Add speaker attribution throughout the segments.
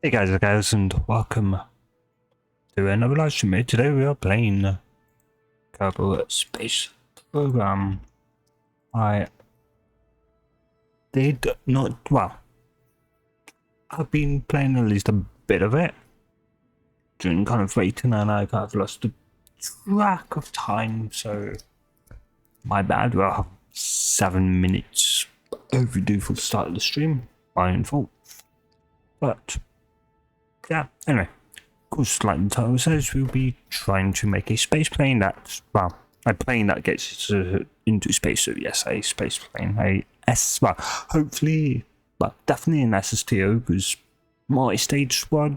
Speaker 1: Hey guys, and welcome to another live stream. Today we are playing Kerbal Space Program. I did not, well, I've been playing at least a bit of it during kind of waiting, and I kind of lost the track of time, so my bad. Well, 7 minutes overdue for the start of the stream, my own fault. But yeah, anyway. Of course, like the title says, we'll be trying to make a space plane that's, well, a plane that gets into space. So yes, a space plane, well, hopefully, well, definitely an SSTO, because multi-stage squad,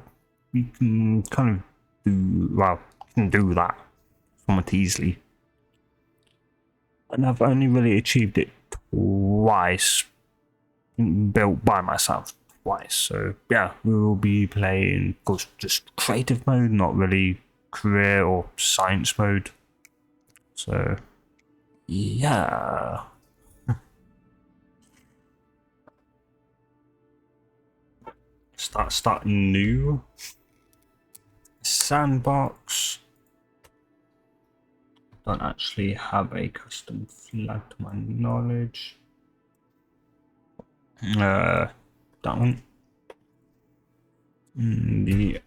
Speaker 1: we can kind of do, well, can do that somewhat easily. And I've only really achieved it twice, built by myself. Twice. So yeah, we will be playing, of course, just creative mode, not really career or science mode. So yeah. Start new sandbox. Don't actually have a custom flag to my knowledge. That one. The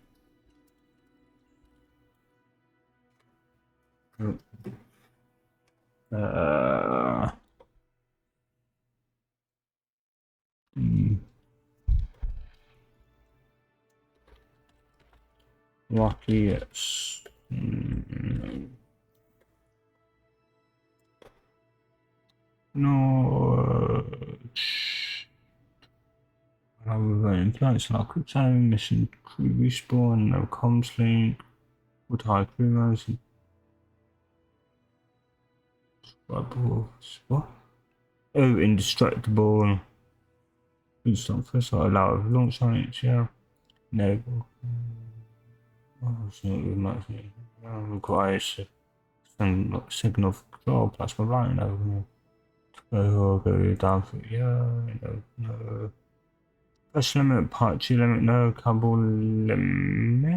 Speaker 1: rockets. No. Running flights like quick time, mission crew respawn, no comms link, would high crew modes. What? Oh, indestructible. Instant first, I allow launch heights, yeah. No. Oh, it's not really much. Requires signal for control, plasma line over. Go down for no. Press limit, party limit, no. Cable limit.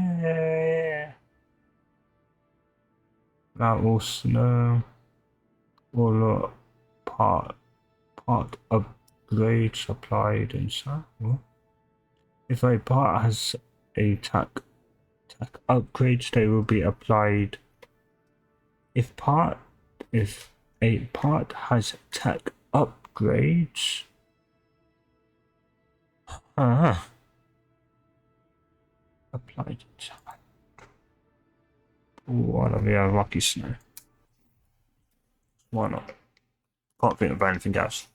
Speaker 1: That also no. All part upgrades applied and so. If a part has a tech upgrades, they will be applied. If a part has tech upgrades, applied. What are we a rocky snow? Why not? Can't think of anything else.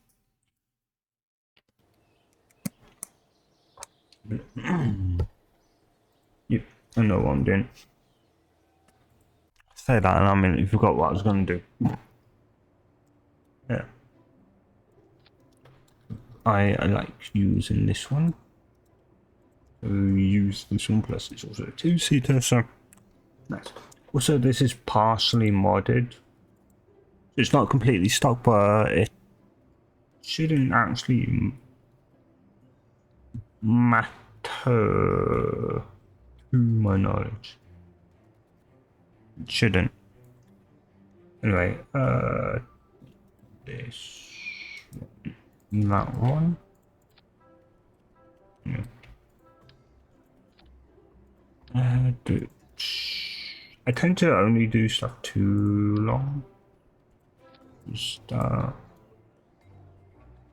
Speaker 1: Yep, I know what I'm doing. Say that and I immediately forgot what I was going to do. Yeah. I like using this one. So use this one, plus it's also a two-seater, so nice. Also, this is partially modded. It's not completely stock, but it shouldn't actually matter to my knowledge. It shouldn't. Anyway, this one, that one. Yeah. I tend to only do stuff too long. Start.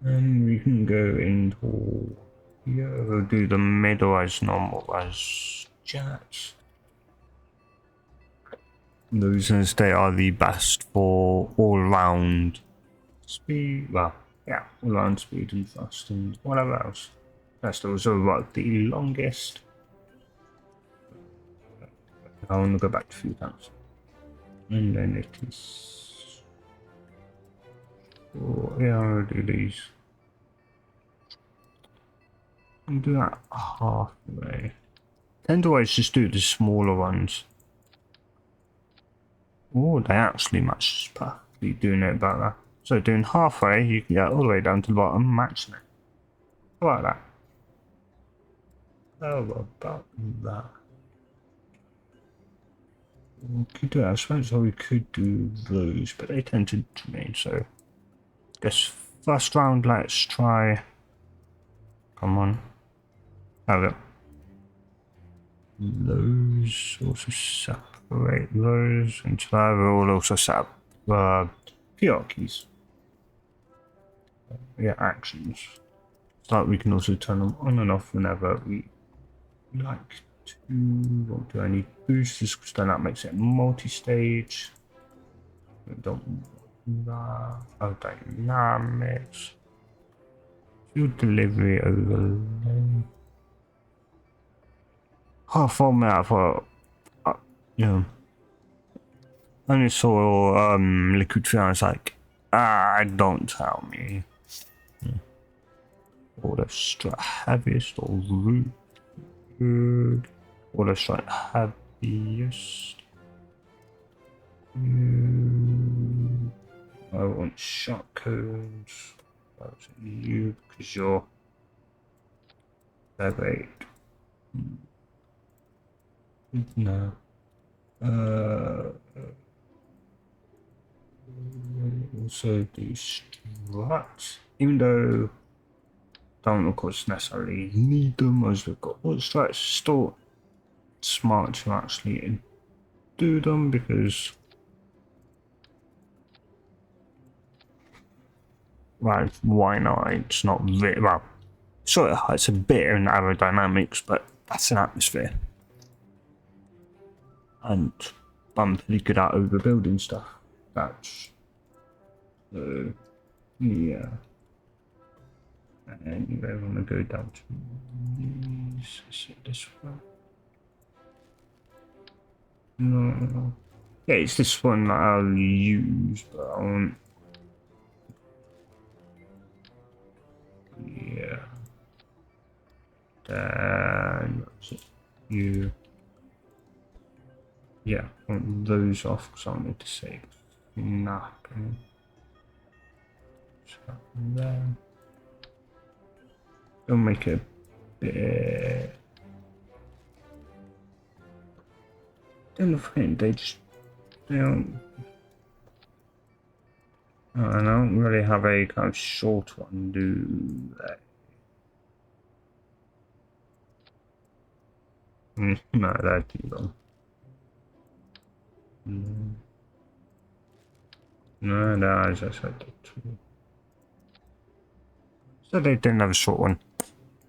Speaker 1: And we can go into here. We'll do the middle as normal as jets. Those as they are the best for all-round speed. Well, yeah, all-round speed and thrust and whatever else. That's also about the longest. I want to go back to a few times. And then it is. Oh, yeah, I'll do these. I'll do that halfway. Tend to always just do the smaller ones. Oh, they actually match perfectly doing it about that. So doing halfway, you can get all the way down to the bottom, matching it. How about that? How about that? We could do that, I suppose, or we could do those, but they tend to remain, so I guess first round, let's try. Come on. Have it. Those also separate those into that. We'll also set up hierarchies. Yeah, actions. So that we can also turn them on and off whenever we like to. What do I need? Boosters, because then that makes it multi-stage. We don't want that. Oh, dynamics. Fuel delivery overlay. For me, I thought, yeah. Only saw liquid fuel, I was like, don't tell me. Auto strike heaviest or root. Auto strike heaviest. I want shot codes. That's you because you're level 8. No. Also do struts, even though don't of course necessarily need them as we've got all struts. Still smart to actually do them because, well, why not? It's not really, well, sure it's a bit in aerodynamics, but that's an atmosphere. and I'm pretty good at overbuilding stuff. That's yeah. And I want to go down to this one. No. Yeah, it's this one that I'll use, but I want. Yeah. Then you. Yeah, I want those off because I need to save snapping. So there. It'll make it a bit. Don't think they just. They don't. I don't really have a kind of short one, do they? No, that's too long. No, no, as I said, too. So they didn't have a short one.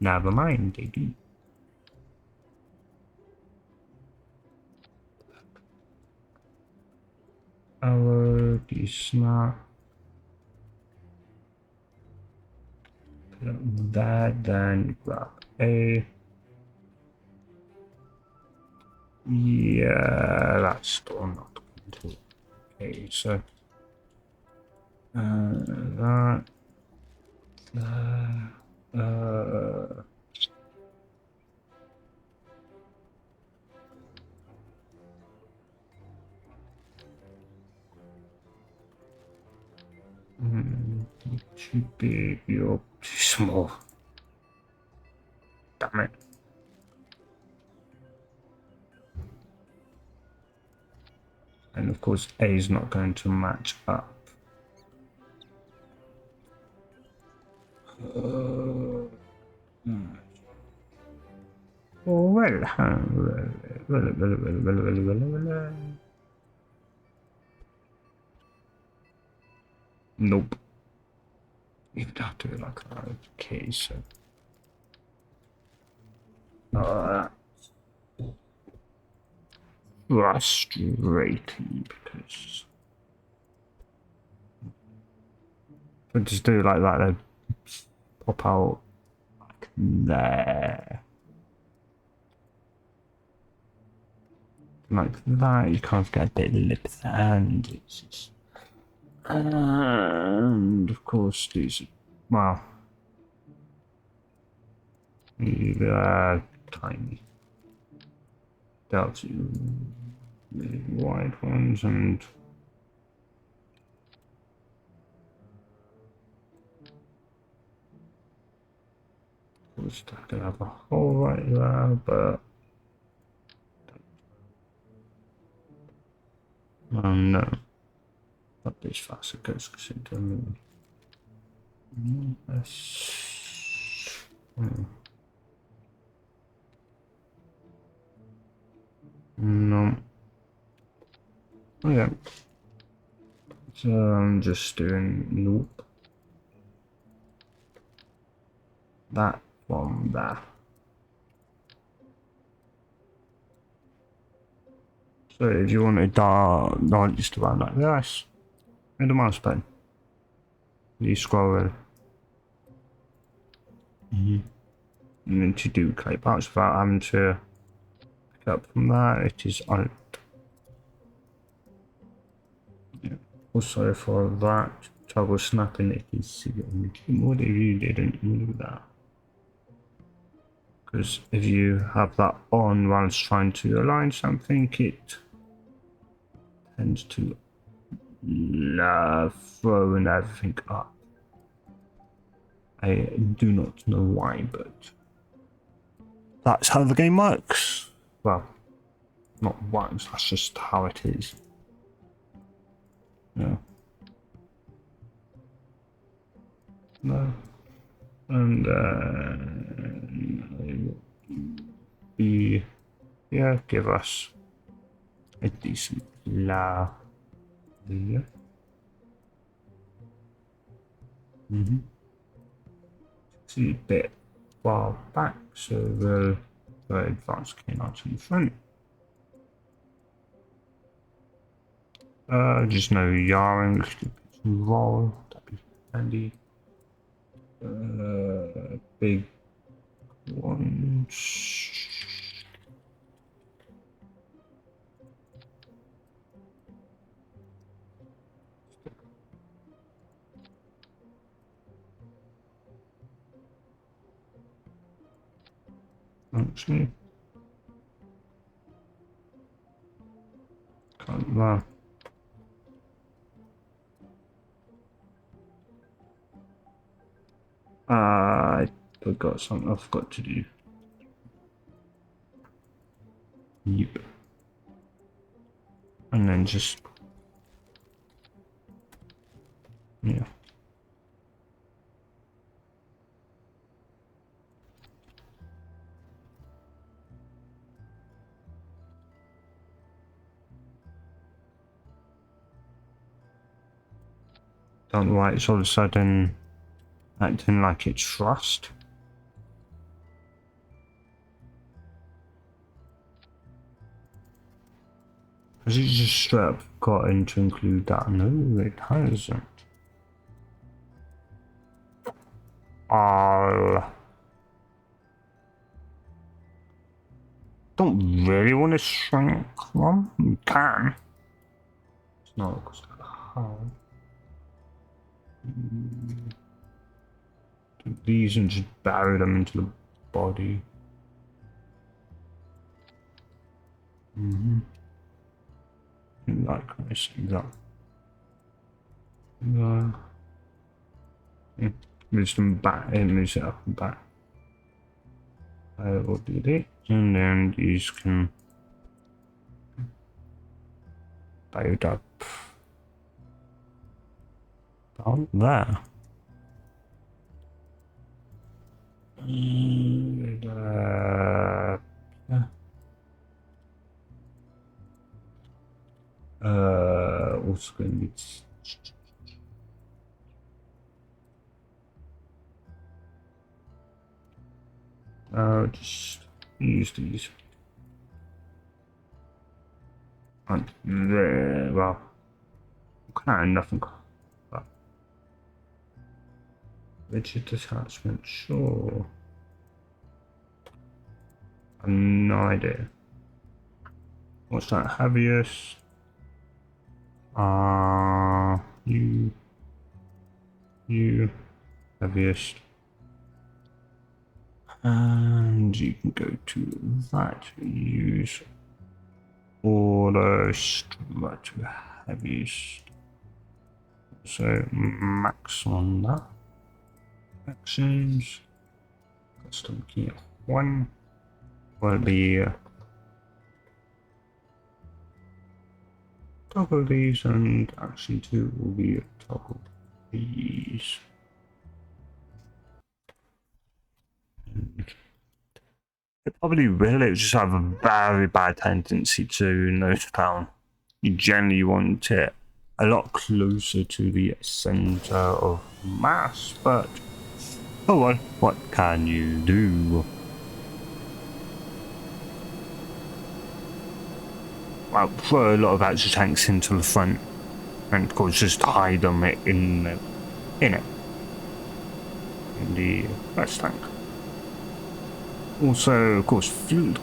Speaker 1: Never mind, they do. Our snap. That, then grab A. Yeah, that's still not going to. Okay, so that. Too big, you're too small. Damn it. And of course, A is not going to match up. Well. Nope. You'd have to do it like that. Okay, so. Frustrating because. But just do it like that, then pop out like there. Like that, you kind of get a bit of lip and it's just. And of course, these. Well. Tiny. Delta really wide ones and. Of course, I could have a hole right there, but. Oh no. Not this fast, it goes into the moon. No. Okay. So I'm just doing nope. That from there. So if you want to not just around like this, with the mouse button, you scroll and then to do clay parts without having to pick up from there, it is on. Yeah. Also for that toggle snapping, it is on the keyboard if you didn't know that. Because if you have that on whilst trying to align something, it tends to throw and everything up. I do not know why, but that's how the game works. Well, not works, that's just how it is. Yeah. No. And give us a decent la. Yeah. See a bit far back, so we'll go advanced canines in the front. Just no yarn, roll, that'd be handy. Big ones. Actually, can't that. I forgot something I forgot to do. Yep. And then just, yeah. Don't know why it's all of a sudden acting like it's rust. Has it just straight up forgotten to include that? No, it hasn't. Don't really want to shrink one. You can. It's not because it's hard. Do these and just bury them into the body. Like I see that. Moves them back, it moves it up and back. I will do that, and then these can load up down there. And, yeah. Also going to need just use these. And there, well, kind of nothing. But rigid attachment, sure. I have no idea. What's that? Heaviest? You heaviest. And you can go to that, use auto strut to heaviest. So max on that. Actions. Custom key 1 will be toggle these, and action 2 will be toggle these. It probably will, it just have a very bad tendency to note down. You generally want it a lot closer to the center of mass, but oh well, what can you do? I'll throw a lot of extra tanks into the front and of course just hide them in it. In the first tank. Also, of course,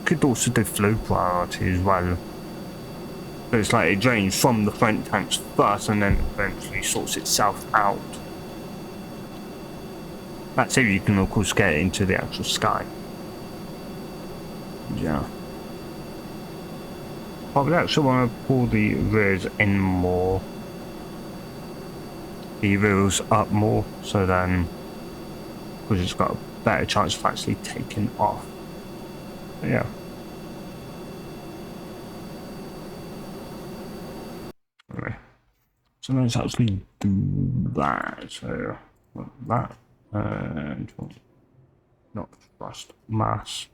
Speaker 1: could also do flow priority as well. So it's like it drains from the front tanks first and then eventually sorts itself out. That's if you can of course get into the actual sky. Yeah. Probably actually want to pull the rears in more. The rears up more, so then because it's got a better chance of actually taking off. But yeah. Anyway. So let's actually do that. So that and not thrust mass.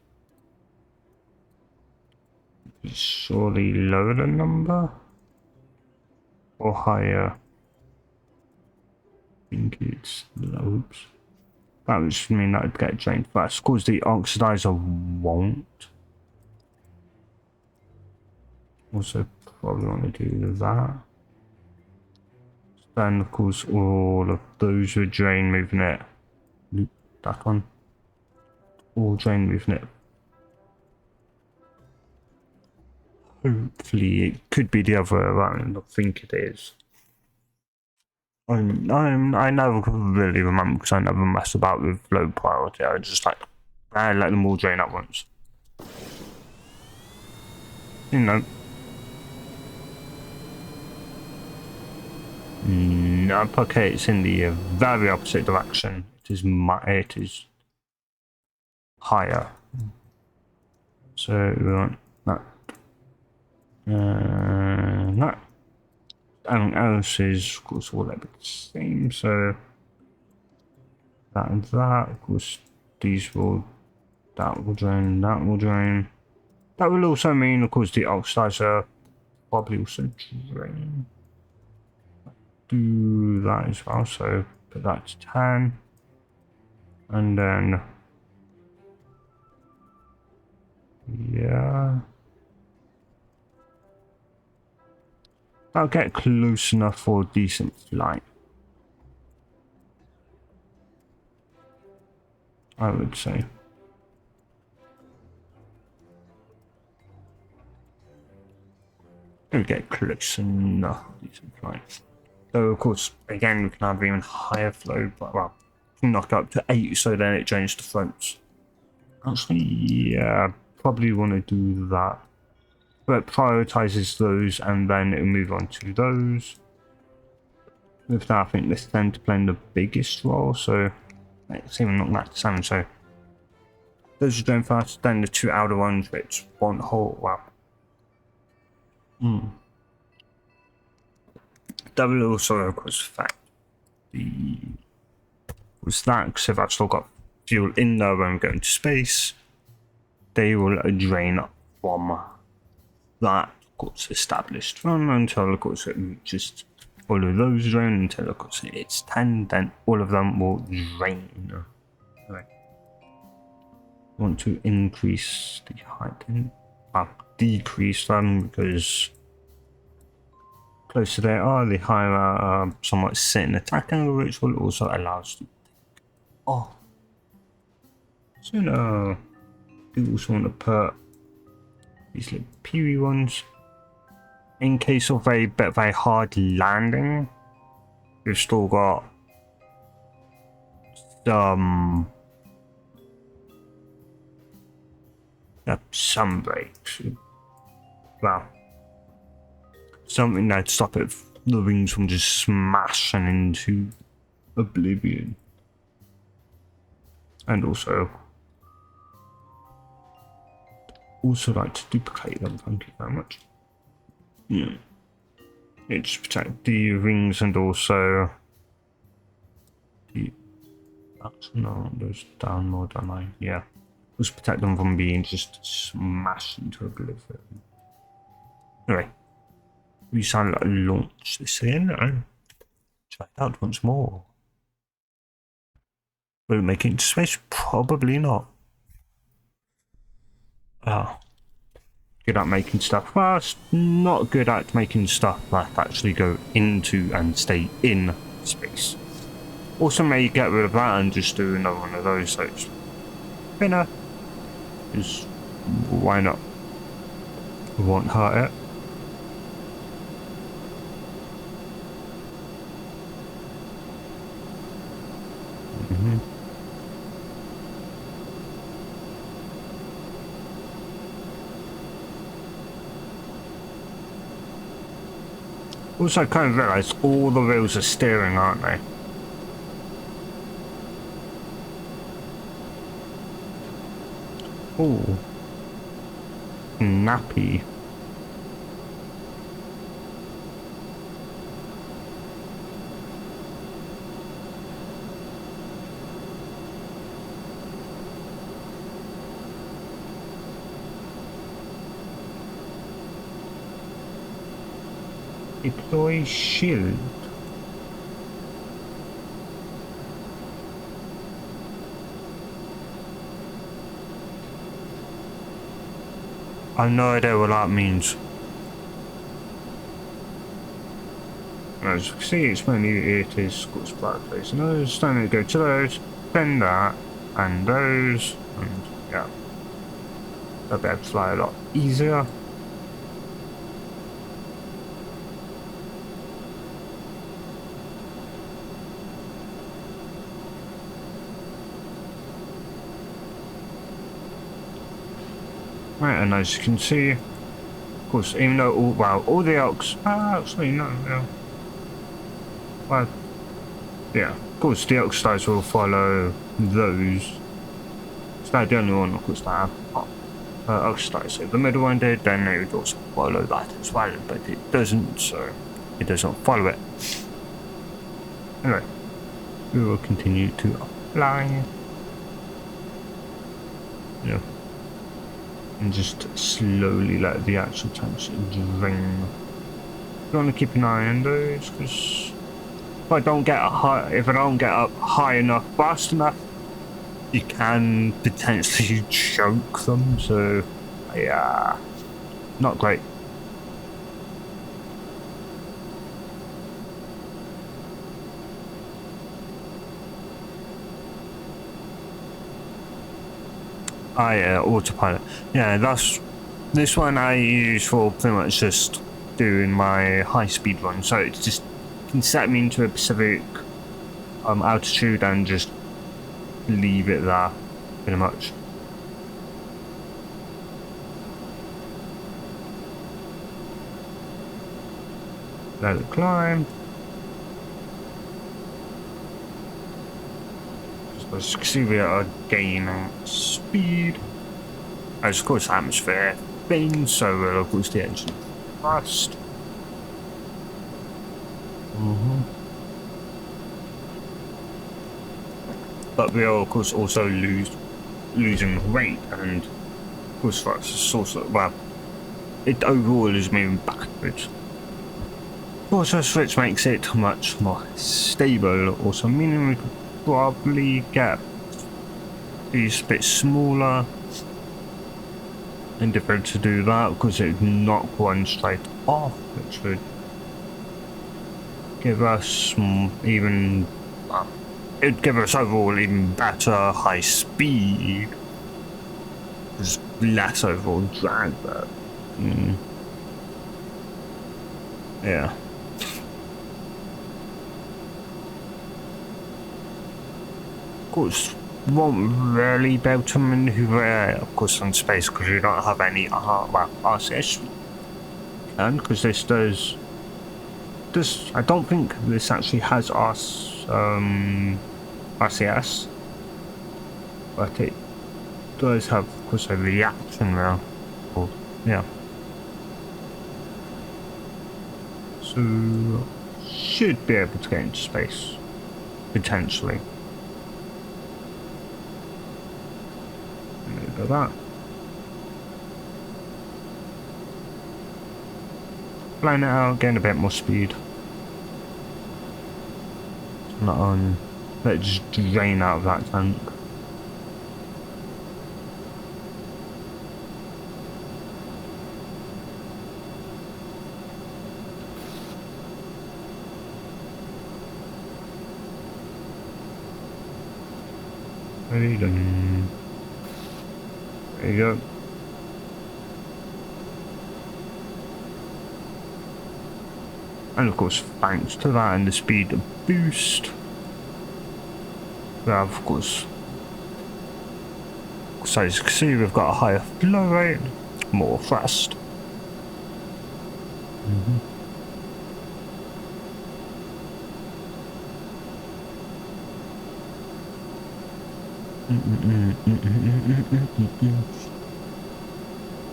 Speaker 1: Surely lower the number or higher. I think it's lobes. That would just mean that would get drained first. Of course, the oxidizer won't. Also, probably want to do that. Then of course all of those are drain, moving it. Loop that one. All drain, moving it. Hopefully it could be the other way around. I think it is. I never really remember because I never mess about with low priority. I just like I let them all drain at once. You know. No, okay, it's in the very opposite direction. It is higher. So we want that. That. Everything else is, of course, all the same. So that and that, of course, these will, that will drain, that will drain. That will also mean, of course, the oxidizer probably also drain. Do that as well. So put that to 10, and then yeah. I'll get close enough for decent flight, I would say. We'll get close enough for decent flight. So of course, again, we can have even higher flow, but well, knock up to 8, so then it drains the fronts. Actually, yeah, probably want to do that. But prioritizes those and then it'll move on to those. With that, I think this tends to play the biggest role, so let's even knock that to 7. So those are doing fast, then the 2 outer ones which won't hold well. That will also, of course, affect the stacks. If I've still got fuel in there when we go into space, they will drain from that, of course, established run until, of course, it reaches all of those drain until, of course, it's 10, then all of them will drain. Okay. Want to increase the height and decrease them because closer they are, the higher somewhat sit in attack angle, which will also allow us to take off. So now we also want to put these little peewee ones in case of a bit of a hard landing. We've still got some brakes. Well, something that stop it, the wings from just smashing into oblivion. And also like to duplicate them, thank you very much. Yeah. It's protect the rings and also the no, those down more, don't I? Yeah. Just protect them from being just smashed into oblivion. Anyway. We sound like launch this again and try it out once more. Will it make it into space? Probably not. Good at making stuff. Well, it's not good at making stuff that actually go into and stay in space. Also may get rid of that and just do another one of those, so it's thinner. Because why not? It won't hurt it. Also, I kind of realised all the wheels are steering, aren't they? Oh, nappy. Deploy shield. I have no idea what that means. As you can see, it's mainly it is got splatter face nose, then they go to those, then that, and those, and yeah. They'll be able to fly a lot easier. Right, and as you can see, of course, even though all the elks, actually no, yeah. Well, yeah, of course the elk styles will follow those. It's not the only one, of course, that have elk styles. So if the middle one did, then it would also follow that as well, but it doesn't, so it doesn't follow it. Anyway, we will continue to fly. Yeah. And just slowly let the actual tanks drain. You want to keep an eye on those, because if I don't get up high enough, fast enough, you can potentially choke them. So, yeah, not great. Yeah, autopilot. Yeah, this one I use for pretty much just doing my high speed run. So it just can set me into a specific altitude and just leave it there, pretty much. Let it climb. As you can see, we are gaining speed. As of course, atmosphere thing, so we'll of course the engine fast. But we are of course also losing weight, and of course for us it's also, well, it overall is moving backwards. Also, which makes it much more stable. Also, meaning we could probably get these a bit smaller and different to do that, because it would knock one straight off, which would give us even, it would give us overall even better high speed. There's less overall drag, but yeah. Of course, won't really be able to maneuver, of course, on space, because we don't have any RCS, and because this does, I don't think this actually has RCS, but it does have, of course, a reaction rail. Yeah. So should be able to get into space potentially. Look at that. Flying it out, getting a bit more speed. Not on. Let's just drain out of that tank. Ready done. There you go. And of course, thanks to that and the speed boost, we have, of course, so as you can see, we've got a higher flow rate, more thrust.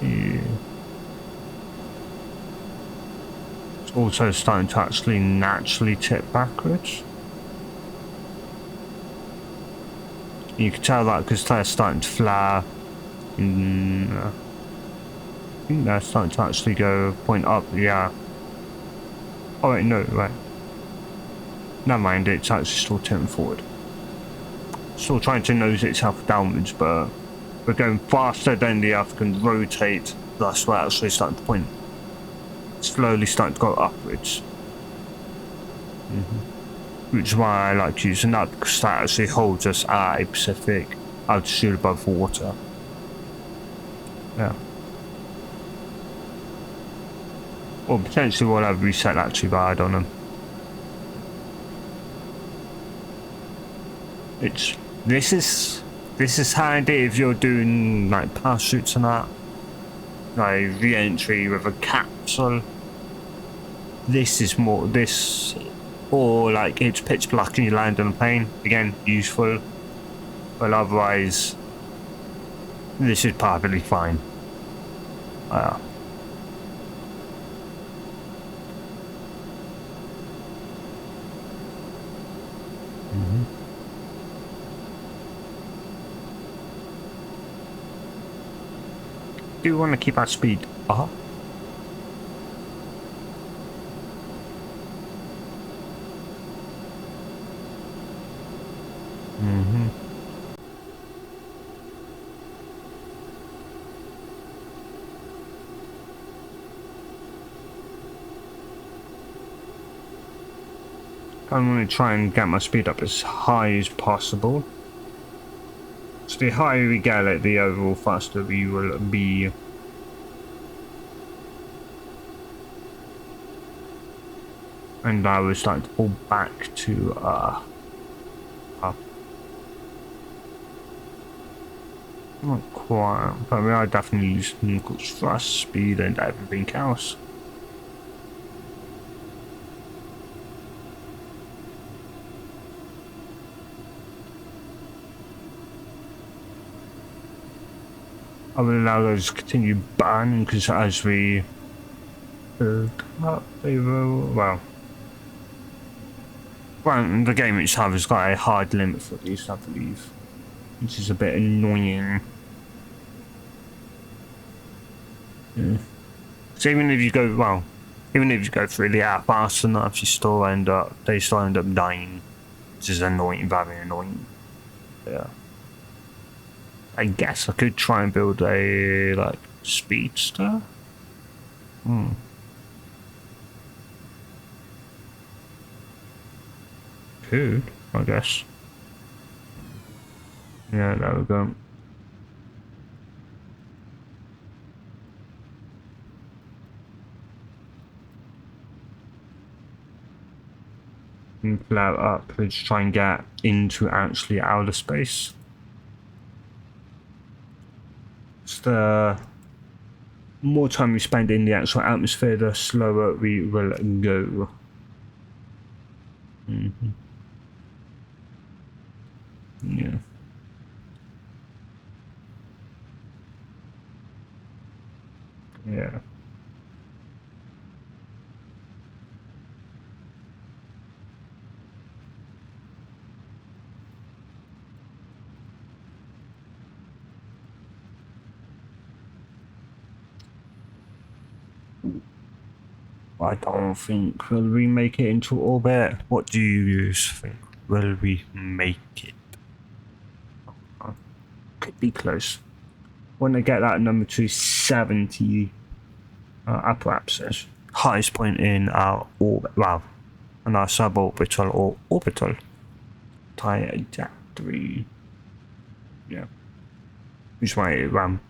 Speaker 1: Yeah. It's also starting to actually naturally tip backwards. You can tell that because they're starting to flare. I think they're starting to actually go point up, yeah. Oh wait, no, right. Never mind, it's actually still tipping forward. Still trying to nose itself downwards, but we're going faster than the Earth can rotate. Thus we're actually starting to point. Slowly starting to go upwards. Which is why I like using that, because that actually holds us at a specific altitude above water. Yeah. Or potentially we'll have reset that to, but I don't know. This is handy if you're doing like parachutes and that. Like re-entry with a capsule. This is more or like it's pitch black and you land on a plane. Again, useful. But otherwise, this is perfectly fine. Do you want to keep our speed up? I'm going to try and get my speed up as high as possible. So the higher we get it, the overall faster we will be. And I was starting to pull back to up. Not quite, but we are definitely losing good thrust, speed and everything else. I will allow those to continue burning because as we build up, they will. Well, the game itself has got a hard limit for these, I believe, which is a bit annoying. Yeah. So even if you go through the app fast enough, they still end up dying, which is annoying, very annoying. Yeah. I guess I could try and build a like speedster. Could, I guess. Yeah, there we go. And blow up, let's try and get into actually outer space. It's the more time we spend in the actual atmosphere, the slower we will go. Yeah. Yeah. I don't think will we make it into orbit. What do you think? Will we make it? Could be close. When I get that number 270 apoapsis, highest point in our orbit, well, in our suborbital or orbital trajectory. Yeah. Which way around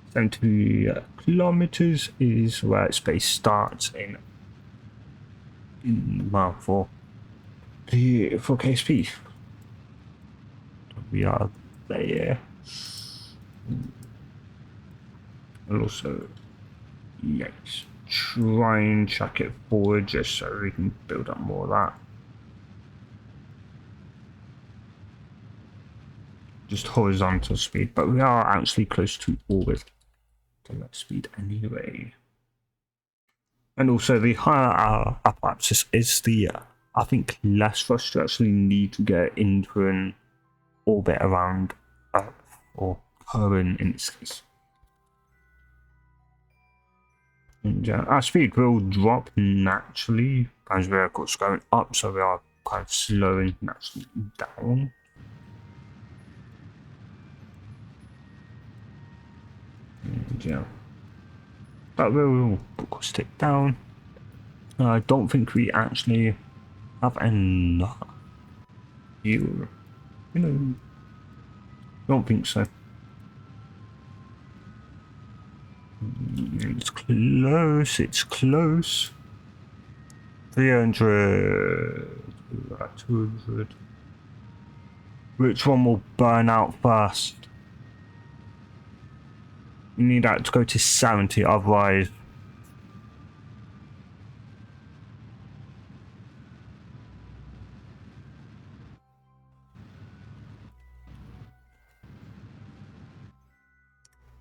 Speaker 1: 70 kilometers is where space starts in Mark for KSP. We are there. And also, yes, try and chuck it forward just so we can build up more of that. Just horizontal speed, but we are actually close to orbit to that speed anyway. And also, the higher our apoapsis is, the I think less for us to actually need to get into an orbit around Earth or Kerbal in this case. And our speed will drop naturally as we're of course going up, so we are kind of slowing naturally down. And yeah, but we'll of course take down. I don't think we actually have enough fuel. You know, don't think so. It's close, it's close. 300, 200. Which one will burn out first? You need that to go to 70, otherwise.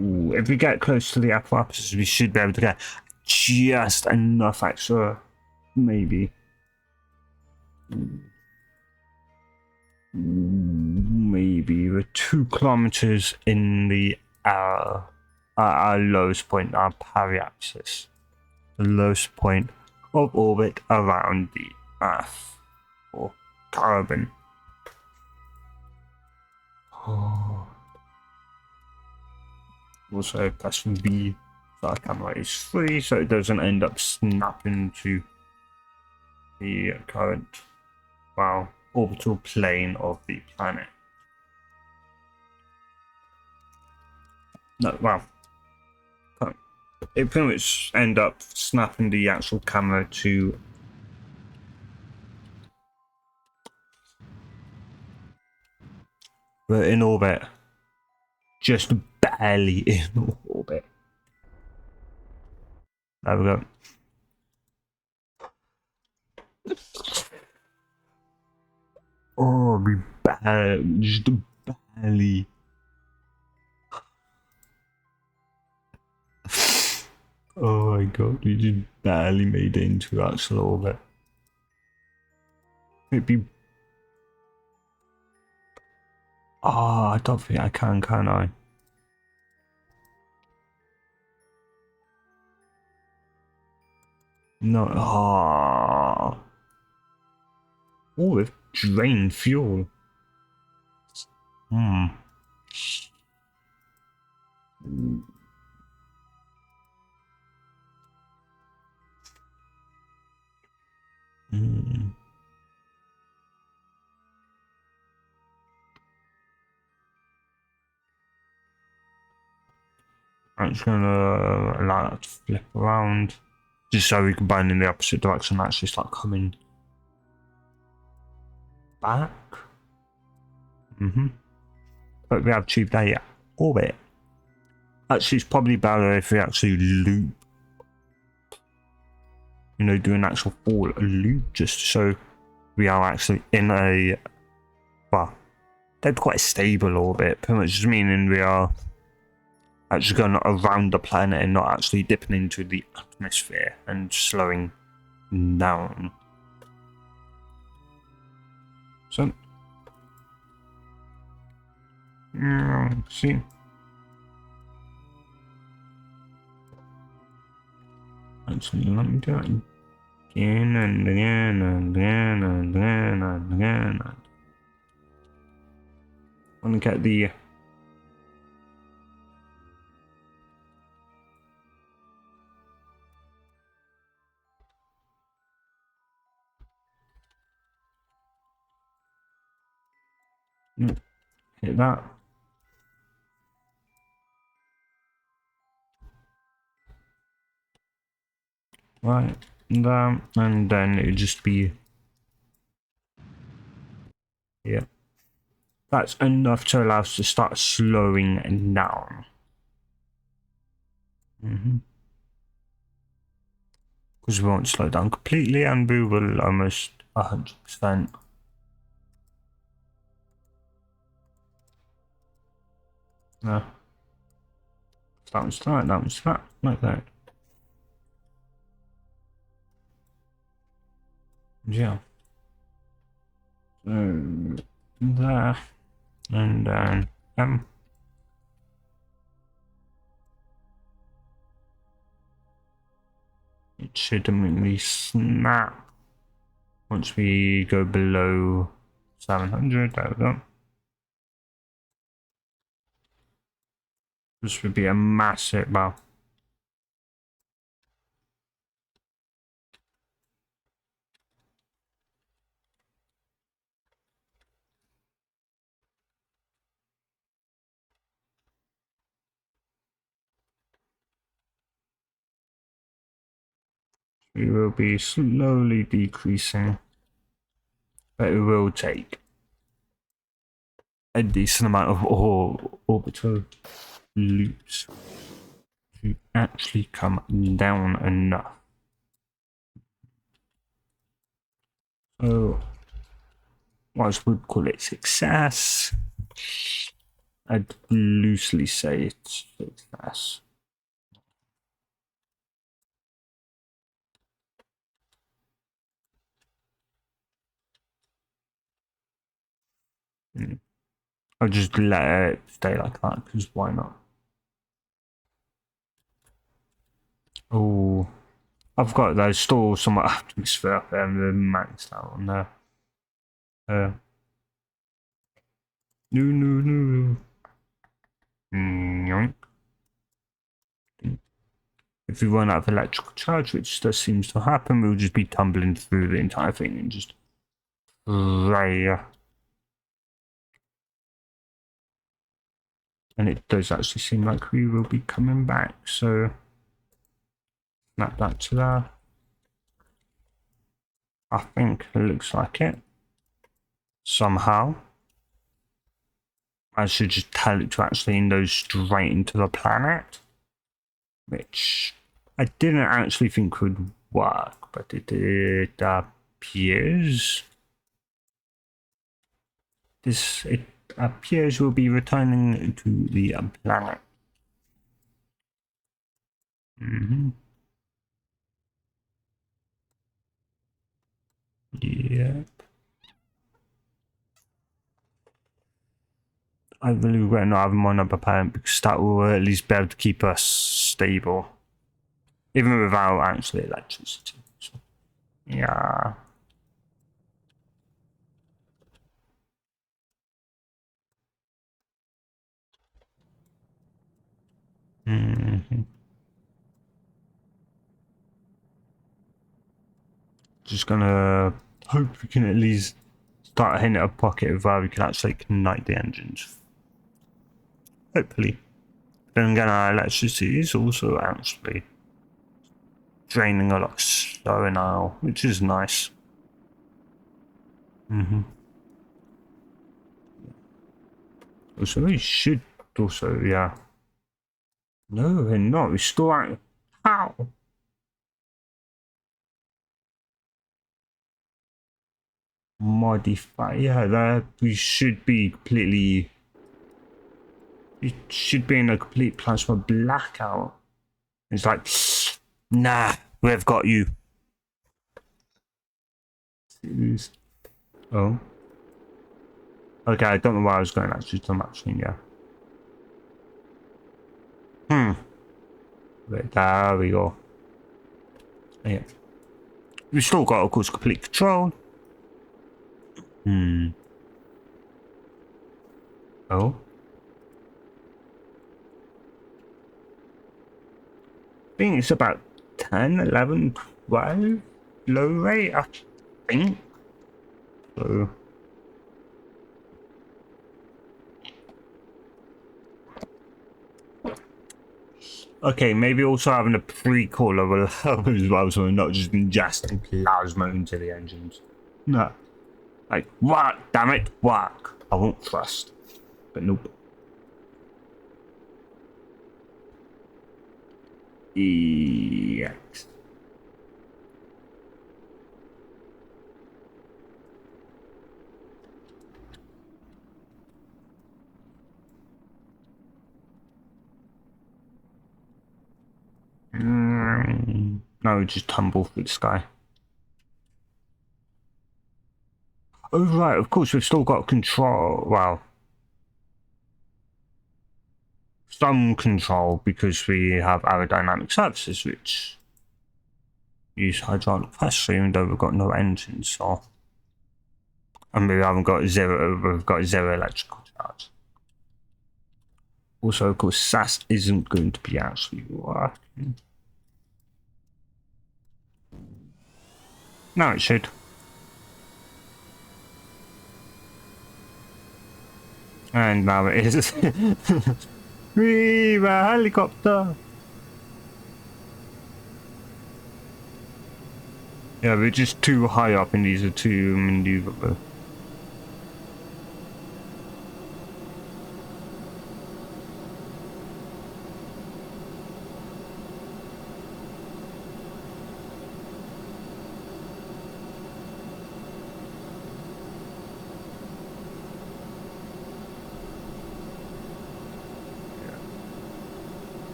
Speaker 1: Ooh, if we get close to the apparatus, we should be able to get just enough extra, maybe. Maybe we're 2 kilometers in the our lowest point, our peri-axis, the lowest point of orbit around the Earth, or carbon. Oh. Also, press V so our camera is free, so it doesn't end up snapping to the current, well, orbital plane of the planet. No, well, it pretty much end up snapping the actual camera to we're in orbit, just barely in orbit. There we go. Oh, we just barely. Oh my god, we just barely made it into actual orbit. It'd be. Oh, I don't think I can I? No. Oh. Oh, we've drained fuel. Hmm. Hmm. I'm just gonna allow that to flip around, just so we can burn in the opposite direction and actually start coming back. But we have achieved a orbit. Actually, it's probably better if we actually loop. You know, do an actual full loop just so we are actually in a, well, they're quite a stable orbit, pretty much just meaning we are actually going around the planet and not actually dipping into the atmosphere and slowing down. So, see. Actually, let me do it again and again and again and again and again. I want to get the hit that. Right, down, and then it would just be, yeah. That's enough to allow us to start slowing down. Because we won't slow down completely, and we will almost 100%. No. That was that, that was that, like that. Yeah. So, there, and then it should immediately snap once we go below 700. There we go. This would be a massive, well, We will be slowly decreasing, but it will take a decent amount of orbital loops to actually come down enough. So, whilst we'd call it success, I'd loosely say it's success. I'll just let it stay like that, because why not? Oh, I've got those store some atmosphere up there and the maxed out on there. No. Yoink. If we run out of electrical charge, which does seems to happen, we'll just be tumbling through the entire thing and just and it does actually seem like we will be coming back, so snap that to there. I think it looks like it. Somehow. I should just tell it to actually go straight into the planet, which I didn't actually think would work, but it appears. It appears we'll be returning to the planet. Yep. I really regret not having one other parent, because that will at least be able to keep us stable, even without actually electricity. So, yeah. Just gonna hope we can at least start hitting a pocket where we can actually ignite the engines. Hopefully. Then again, our electricity is also actually draining a lot slower now, which is nice. Also, we should also, yeah. No, we're not. We're still at. How? Modify. Yeah, that we should be completely. It should be in a complete plasma blackout. It's like, nah, we've got you. Oh. Okay, I don't know where I was going actually to that screen, yeah. Right, there we go. Yeah. We've still got, of course, complete control. Oh. I think it's about 10, 11, 12 low rate, I think. So. Okay, maybe also having a pre-cooler will help as well, so we're not just ingesting plasma into the engines. No. Like, work, damn it, work. I won't trust. But nope. EX. No, just tumble through the sky. Oh, right, of course, we've still got control. Well, some control because we have aerodynamic services which use hydraulic pressure, even though we've got no engines, so. And we've got zero electrical charge. Also, of course, SAS isn't going to be actually working. No, it should. And now it is. Viva helicopter! Yeah, we're just too high up and these are too maneuverable.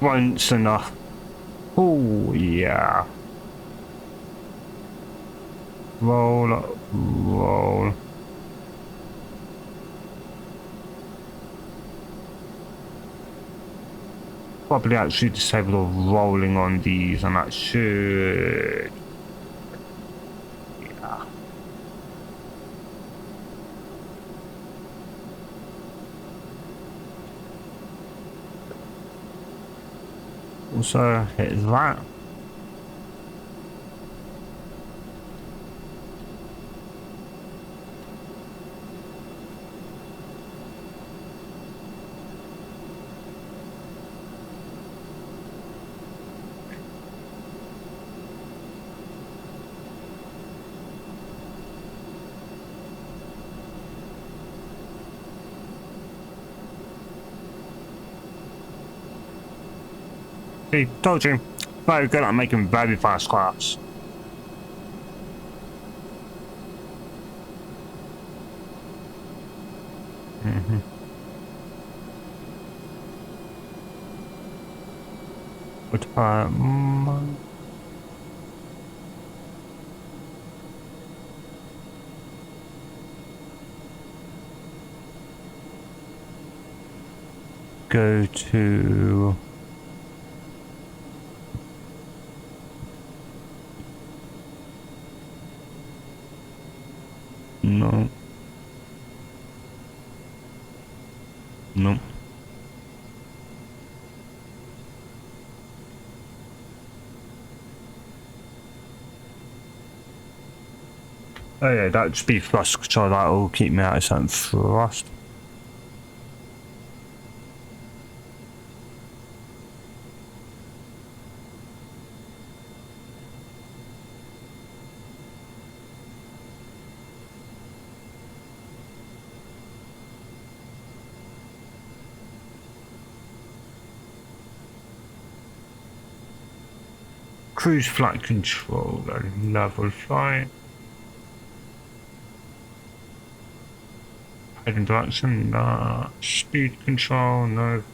Speaker 1: Once enough. Oh yeah. Roll up, roll. Probably actually disable all rolling on these and that should. Yeah. Also hit that. See, told you. Very good at making very fast crafts. But go to no. No. Oh yeah, that speed thrust control, that will keep me out of certain thrust. Cruise flight control, level flight. Heading direction, nah. Speed control, no.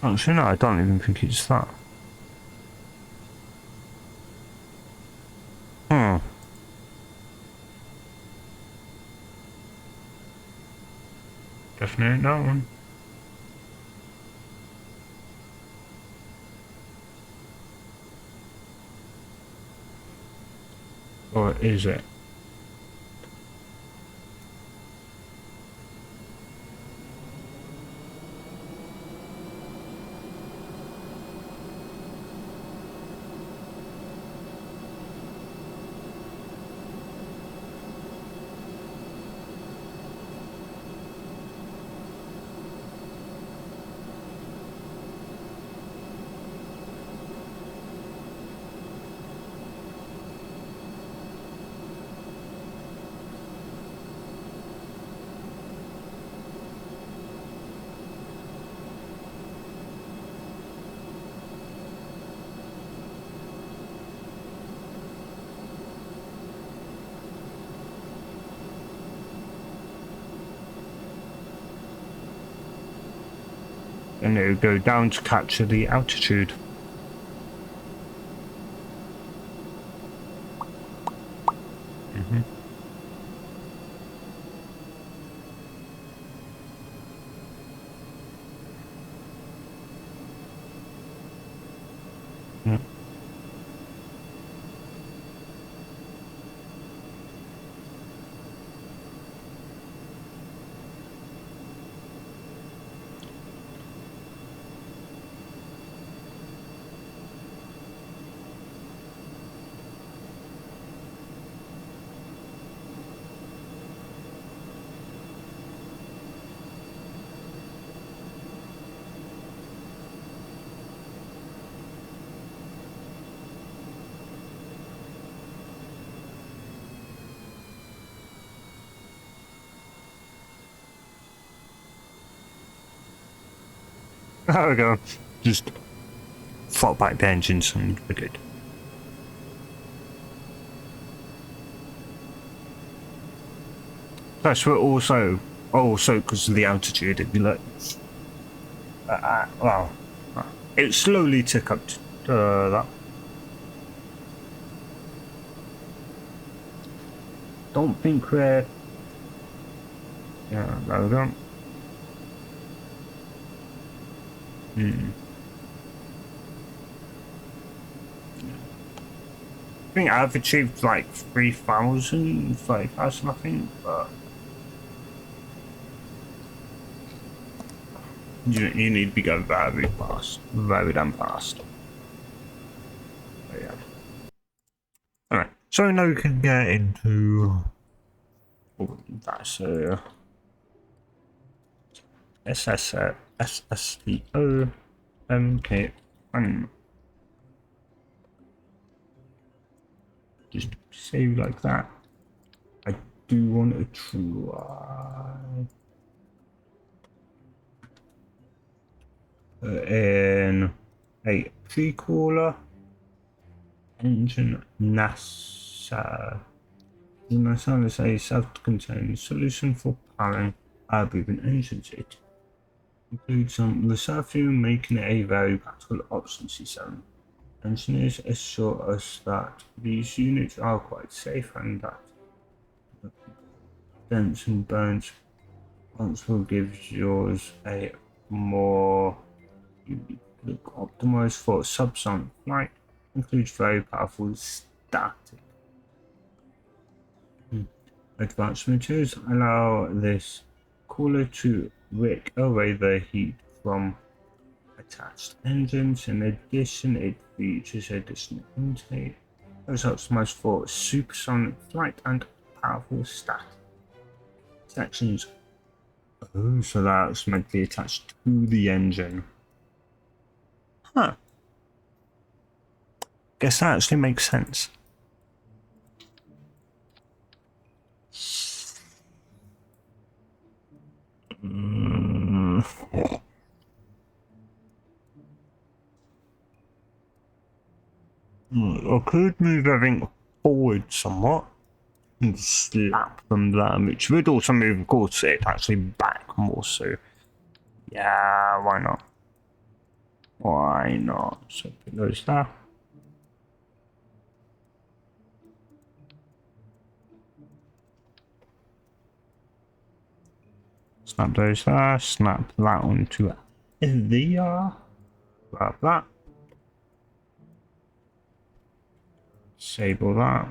Speaker 1: Actually, no, I don't even think it's that. Definitely that one. Or is it? And it will go down to capture the altitude. Yeah. There we go. Just throttle back the engines and we're good. Plus, we're also because of the altitude, if you look, well, it slowly tick up to that. Don't think we're. Yeah, there we go. I think I've achieved like 3,000, 5,000, I think, but you need to be going very fast, very damn fast. But yeah. Alright, so now we can get into that's SSVO MK1. Just save like that. I do want to try in a pre-caller engine NASA. NASA is a self-contained solution for powering air-breathing engines. It includes some reserve fuel, making it a very practical option, C7. Engineers assure us that these units are quite safe and that the dents and burns will give yours a more unique look. Optimized for subsonic flight, includes very powerful static. Advanced materials allow this cooler to wick away the heat from attached engines. In addition, it features additional intake. It was optimized for supersonic flight and powerful static sections. Oh, so that's meant to be attached to the engine. Huh. Guess that actually makes sense. I could move everything forward somewhat and slap them down, which would also move, of course, it actually back more so. Yeah, why not? Why not? So put those there. Snap those there, snap that onto there. Grab that. Disable that.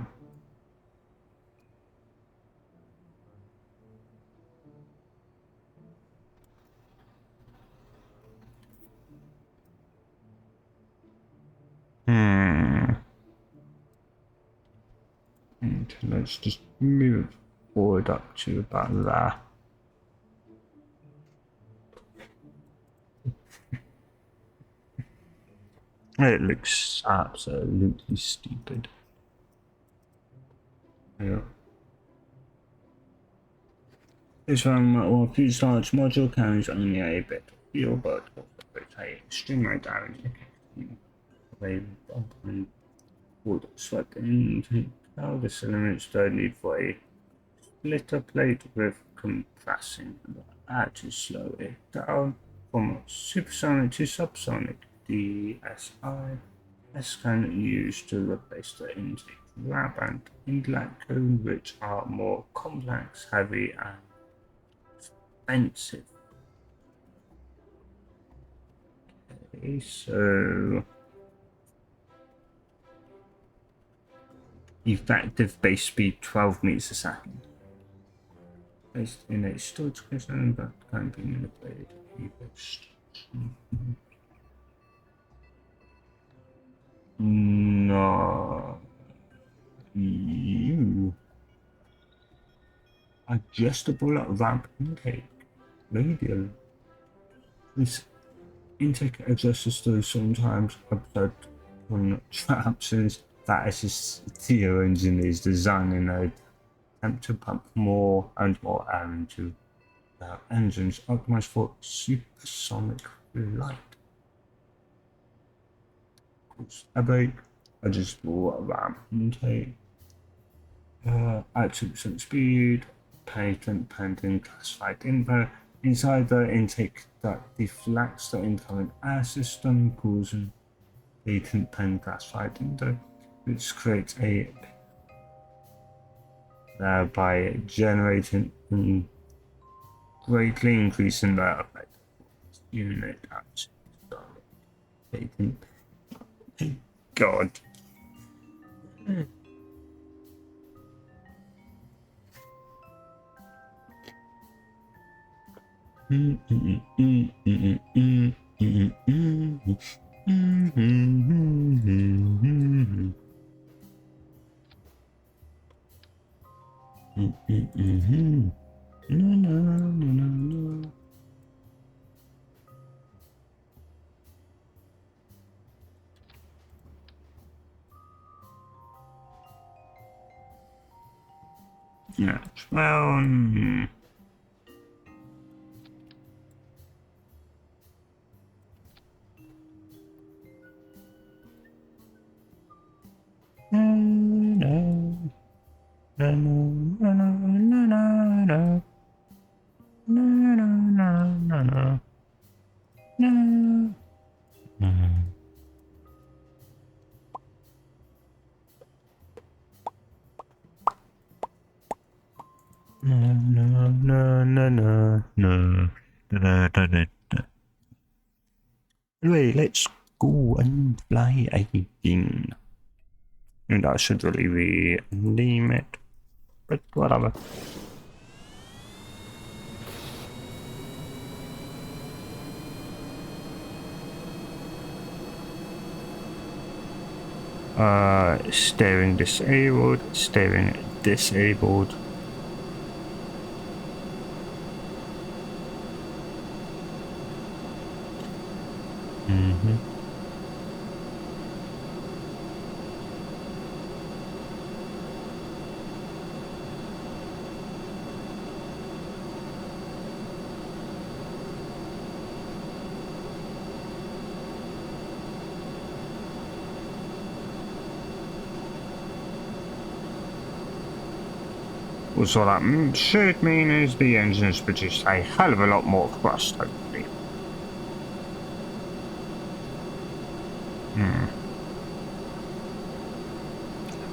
Speaker 1: And let's just move forward up to about there. It looks absolutely stupid. Yeah. This one, well, fuselage module carries only a bit of fuel, but it's a streamlined down available and would swept into how the cylinders don't need for a splitter plate with compressing to slow it down from supersonic to subsonic. The S can used to replace the intake wrap and inlet cone, which are more complex, heavy, and expensive. Okay, so effective base speed 12 meters a second. Based in a storage location that can be manipulated. No. You. Adjustable ramp intake. Radial. This intake adjusts to sometimes absurd on traps since that SST engine is designed in a attempt to pump more and more air into the engines optimized for supersonic flight. about. I just bought a RAM intake. At 2% speed, patent pending classified info. Inside the intake that deflects the incoming air system, causing patent pending classified info, which creates a thereby generating and greatly increasing the effect unit at patent. God. Yeah, well, Anyway, let's go and fly again. And I should really rename it, but whatever. Steering disabled, steering disabled. So that should mean is the engines produce a hell of a lot more thrust, hopefully.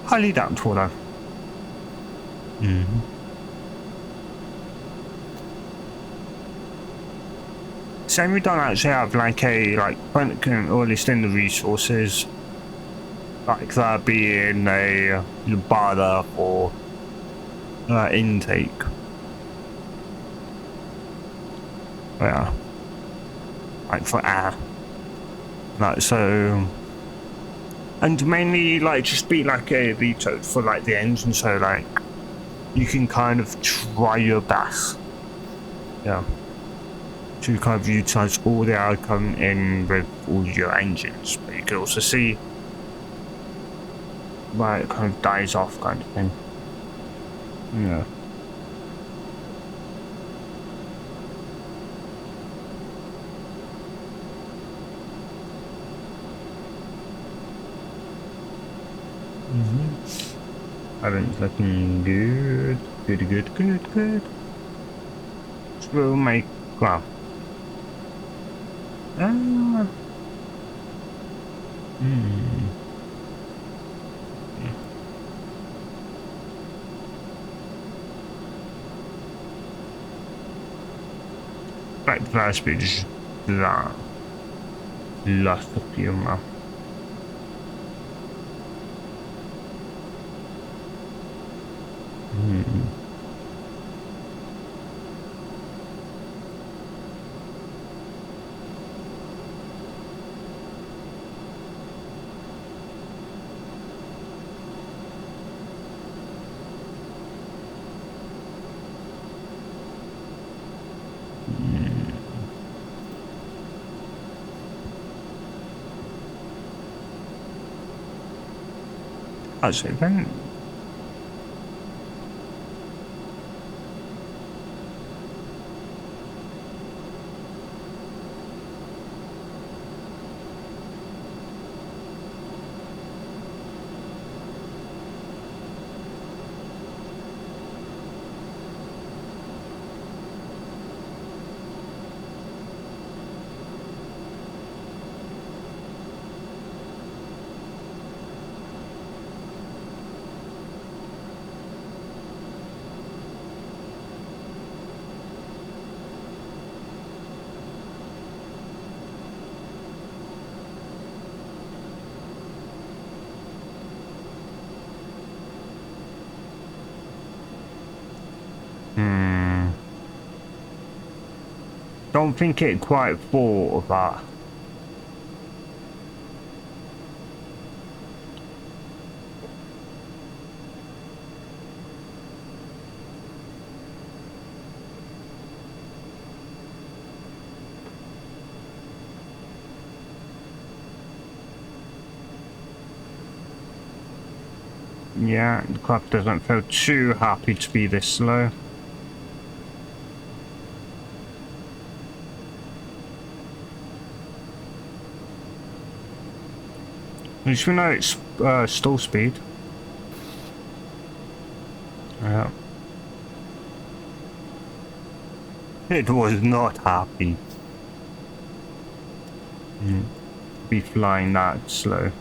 Speaker 1: Highly doubtful though. So we don't actually have like or at least in the resources, like that being a bar for intake. Yeah. Like for air. Like so. And mainly like just be like a veto for like the engine, so like you can kind of try your best. Yeah. To kind of utilize all the air coming in with all your engines. But you can also see why it kind of dies off kind of thing. Yeah. Everything's looking good. Good. So we'll make, well. Right, the flash speed is that. Lost a few more. Actually, then. Don't think it quite thought of that. Yeah, the clock doesn't feel too happy to be this slow. At least we know it's stall speed. Yeah. It was not happy. Be flying that slow.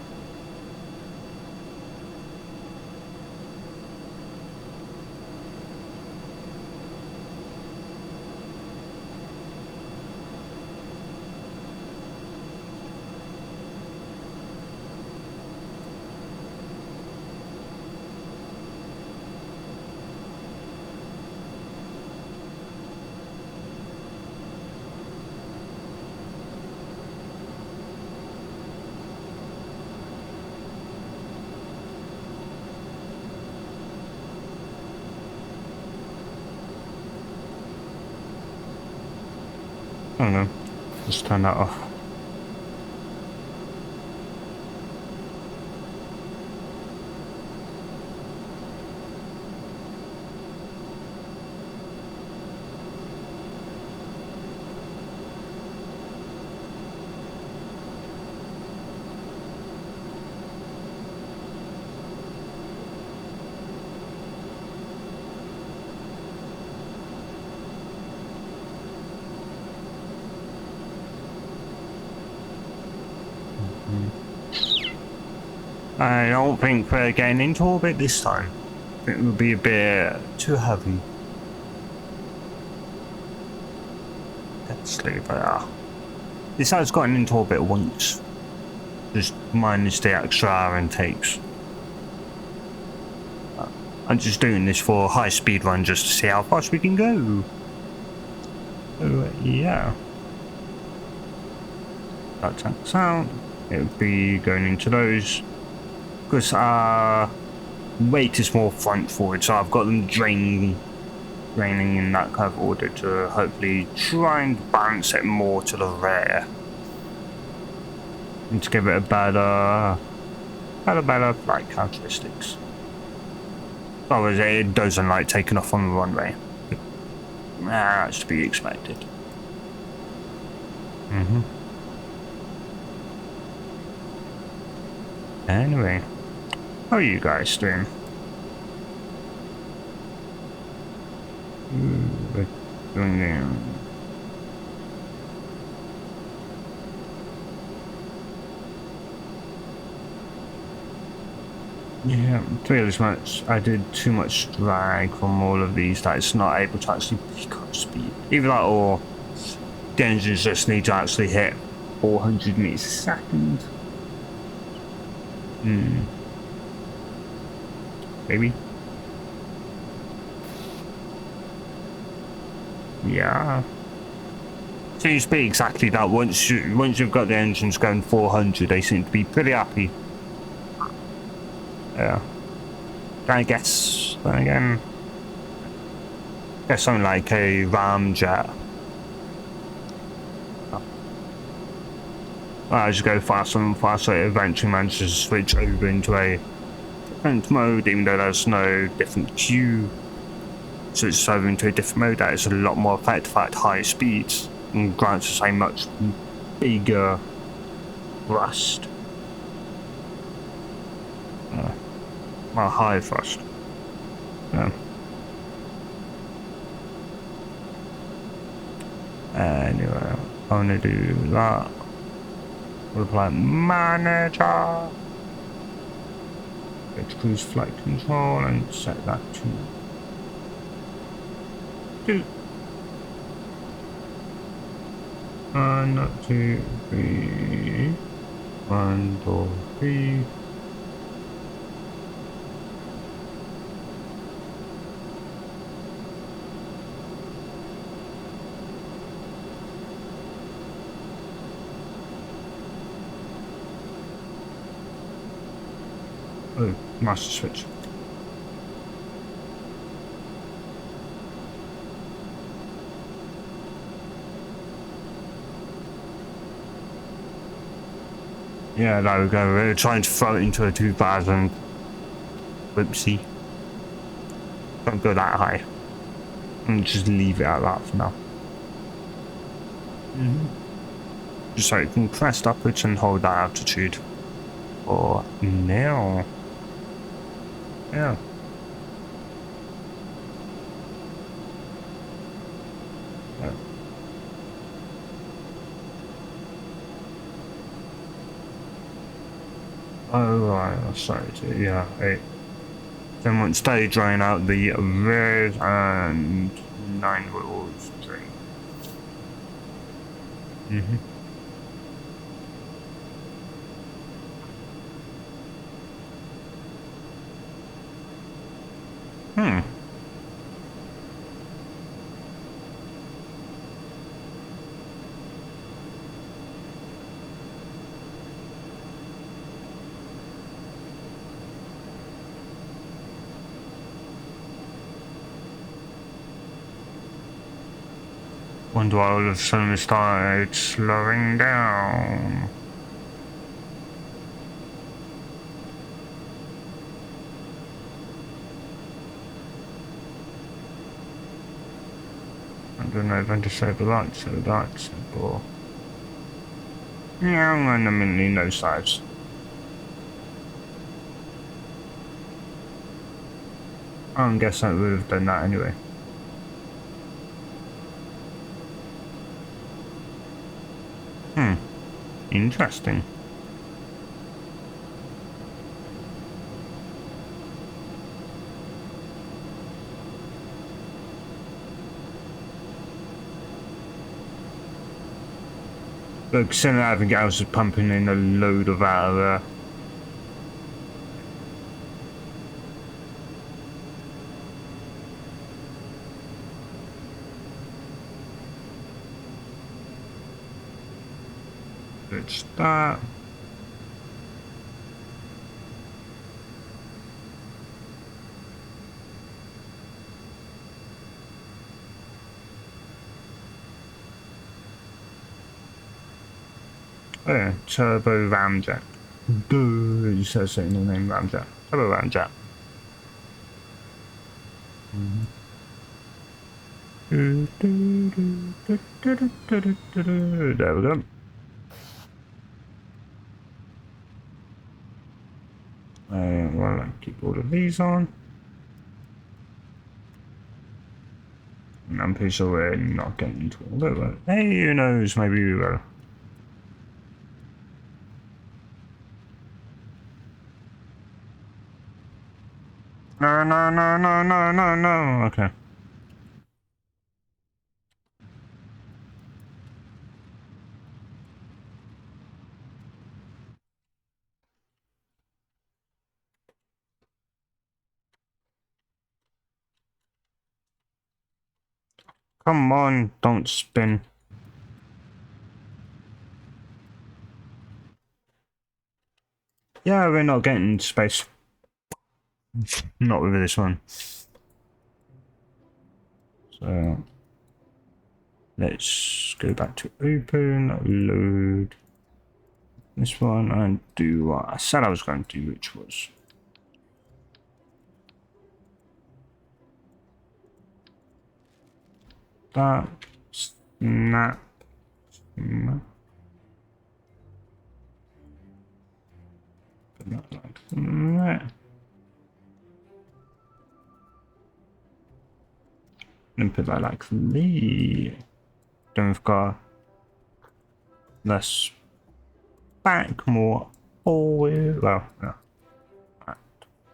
Speaker 1: I don't know. Just turn that off. I don't think we're getting into orbit this time. I think it would be a bit too heavy. Let's leave it there. This has gotten into orbit once. Just minus the extra hour and takes. I'm just doing this for a high speed run just to see how fast we can go. So yeah. That tanks out. It would be going into those. Because weight is more front forward, so I've got them draining in that kind of order to hopefully try and balance it more to the rear. And to give it a better flight characteristics. Otherwise it doesn't like taking off on the runway. That's to be expected. Anyway. How are you guys doing? Yeah, to be honest, I did too much drag from all of these that it's not able to actually pick up speed. Either that or the engines just need to actually hit 400 meters a second. Maybe. Yeah. Seems to be exactly that. Once you've got the engines going 400, they seem to be pretty happy. Yeah. I guess. Then again, guess something like a ramjet. I just go faster and faster. It eventually manages to switch over into a different mode, even though there's no different queue. So it's over into a different mode that is a lot more effective at higher speeds and grants us a much bigger thrust. Well, higher thrust. Yeah. Anyway, I'm gonna do that. We'll apply manager. Go to cruise flight control and set that to 2. 1, 2, 3. 1, 2, 3. Oh, master switch. Yeah, there we go. We're trying to throw it into a 2000. Whoopsie. Don't go that high. And just leave it at that for now. Just so it can crest upwards and hold that altitude. Or now. Yeah. Oh right, sorry. Yeah, then once they drain out the red and 9 wheels drain. Wonder why all of a sudden it started slowing down. I don't know if I disable lights, so that's or yeah, I'm gonna mainly no sides. I guess I would have done that anyway. Interesting. Look, Senator Abigail's is pumping in a load of our it's that. Oh yeah, Turbo Ramjet. Duh, you said saying the name Ramjet. Turbo Ramjet. There we go. Well, I'll keep all of these on. And I'm pretty sure we're not getting into all of it. Hey, who knows, maybe we will. No, no, no, no, no, no, no. Okay. Come on, don't spin. Yeah, we're not getting into space. Not with this one. So let's go back to open, load this one, and do what I said I was going to do, which was that. Snap. Snap. Put that like that. And put that like the. Then we've got less back, more forward. Well, no. Of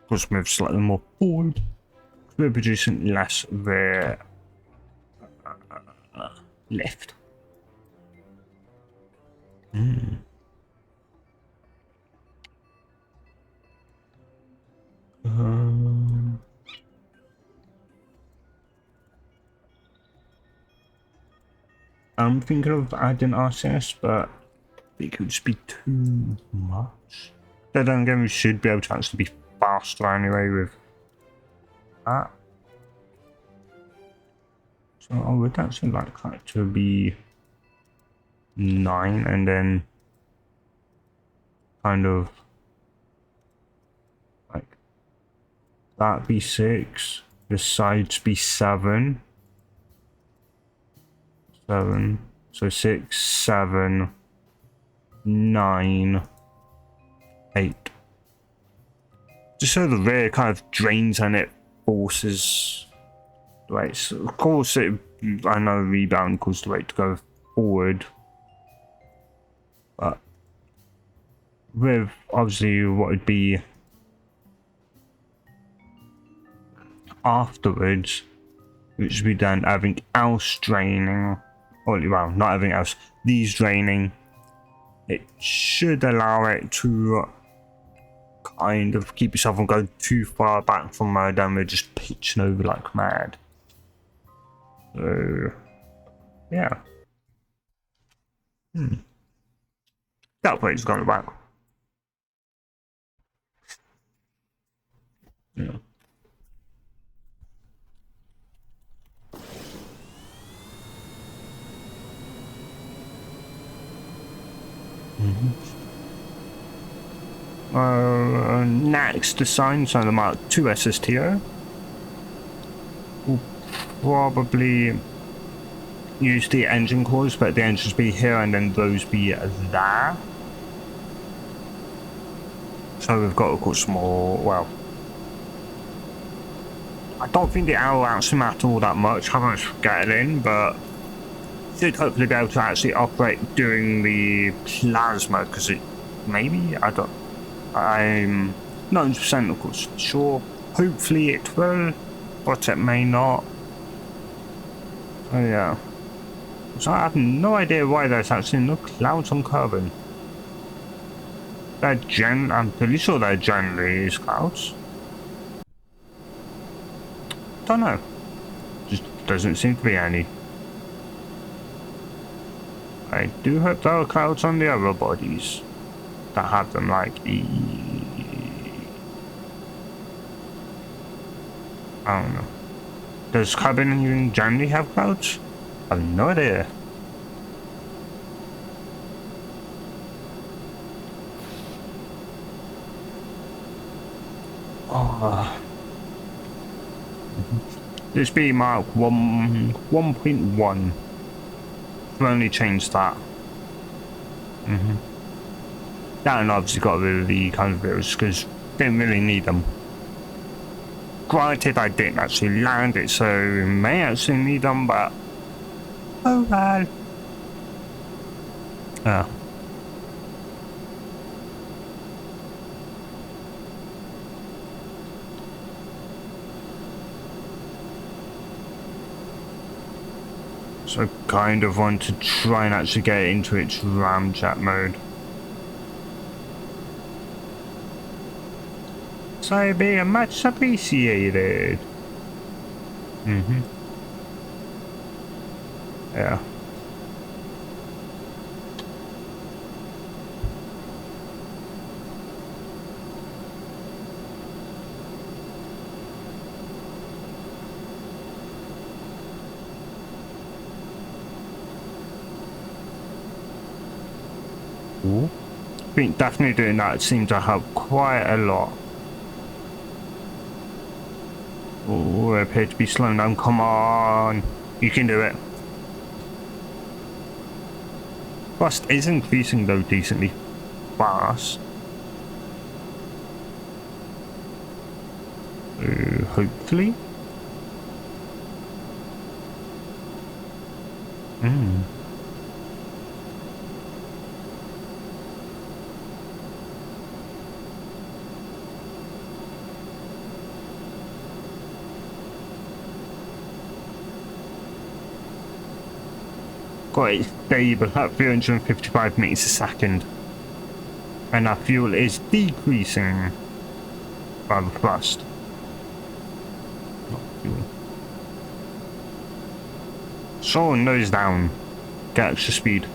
Speaker 1: course, move slightly more forward. We're producing less there. Left. I'm thinking of adding RCS, but it could just be too much. Then again, we should be able to actually be faster anyway with that. So I would actually like that to be 9 and then kind of like that be 6, the sides be 7. So 6, 7, 9, 8. Just so the rear kind of drains and it forces the weight. So of course, I know rebound caused the weight to go forward, but with obviously what would be afterwards, which would be done everything else draining, or well, not everything else, these draining, it should allow it to kind of keep yourself from going too far back from where then we're just pitching over like mad. So yeah. That plate's gone back. Yeah. Next design, so the Mark II SSTO will probably use the engine cores, but the engines be here and then those be there. So we've got of course more, well, I don't think the arrow actually matter all that much how much we get it in, but should hopefully be able to actually operate during the plasma, because it maybe, I'm not 100% of course sure. Hopefully it will, but it may not. Oh yeah. So I have no idea why there's actually no clouds on Kerbal. I'm pretty sure there generally is clouds. Don't know. Just doesn't seem to be any. I do hope there are clouds on the other bodies that have them, like I don't know. Does Kerbal even generally have clouds? I have no idea. Oh. This be Mark 1.1. We've only changed that. That and obviously got rid of the kind of virus because didn't really need them. Granted, I didn't actually land it, so we may actually need them, but oh well. Yeah. So I kind of want to try and actually get into its ramjet mode. So be much appreciated. Yeah. Ooh. I think definitely doing that seemed to help quite a lot. Oh, I appear to be slowing down. Come on, you can do it. Thrust is increasing though decently fast. Hopefully. Quite stable at 355 meters a second, and our fuel is decreasing rather fast. Not fuel. So nose down, get extra speed.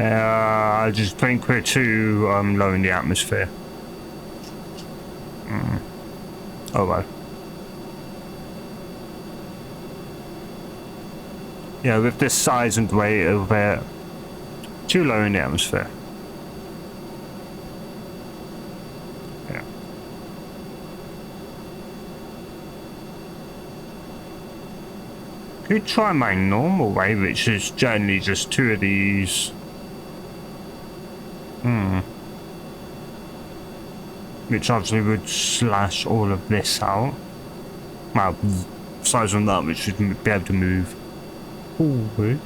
Speaker 1: I just think we're too low in the atmosphere. Oh well. Yeah, with this size and weight of it, too low in the atmosphere. Yeah. Could try my normal way, which is generally just 2 of these. Which obviously would slash all of this out. Well, size on that, which should be able to move forward.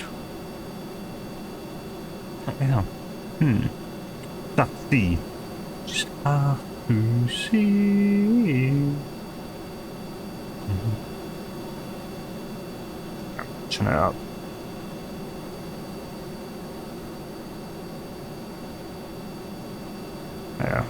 Speaker 1: Yeah. Let's see. Just have to see. Turn it up. Yeah.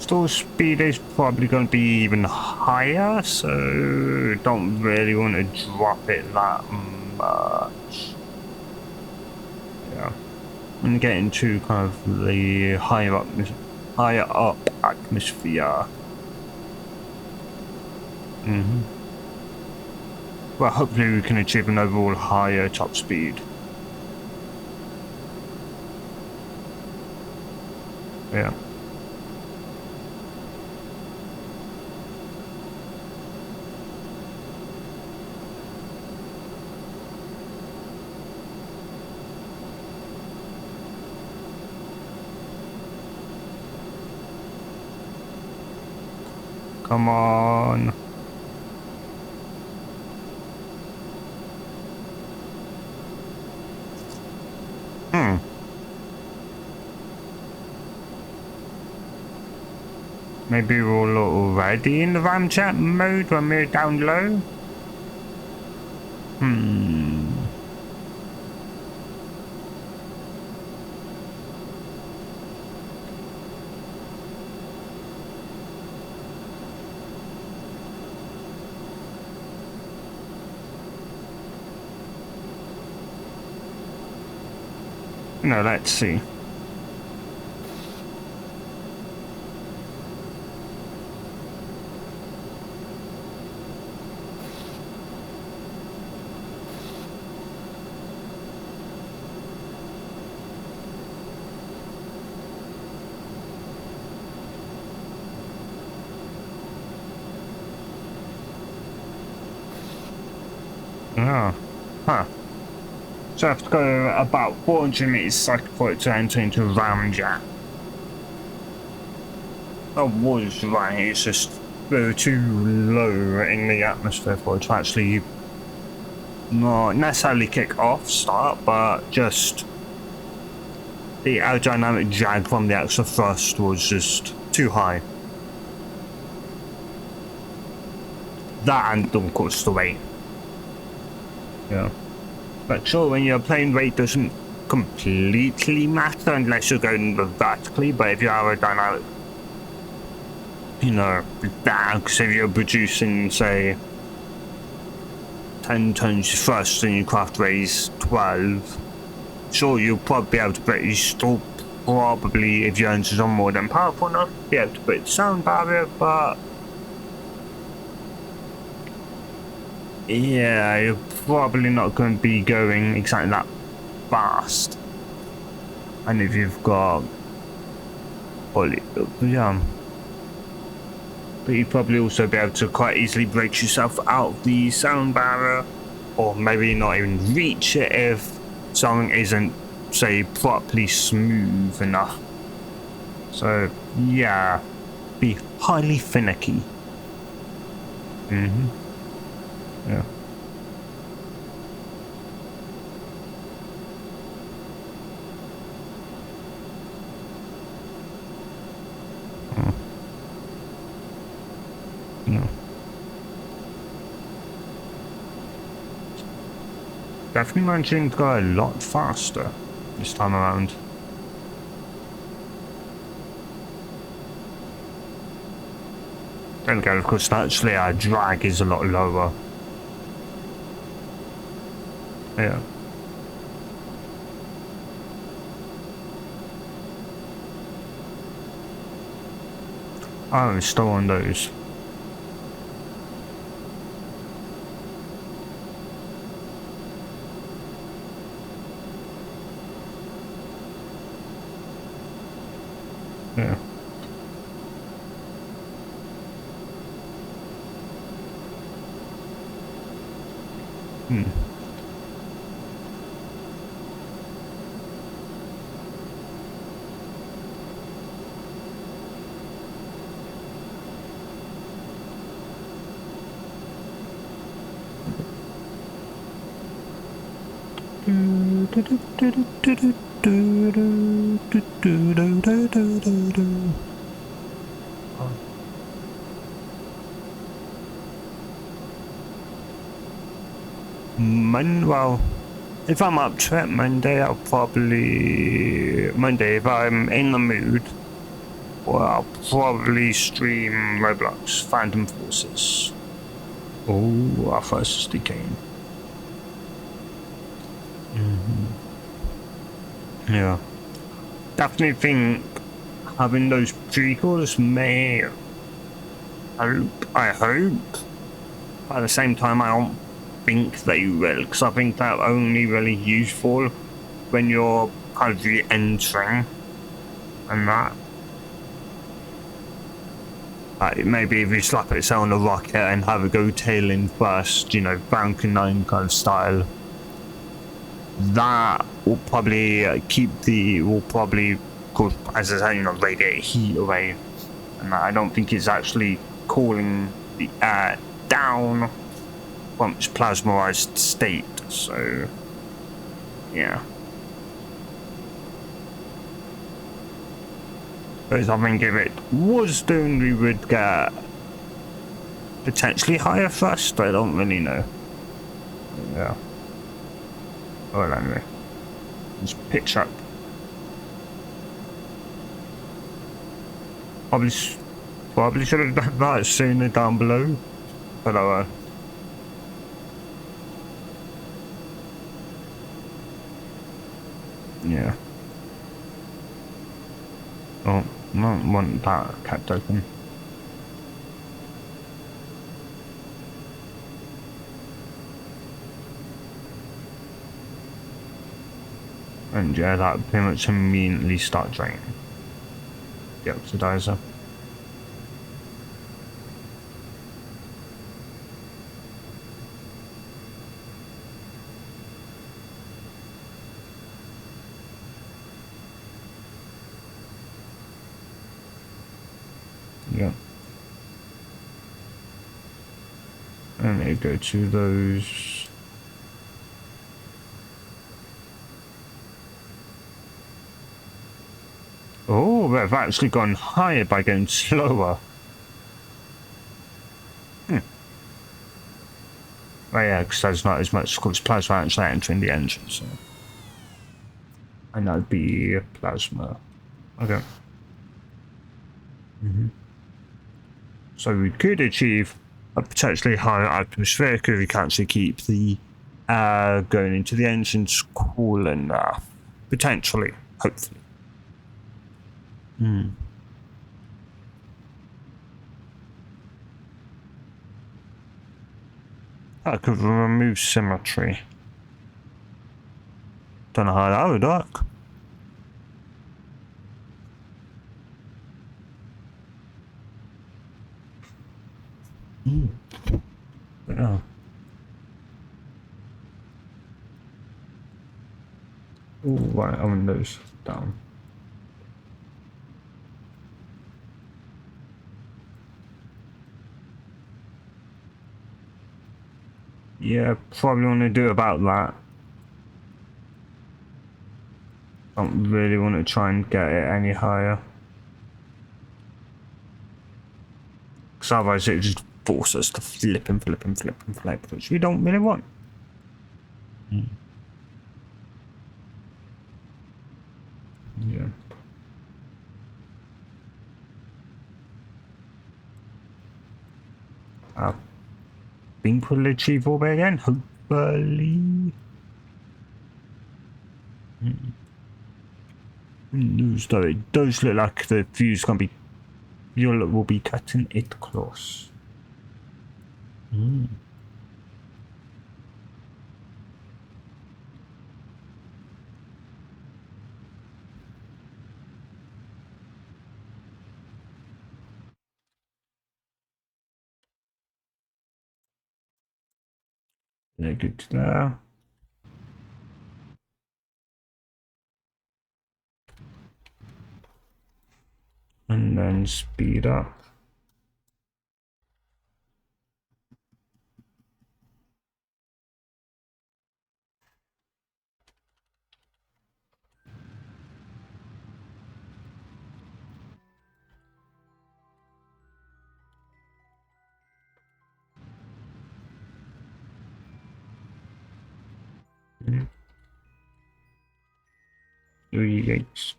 Speaker 1: Stall speed is probably going to be even higher, so don't really want to drop it that much. Yeah. I'm getting to kind of the higher up atmosphere. Well, hopefully we can achieve an overall higher top speed. Yeah. Come on. Maybe we're already in the ramjet mode when we're down low? No, let's see. Oh. Huh. So I have to go about 400 meters cycle for it to enter into ramjet. I was right, it's just we're too low in the atmosphere for it to actually not necessarily kick off start, but just the aerodynamic drag from the extra thrust was just too high. That and of course the weight. Yeah. But sure, when your plane weight doesn't completely matter unless you're going vertically, but if your aerodynamic, you know, down, because if you're producing, say, 10 tons thrust and your craft weighs 12, sure, you'll probably be able to break, you still probably, if your engines are more than powerful enough, be able to break the sound barrier, but yeah, you're probably not going to be going exactly that fast. And if you've got, well, yeah, but you'd probably also be able to quite easily break yourself out of the sound barrier, or maybe not even reach it if something isn't, say, properly smooth enough. So yeah, be highly finicky. Yeah. No. Definitely managing to go a lot faster this time around. There we go, of course, actually our drag is a lot lower. Yeah. Oh, it's still on those. Yeah. Hmm. Well, if I'm up to it Monday, I'll probably if I'm in the mood, well, I'll probably stream Roblox Phantom Forces. Oh, our first decaying. Yeah, definitely think having those prequels may I hope. At the same time, I don't think they will, because I think they're only really useful when you're kind of re-entering and that. Maybe if you slap it on a rocket and have it go tailing first, you know, Falcon 9 kind of style, that will probably cause, as I say, you know, radiate heat away. And I don't think it's actually cooling the air down from its plasmarized state, so yeah. Whereas I think if it was doing, we would get potentially higher thrust, I don't really know. Yeah. Well, anyway, let's pitch up. Probably should have done that sooner down below, but yeah. Oh, not want that kept open. And yeah, that would pretty much immediately start draining the oxidizer. Yeah. And they go to those. Oh, they've actually gone higher by going slower. Oh yeah, because there's not as much plasma actually entering the engine, so. And that would be plasma. Okay. So we could achieve a potentially higher atmospheric if we can actually keep the air going into the engines cool enough. Potentially, hopefully. That could remove symmetry. Don't know how that would work. Yeah. Ooh, right, I want those down. Yeah, probably want to do about that. Don't really want to try and get it any higher. Because otherwise it just forces us to flip, which we don't really want. Yeah. I think we'll achieve all that again, hopefully. Those look like the view's gonna be, will be cutting it close. Yeah, good to there. And then speed up. Yikes.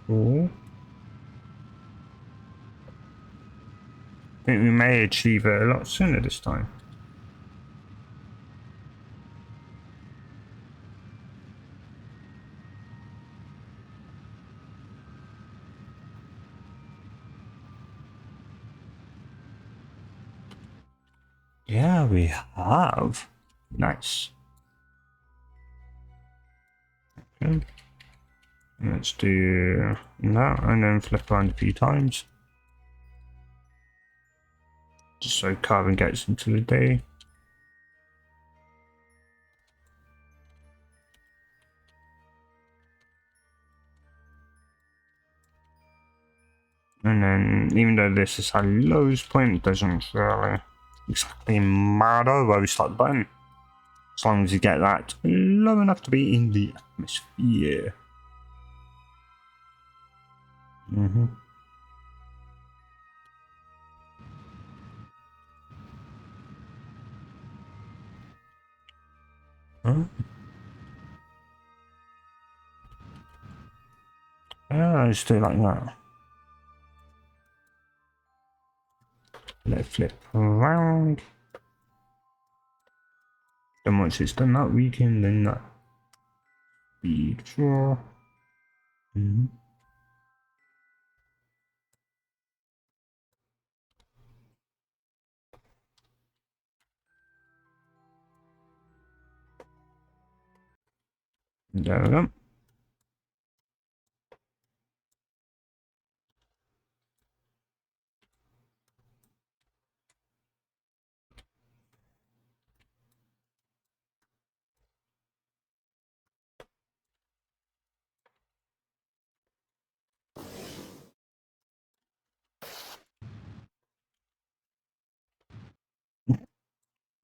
Speaker 1: Cool. I think we may achieve it a lot sooner this time. Yeah, we have. Nice. Okay. Let's do that and then flip around a few times. Just so carbon gets into the day. And then, even though this is our lowest point, it doesn't really exactly matter where we start the button. As long as you get that low enough to be in the atmosphere. Huh? Yeah, I just do it like that. Let's flip around. Then once it's done that, we can then that speed draw. There we go.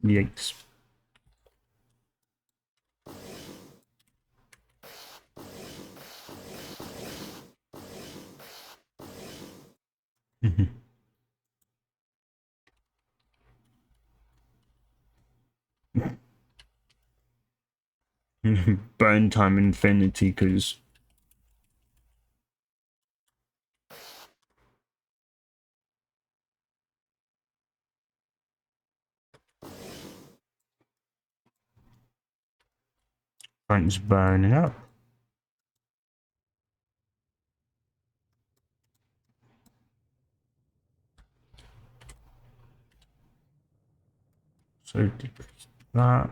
Speaker 1: Yikes. Burn time infinity, because front's burning up. So decrease that.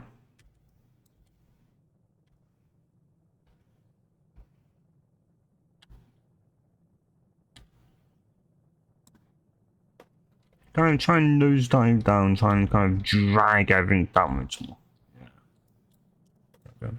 Speaker 1: Kind of try and nosedive down, try and kind of drag everything downwards more. Yeah. Okay.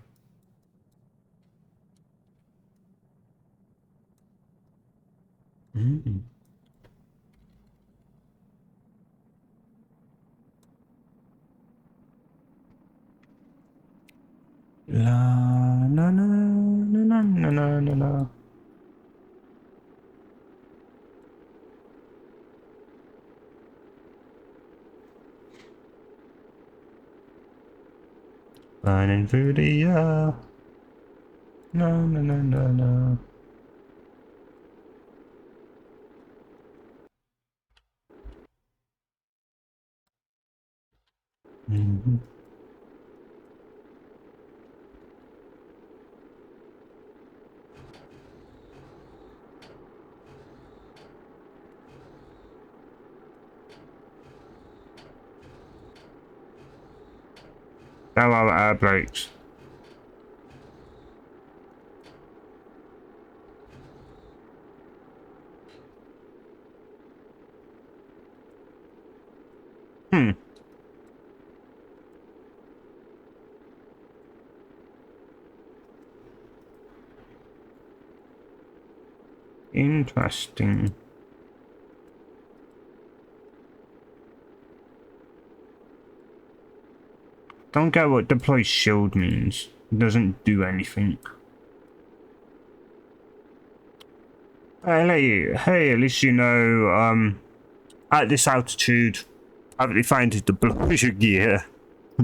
Speaker 1: La na na na na no, no, no, no. Burning through the air. No, no, no, no, no. Mm-hmm. There are air brakes. Hmm. Interesting. Don't get what deploy shield means. It doesn't do anything. Hey, at least you know, at this altitude, haven't they found to deploy your gear?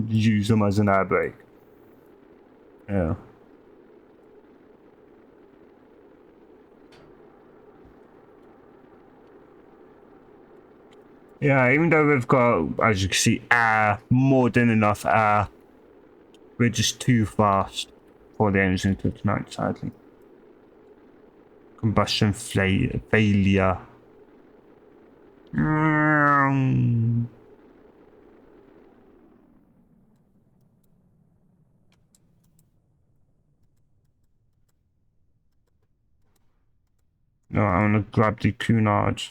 Speaker 1: Use them as an air brake. Yeah. Yeah, even though we've got, as you can see, air, more than enough air, we're just too fast for the engine to ignite, sadly. Combustion failure. No, I want to grab the Cunard.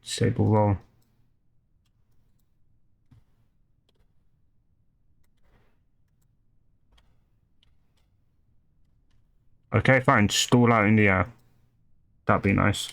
Speaker 1: Disable roll. Okay, fine. Stall out in the air. That'd be nice.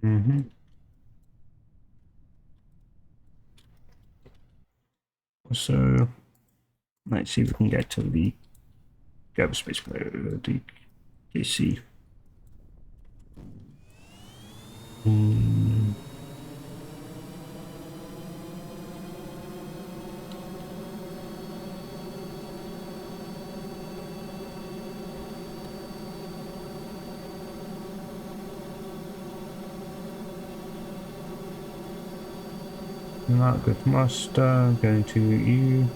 Speaker 1: Mm-hmm. So, let's see if we can get to the Kerbal Space Program, the KSP. Not good master, going to you.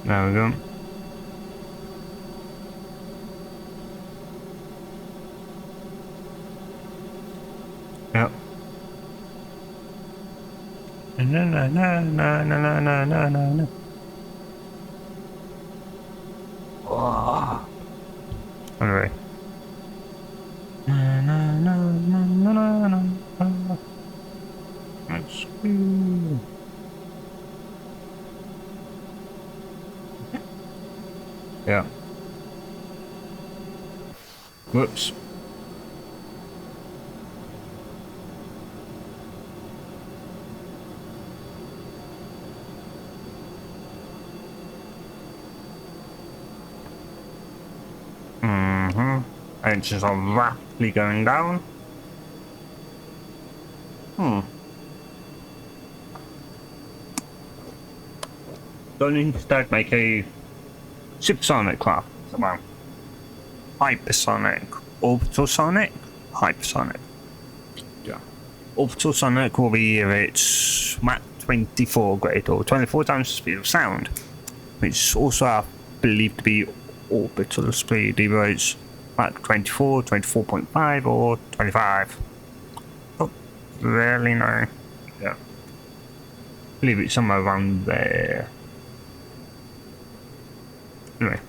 Speaker 1: There we go. Yep. No, no, no, no, no, no, no, no, no. Oh. Anyway. No, no, no, no, no, no, no. Let's go. Yeah. Whoops. Mm-hmm. Engines are rapidly going down. Don't instead make a supersonic craft. Well, hypersonic, orbital sonic, hypersonic. Yeah. Orbital sonic will be if it's Mach 24 grade or 24 times the speed of sound, which also I believe to be orbital speed. Either it's Mach 24, 24.5, or 25. Don't really know. Yeah. I believe it's somewhere around there. Anyway.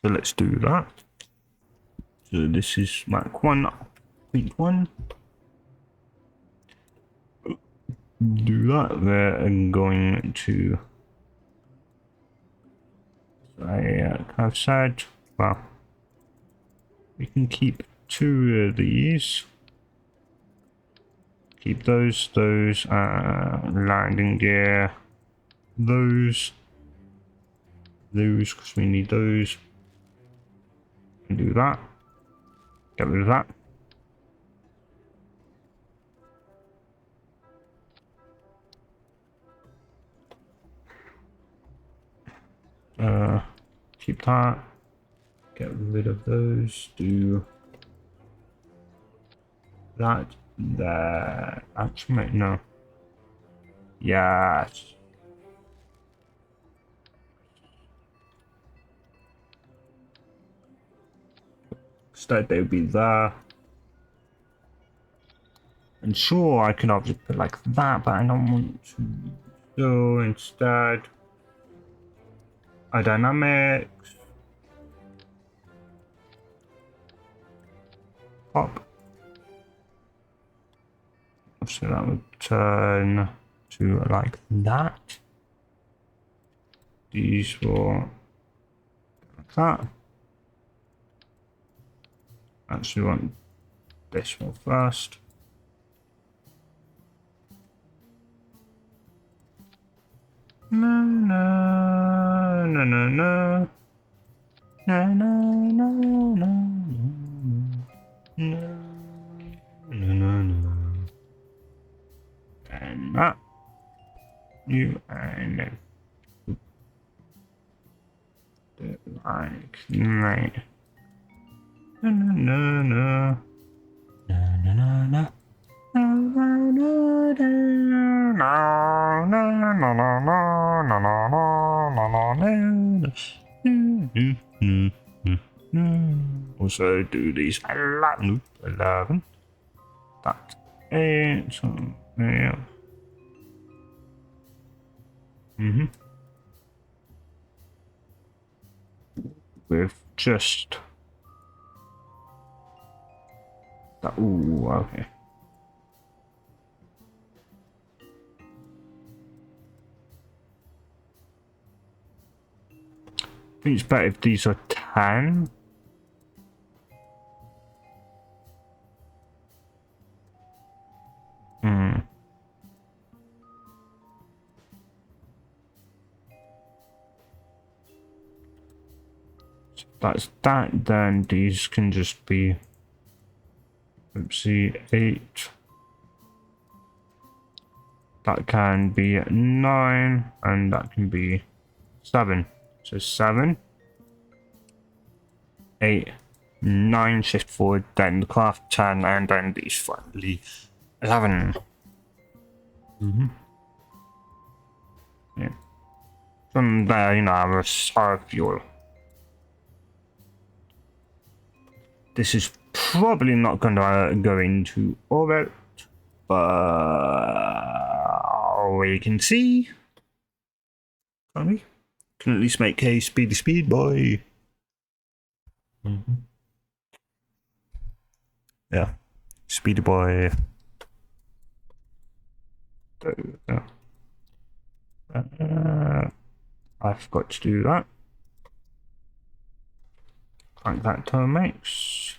Speaker 1: So let's do that. So this is Mach 1.1. Do that there and going to I have said, well, we can keep 2 of these. Keep those, landing gear, those, because we need those. And do that. Get rid of that. Keep that. Get rid of those. Do that. There. Actually, no. Yes. Instead, they would be there. And sure, I could obviously put like that, but I don't want to. So instead, dynamics. Pop. So that would turn to like that. These will like that. Actually want this one first. No, no, no, no, no. No, no, no, no, no, no, no, no. And that. You and then. Like, right. No, no, no, no. No, no, no, no. No, no, no, no, no, no. Also do these 11. That's 8. So, yeah. With just that. Ooh, okay. I think it's better if these are 10. So that's that, then these can just be, oopsie, 8. That can be 9, and that can be 7. So 7, 8, 9 shift forward, then the craft 10, and then these finally 11. Yeah. From there, you know, I will serve fuel. This is probably not going to go into orbit, but we can see. Can we? Can at least make KSP the speed boy. Yeah, speedy boy. I forgot to do that. Crank that turn max.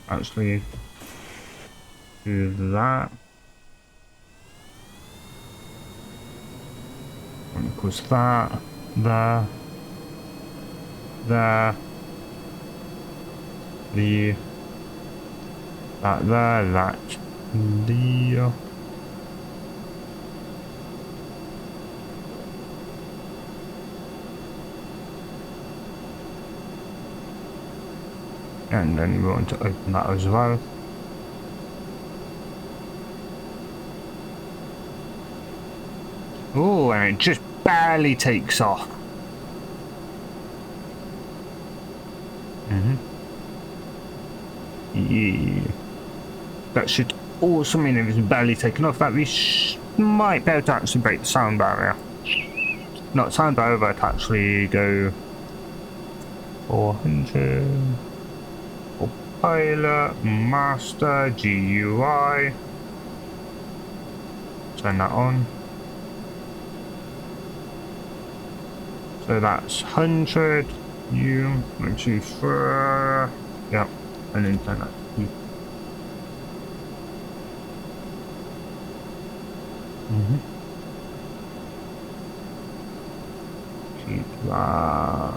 Speaker 1: Actually, do that. And of course that, there, that there, that, there. And then we want to open that as well. Oh, and it just barely takes off. Yeah. That should also mean if it's barely taken off, that we might be able to actually break the sound barrier. Not sound barrier, but actually go 400. For pilot, master, GUI. Turn that on. So that's 100. You, 1, 2, 3. Yep. And then turn that to. Keep that.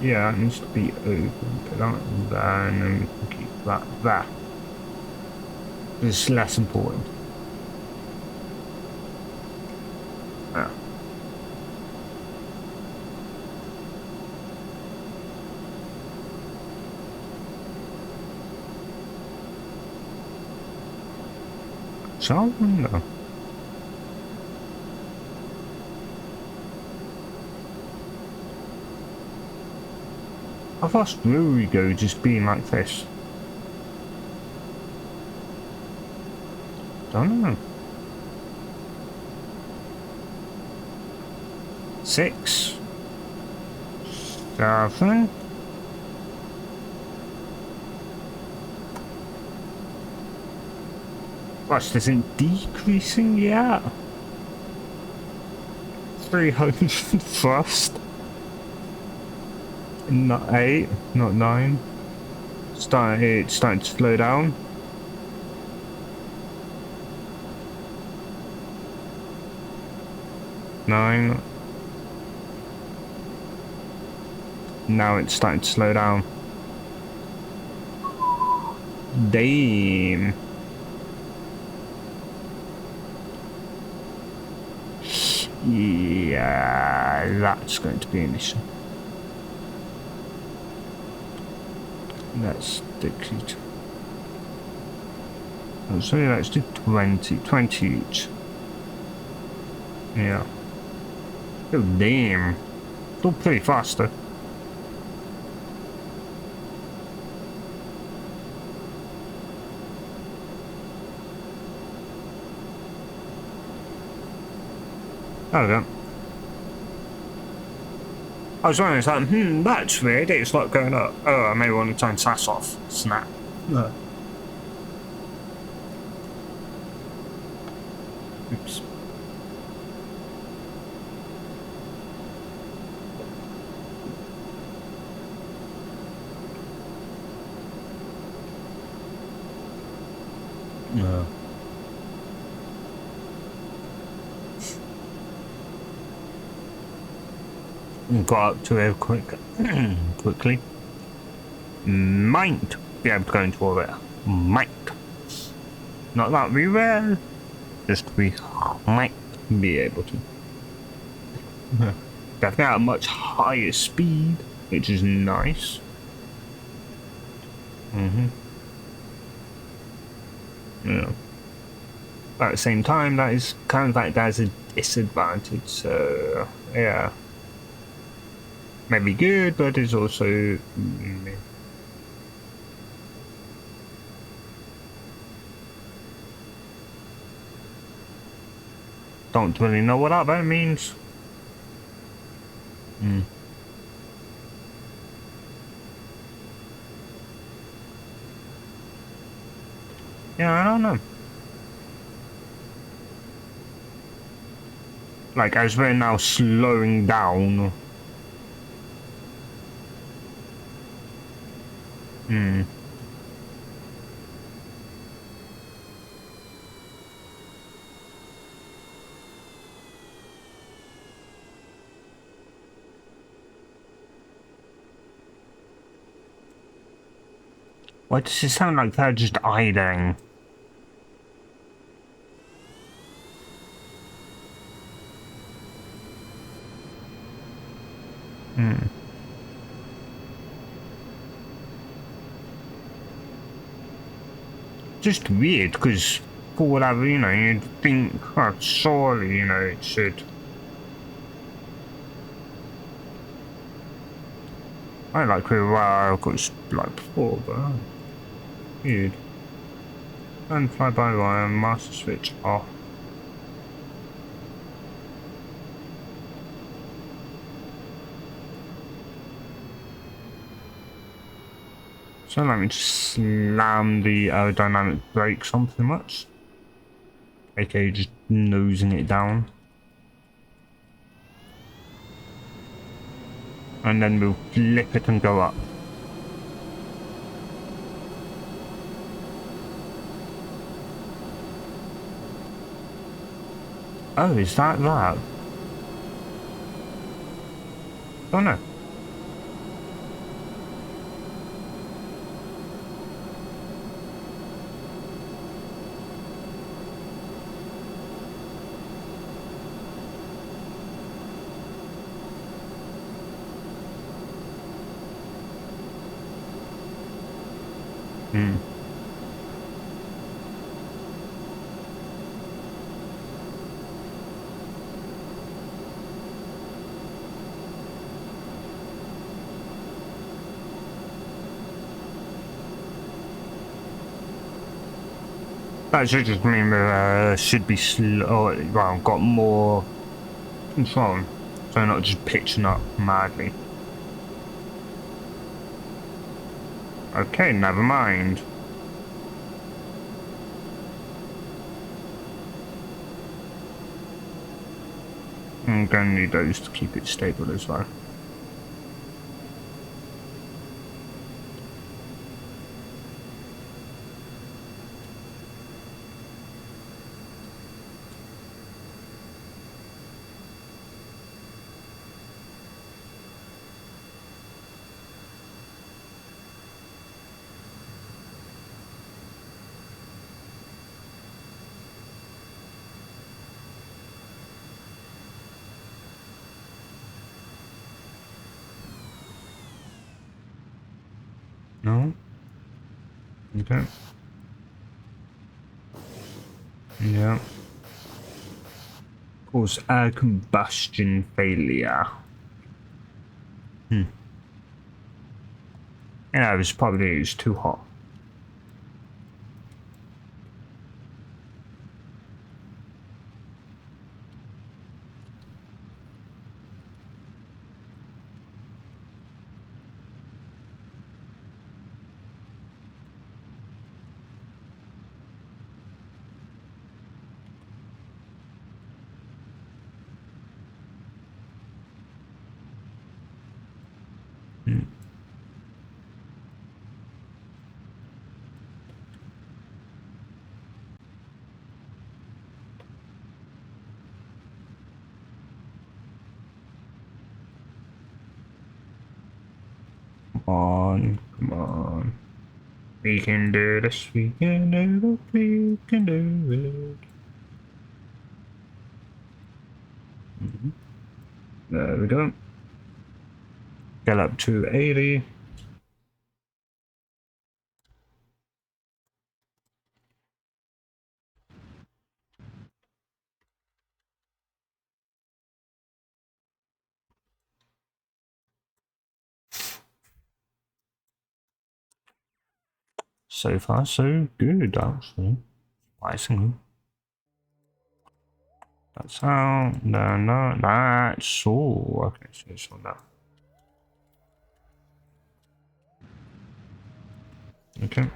Speaker 1: Yeah, it needs to be open. Put that there, and then we can keep that there. It's less important. Yeah. So I wonder. I've asked Rurigo just being like this. Don't know. 6, 7. Gosh, this isn't decreasing yet. 300 thrust. Not 8, not 9. It's starting to slow down. Nine. Now it's starting to slow down. Damn. Yeah, that's going to be an issue. Let's decrease. So let's do 20 each. Yeah. Oh damn. Still pretty fast though. There we go. I was wondering, it's like, that's weird, it's like going up. Oh, I may want to turn SAS off. Snap. No. Oops. No. Got up to it quickly. Might be able to go into orbit. Might. Not that we will. Just we might be able to. Definitely at a much higher speed, which is nice. Yeah. But at the same time, that is kind of like that's a disadvantage. So yeah. Maybe good, but it's also don't really know what that means. Yeah, I don't know. Like as we're now slowing down. Why does it sound like they're just idling? Just weird, because for whatever, you know, you'd think, oh, surely, you know, it should. I like where I've got like before, but weird. And fly by wire, master switch off. So let me just slam the aerodynamic brakes on too much. Okay, just nosing it down. And then we'll flip it and go up. Oh, is that that? Oh no. Hmm. That should just mean that should be slow. Well, got more control, so not just pitching up madly. Okay, never mind. I'm gonna need those to keep it stable as well. No? Okay. Yeah. Of course, air combustion failure. Hmm. Yeah, it was too hot. Hmm. Come on, come on. We can do this, we can do it, we can do it. There we go. Get up to 80. So far, so good, actually. Surprisingly. That's out. No, that's all. Okay, so it's all that. Okay.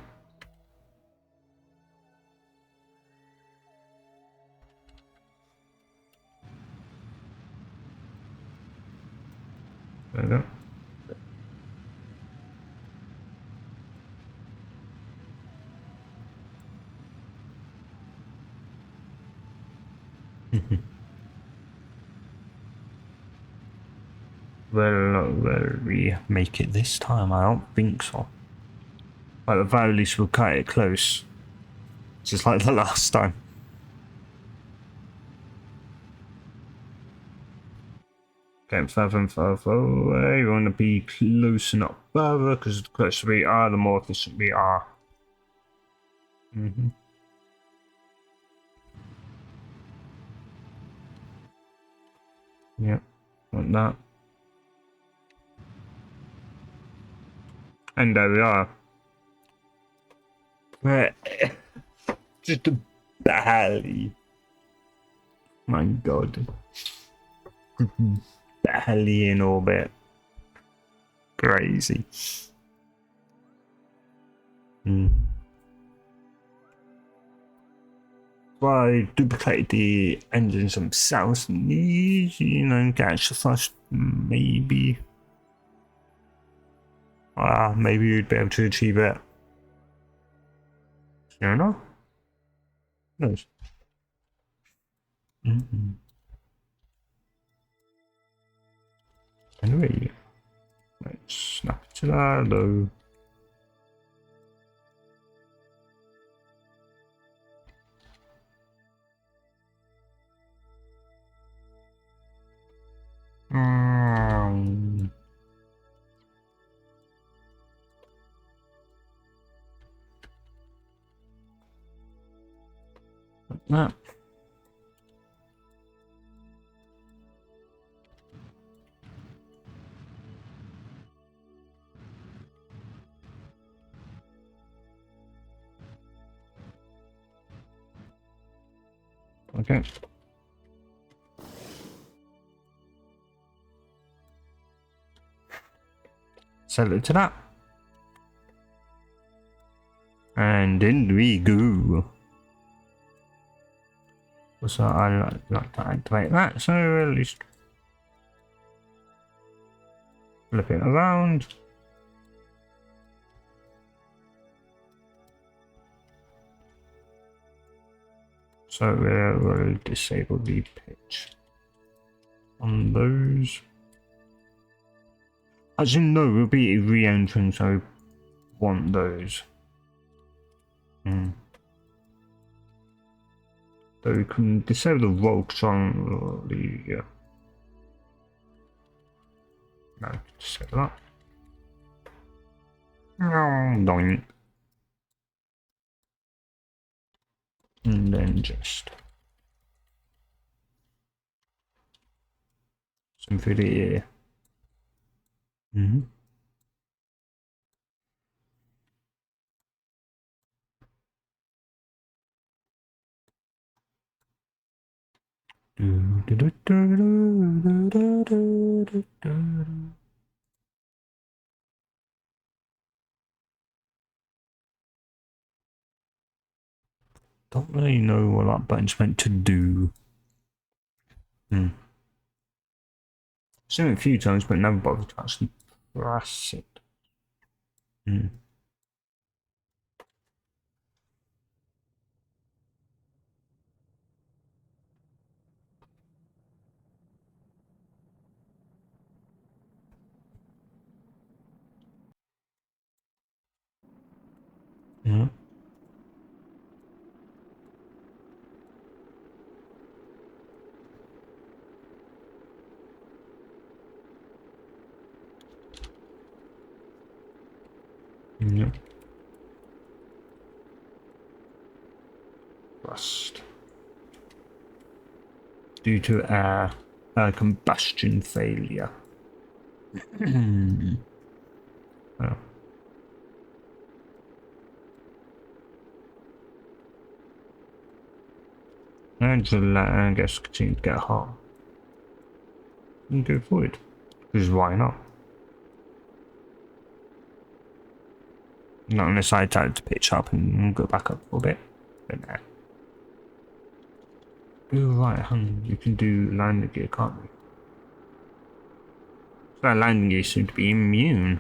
Speaker 1: There we go. Will we make it this time? I don't think so. At the very least, we'll cut it close. Just like the last time. Getting further and further away. We want to be close and not further, because the closer we are, the more efficient we are. Yep, like that. And there we are. Just barely. My god. Barely in orbit. Crazy. If I duplicate the engines themselves, you know, get extra flush, maybe. Maybe you'd be able to achieve it. You don't know? Who knows? Anyway, let's snap it to that low. Like that. Okay. Set it to that. And in we go. So I like to activate that, so at least flip it around. So we'll disable the pitch on those. As you know, we'll be re-entering, so want those. So we can disable the roll control, the no, disable that. Doink. And then just some through the ear. Don't really know what that button's meant to do. Seen it a few times, but never bothered to actually press it. Yeah. Yeah. Rust. Due to air combustion failure. Oh. And to let I guess continue to get hot. And go forward. Because why not? Not unless I tried to pitch up and go back up a little bit. But nah. Oh right, you can do landing gear, can't you? So that landing gear seemed to be immune.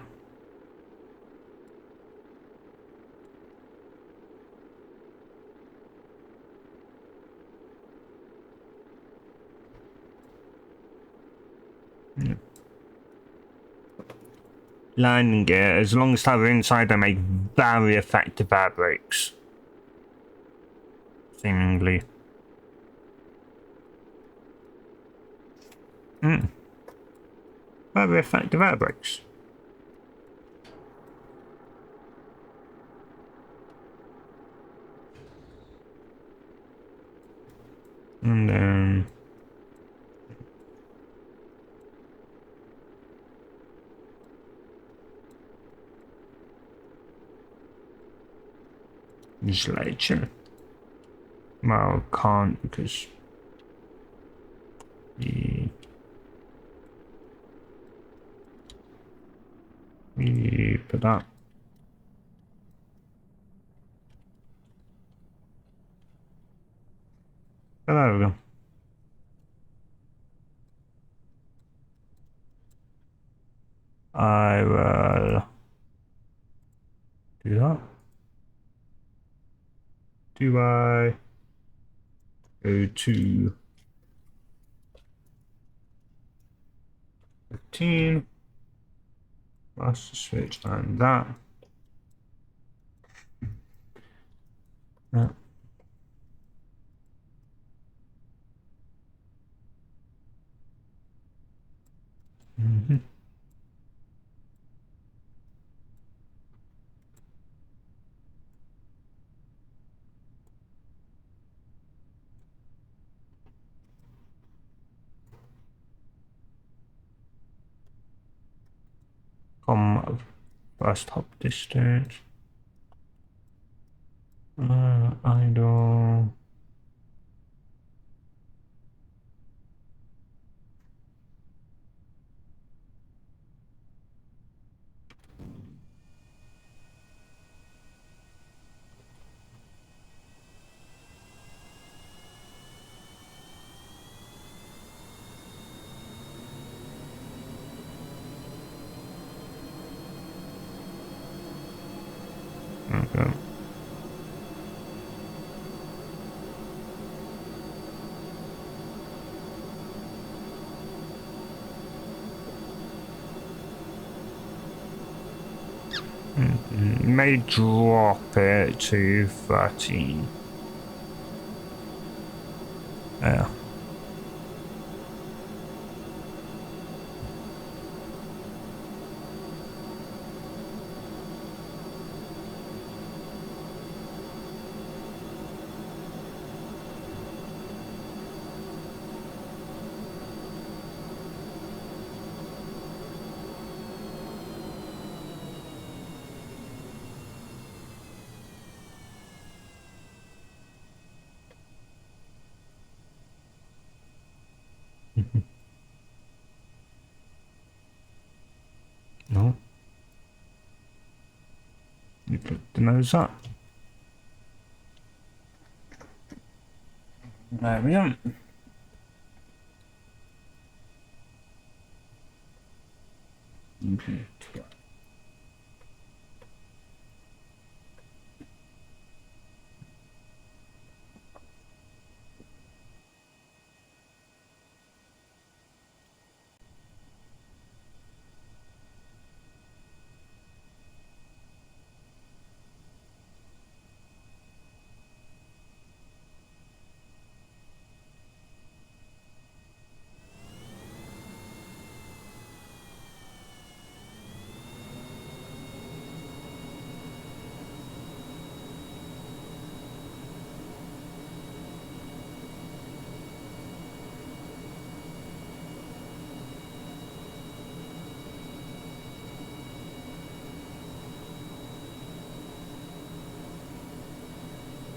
Speaker 1: Yeah. Landing gear, as long as they're inside, they make very effective air brakes. Seemingly. Very effective air brakes. And then just let it chill. Well, can't because we put that. we go. I will do that. Do I go to 15? Master switch and that. Yeah. Mm-hmm. First hop distance. Idle. Okay. May drop it to 13. Yeah. No. You put the nose up. There we go. Okay.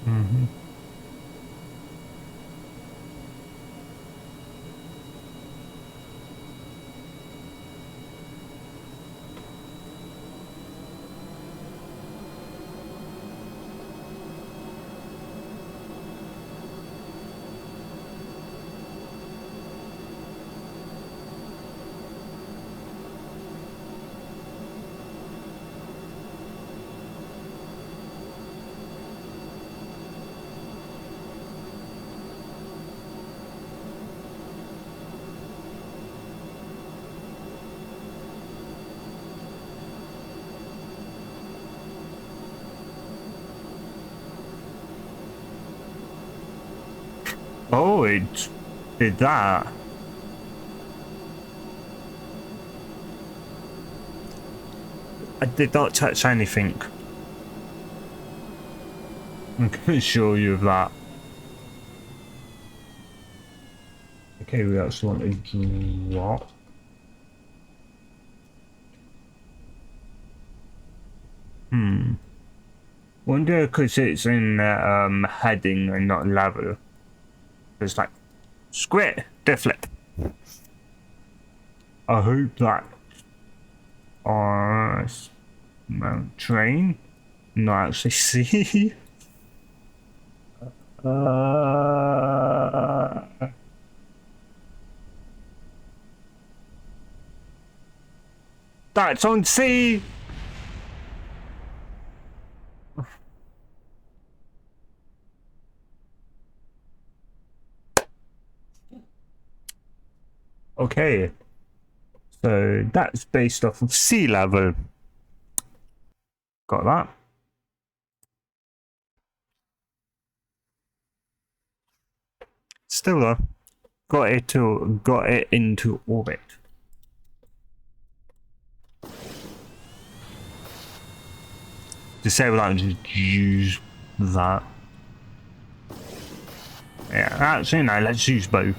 Speaker 1: Mm-hmm. Oh, it did that. I did not touch anything. I can assure you of that. Okay, we actually want to drop. Wonder because it's in heading and not level. It's like square, deflect. I hope that Mount train, not actually see. That's on C. Okay, so that's based off of sea level. Got that. Still though, got it into orbit. Disable that and just use that. Yeah, actually no, let's use both.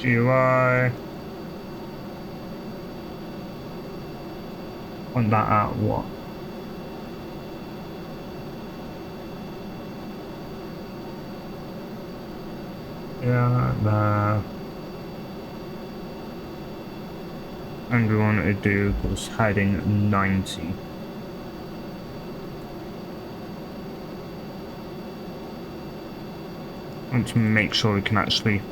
Speaker 1: GUI. On that at what? Yeah, there. And we want to do was heading 90. Want to make sure we can actually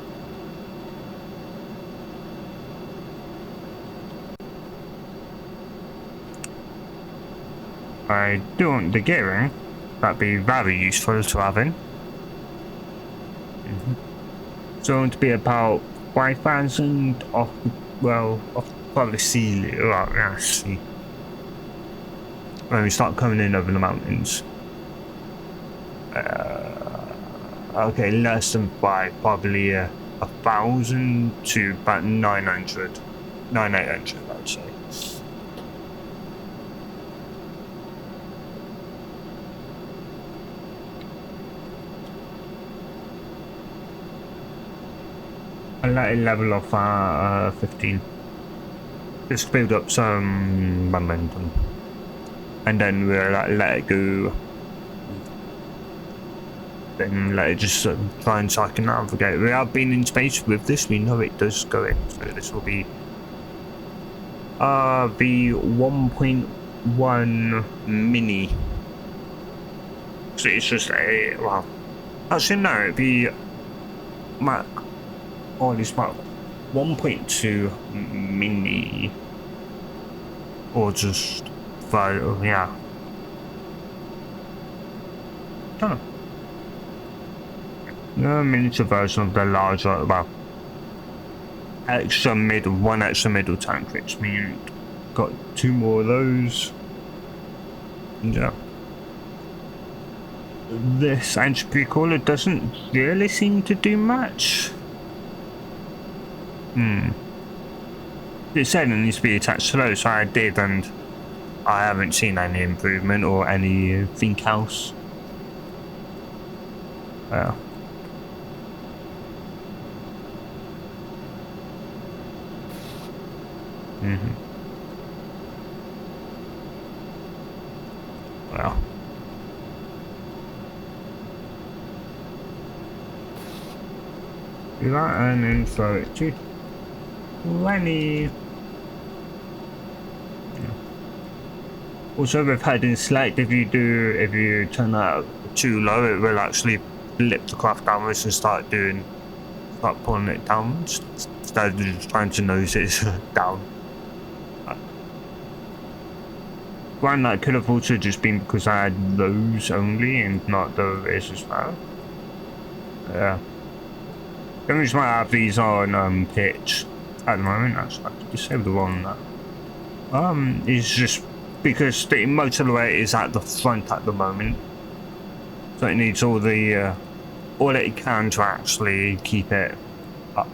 Speaker 1: I do want the gearing. That'd be very useful to have in. So I want to be about 5,000 off, well, off probably sea, well, yeah, sea. When we start coming in over the mountains. Okay, less than 5, probably 1,000 to about 900. 9,800, I'd say. I let it level off at 15. Just build up some momentum. And then we'll let it go. Then let it just try and cycle navigate. We have been in space with this, we know it does go in. So this will be the 1.1 mini. So it's just a, well, actually no, it'd be Mach, or at least Mach 1.2 mini. Or just, yeah. Don't know. The miniature version of the larger, well, one extra middle tank, which means got 2 more of those. Yeah. This entropy caller doesn't really seem to do much. It said it needs to be attached to those, so I did, and I haven't seen any improvement or anything else. Yeah. Well. Do that and then throw it to 20. Also with heading select, if you turn that too low, it will actually flip the craft downwards and start pulling it downwards instead of just trying to nose it down. One that could have also just been because I had those only and not the race as well. Yeah. The reason why I have these on pitch at the moment, actually I could disable the one on that. Is just because the motorway is at the front at the moment. So it needs all it can to actually keep it up.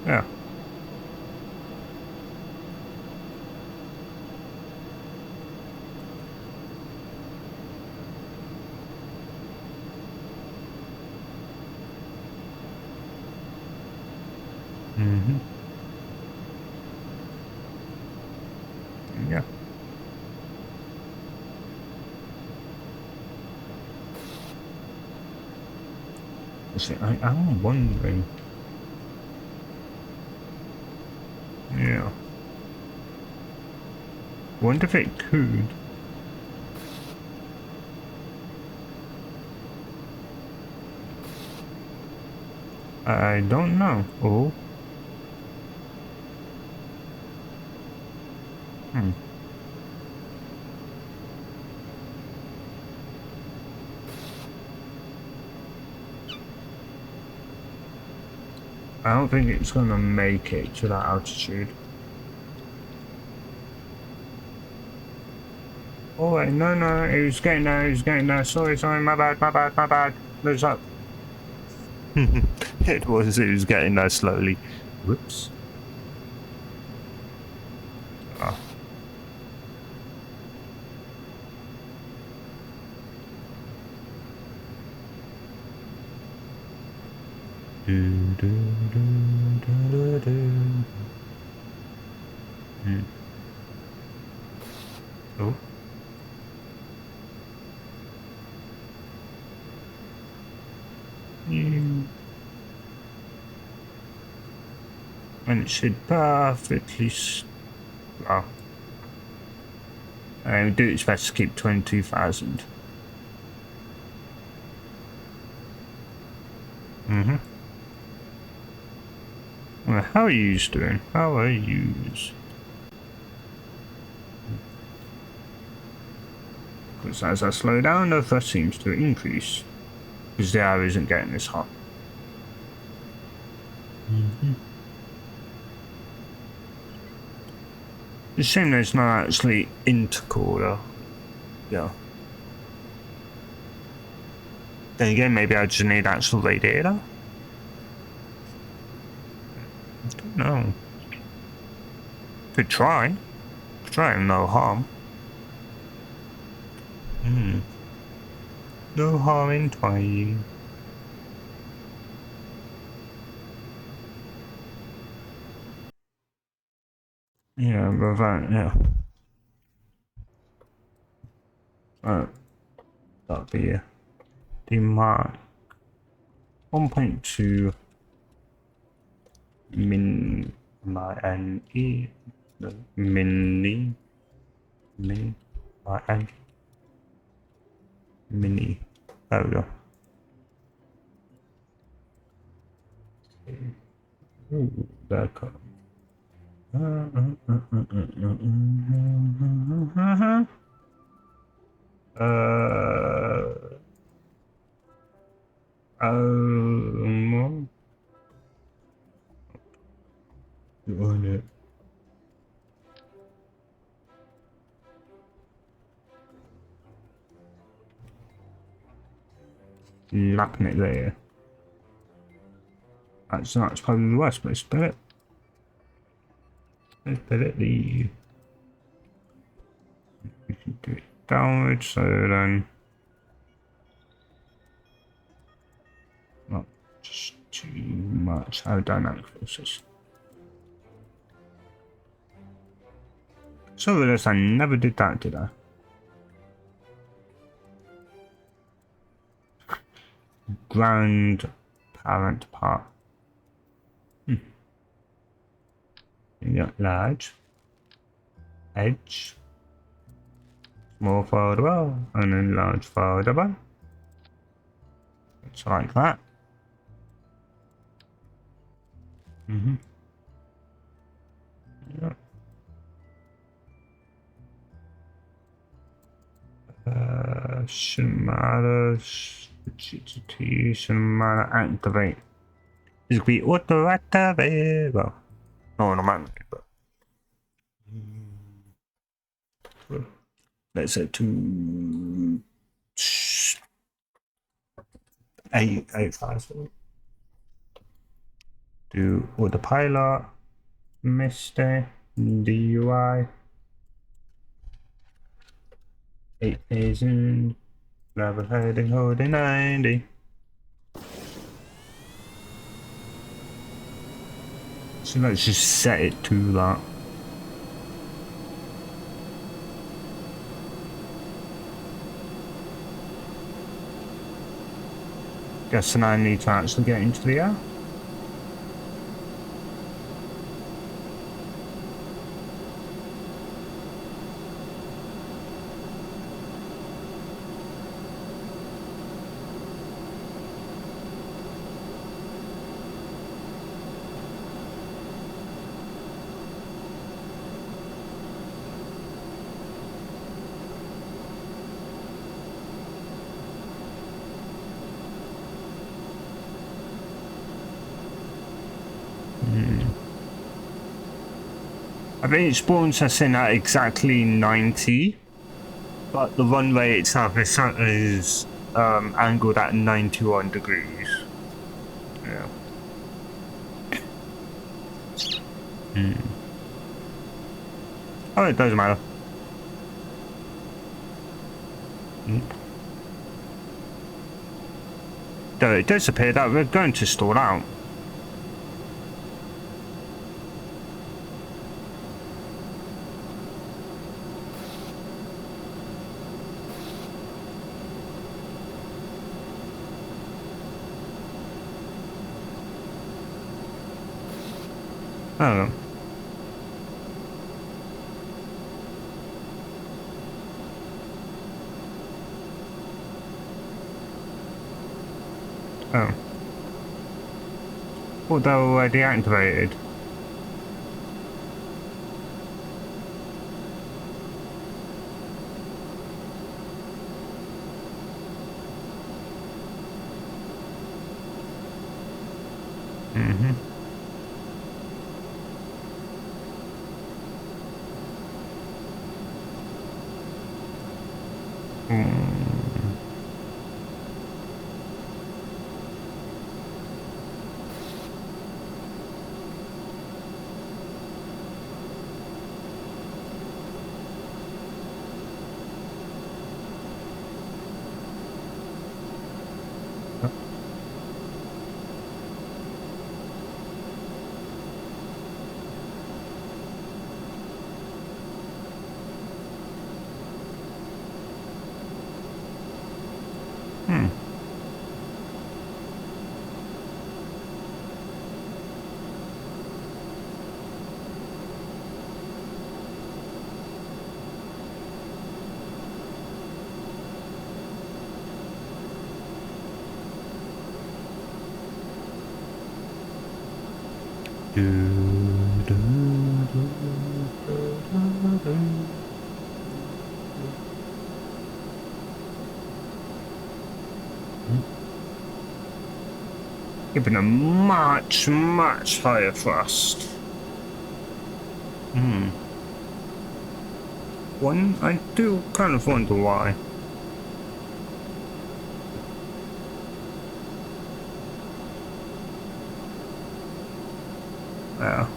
Speaker 1: Yeah. Yeah. See, I'm wondering. Yeah. Wonder if it could. I don't know. Oh. Hmm. I don't think it's gonna make it to that altitude. Oh wait, no, it was getting there, sorry, my bad. There's up. It was getting there slowly. Whoops. Oh. Oh. And it should perfectly. Oh. I do expect to keep 22,000. Well, how are you doing? How are you? Because as I slow down, the thrust seems to increase. Because the air isn't getting as hot. It's a shame there's not actually intercooler. Yeah. Then again, maybe I just need actual radiator? I don't know. Could try. Try no harm. No harm in trying. Yeah, but that, yeah. That'll be demand 1.2 min my n e mini min my n mini. There we go. Ooh, there comes. On it. Lapping it there. That's probably the worst place to put it. Let's put it the. We can do it downwards, so then. Not just too much aerodynamic forces. So this, I never did that, did I? Ground parent part. You got large, edge, small foldable, and then large foldable. It's like that. Yeah. Shouldn't matter. GGT shouldn't matter. Activate. It's gonna be auto activate. Well, no, automatically, but let's say to 8,000. Do autopilot, Mr. DUI, 8,000. Level heading holding 90. So let's just set it to that. Guessing I need to actually get into the air. I think it spawns us in at exactly 90, but the runway itself is angled at 91 degrees. Yeah. Oh, it doesn't matter. Though it does appear that we're going to stall out. Oh. Oh. Well, they're already activated. Giving a much, much higher thrust. I do kind of wonder why. Yeah.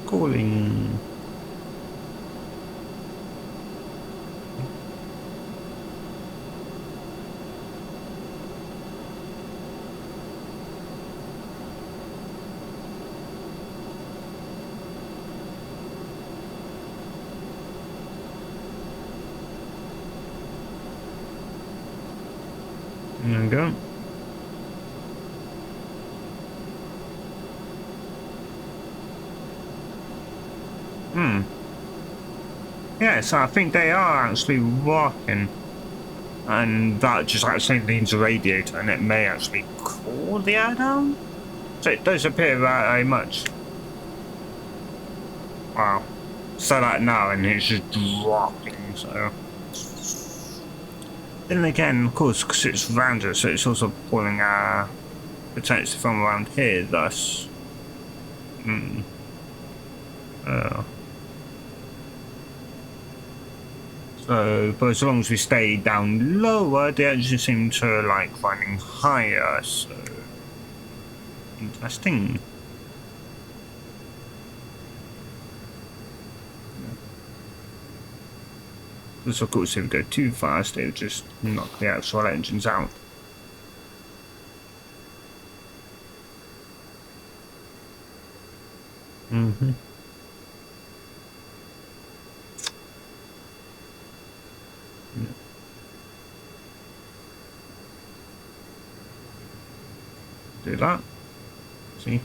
Speaker 1: Calling. There we go. Yeah, so I think they are actually working, and that just actually needs a radiator, and it may actually cool the air down. So it does appear very much. Wow. So that now, and it's just dropping, so. Then again, of course, because it's rounder, so it's also pulling potentially from around here, thus. So, but as long as we stay down lower, they actually seem to like running higher. So, interesting. Because of course, if we go too fast, they would just knock the actual engines out. Mm-hmm. Yeah. Do that. See?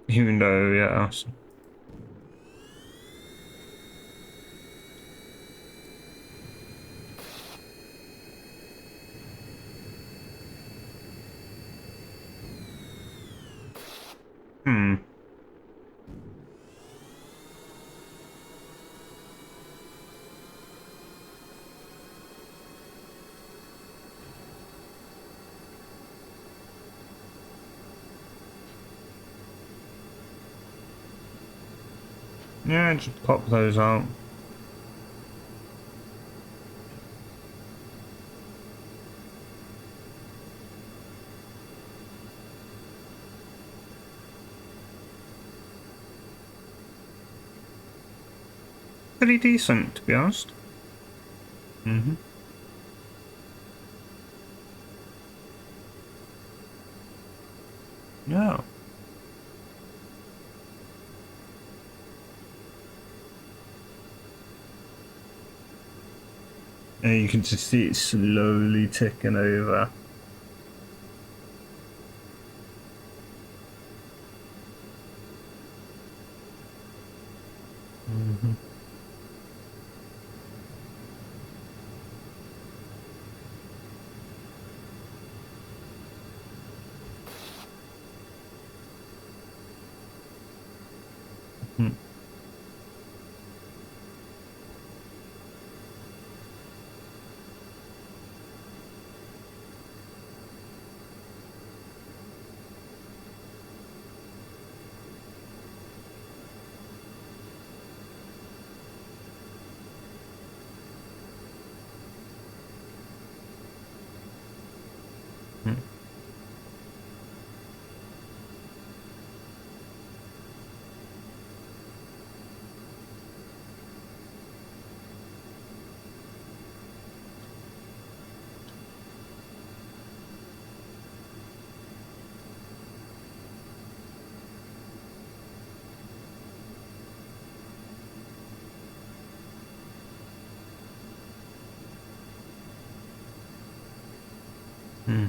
Speaker 1: Even though, yeah. Hmm. Yeah, just pop those out. Pretty decent, to be honest. Mm-hmm. Yeah. And you can just see it slowly ticking over. Mm-hmm. Hmm. Hmm. Hmm.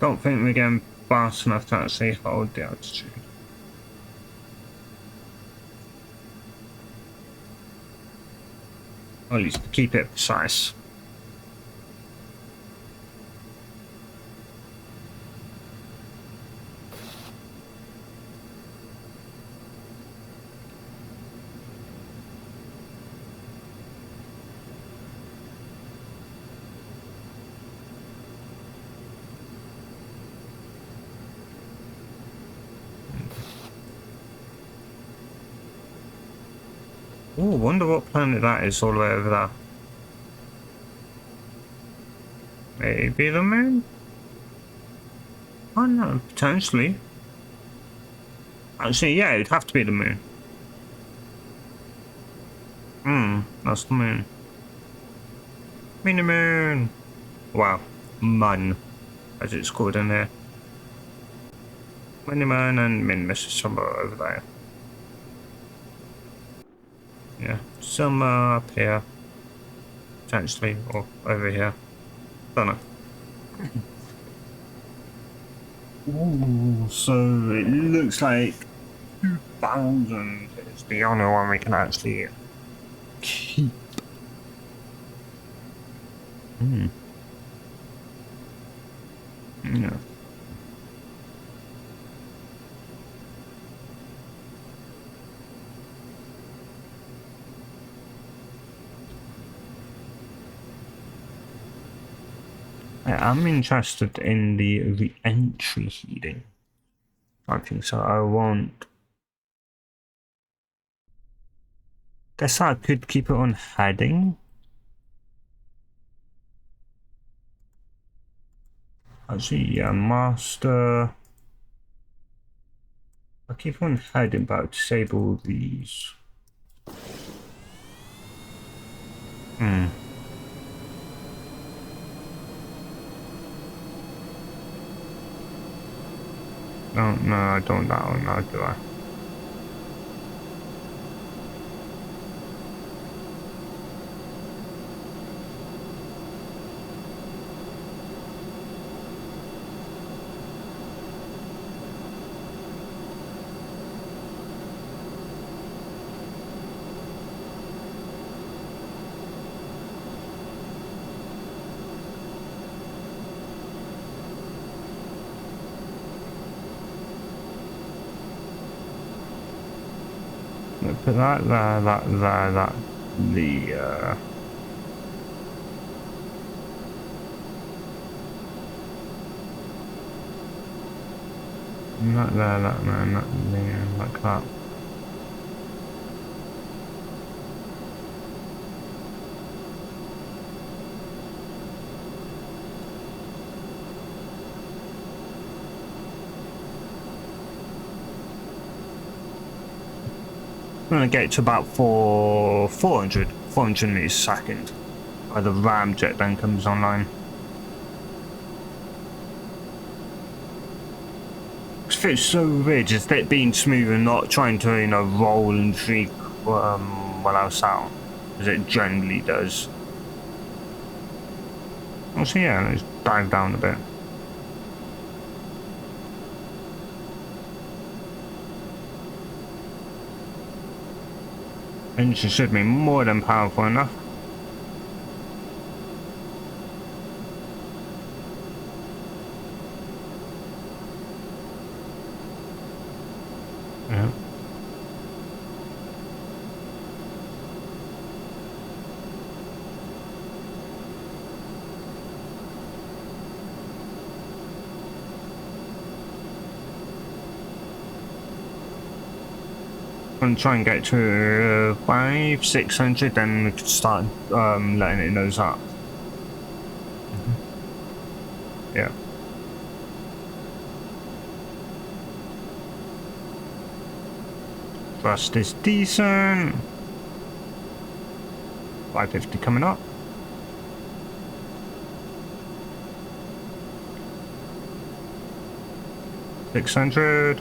Speaker 1: Don't think we're getting fast enough to actually hold the altitude. Or at least keep it precise. Oh, wonder what planet that is all the way over there. Maybe the moon? Oh no, potentially. Actually, yeah, it'd have to be the moon. That's the moon. Mini moon! Wow. Mun, as it's called in here. Mini moon and min is somewhere over there. Yeah, somewhere up here. Potentially, or over here. Don't know. Ooh, so it looks like 2000 is the only one we can actually keep. Yeah. I'm interested in the re-entry heating. I think so. I won't. Guess I could keep it on heading. Actually, yeah, master. I'll keep on heading, but I'll disable these. Hmm. No, I don't that one now, do I? Put that there, that, the, not there, that, no, not there, like that. I'm gonna get to about 400 meters a second, where the ramjet then comes online. It feels so weird, just it being smooth and not trying to, you know, roll and shriek while I was out, as it generally does. So yeah, let's dive down a bit. Engine should be more than powerful enough. Yeah. I'm gonna try and get to 500-600, then we could start letting it nose up. Yeah. Thrust is decent. 550 coming up. $600.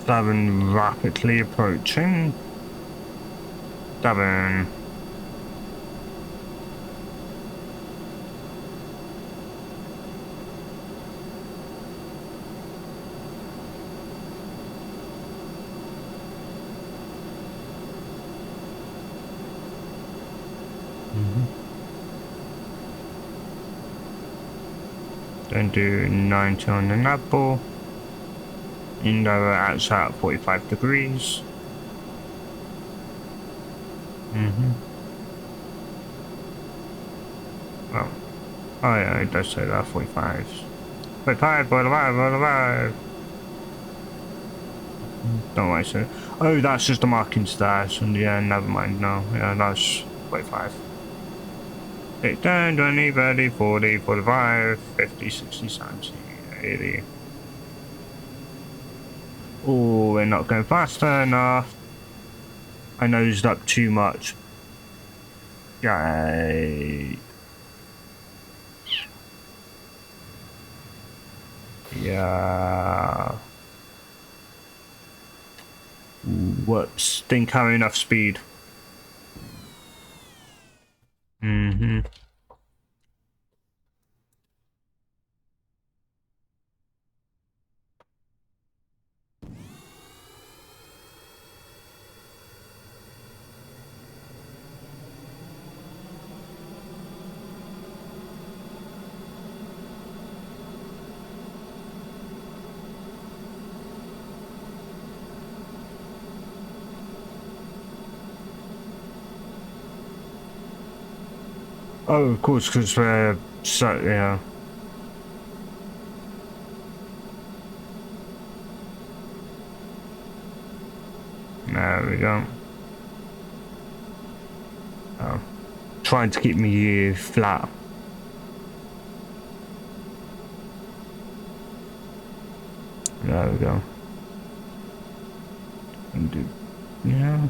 Speaker 1: 7 rapidly approaching. 7. Then do 90 on the nabble. And we're outside at 45 degrees. Well, oh yeah, it does say that, 45. 45, 45, 45. Don't worry, sir. Oh, that's just the markings there, so yeah, never mind, no. Yeah, that's 45. 10, 20, 30, 40, 45, 50, 60, 70, 80. Oh, we're not going fast enough. I nosed up too much. Yay. Yeah. Whoops. Didn't carry enough speed. Oh, of course, because we're so, yeah. There we go. Oh. Trying to keep me flat. There we go. And do, yeah.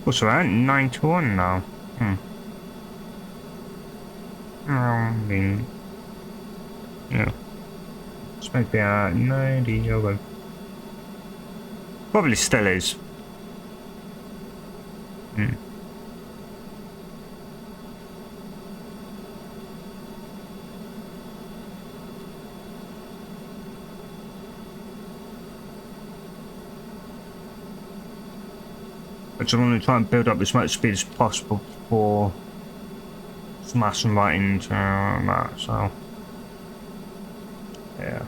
Speaker 1: What's that? 9 to 1 now. I mean, yeah. It's maybe 90 over. Probably still is. I just want to try and build up as much speed as possible before smashing right into that, so. Yeah.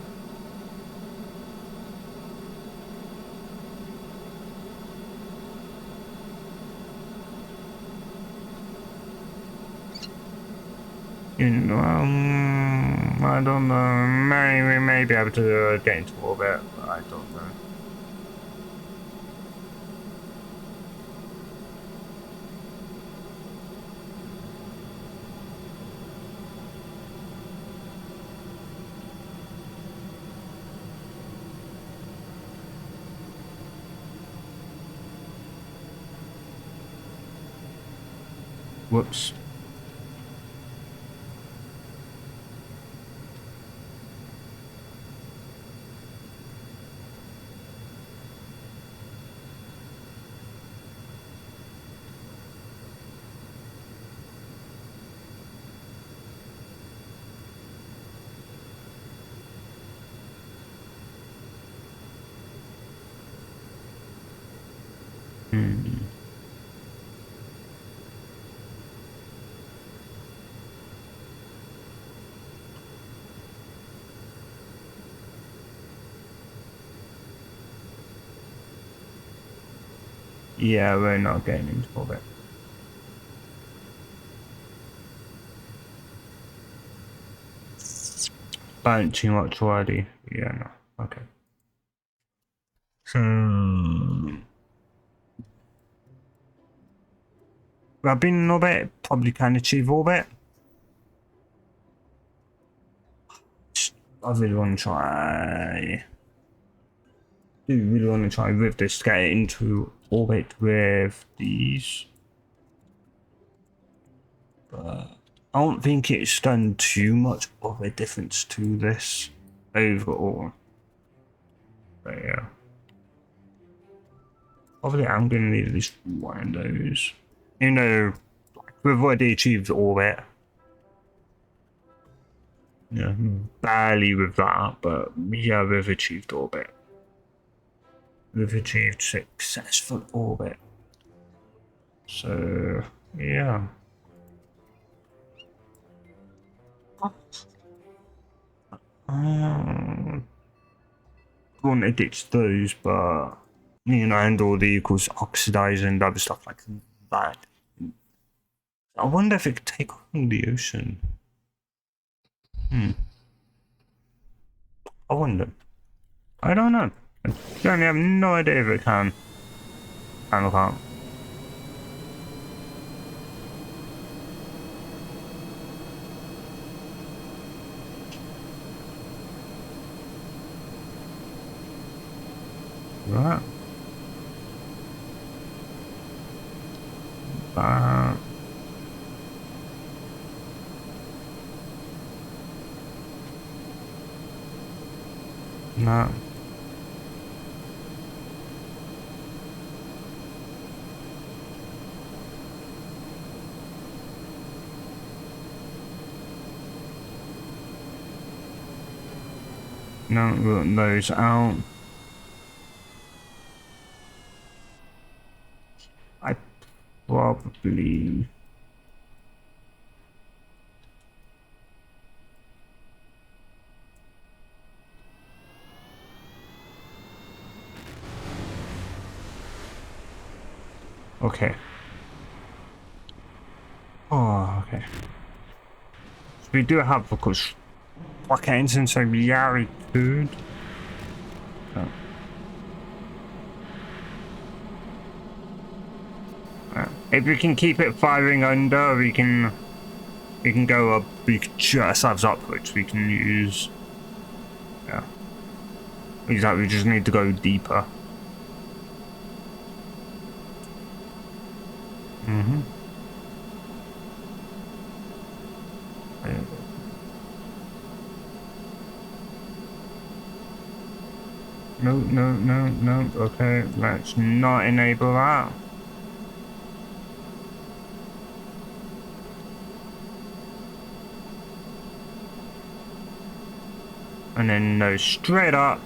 Speaker 1: I don't know. We may be able to get into orbit, but I don't know. Whoops. Yeah, we're not getting into orbit. Burnt too much already. Yeah, no. Okay. So I've been in orbit, probably can achieve orbit. I really want to try. Do really want to try with this, get it into orbit with these. But I don't think it's done too much of a difference to this overall. But yeah. Obviously, I'm going to need at least one of those. Even though we've already achieved orbit. Yeah, barely with that, but yeah, we've achieved orbit. We've achieved successful orbit. So, yeah. Want to ditch those, but and all the equals oxidize and other stuff like that. I wonder if it could take on the ocean. I wonder. I don't know. I certainly have no idea if it can. Can or can't. Right. That. No. No, rule those out. I probably. Okay. Oh, okay. So we do have, of course, blockades and so yeah, we could. Oh. If we can keep it firing under, we can go up. We can shoot ourselves upwards. We can use. Yeah. Exactly. We just need to go deeper. Mm-hmm. No, no, no, no. Okay, let's not enable that. And then no, straight up.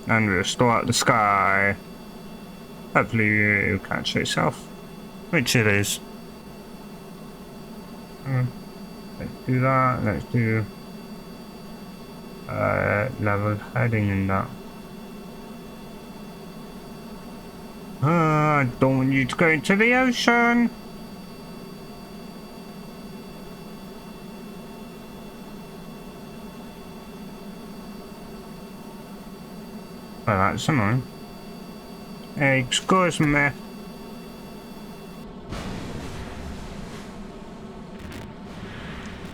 Speaker 1: And restore out the sky. Hopefully you catch itself. Which it is. Let's do that. Let's do level heading in that. I don't want you to go into the ocean. Oh, that's annoying. Excuse me.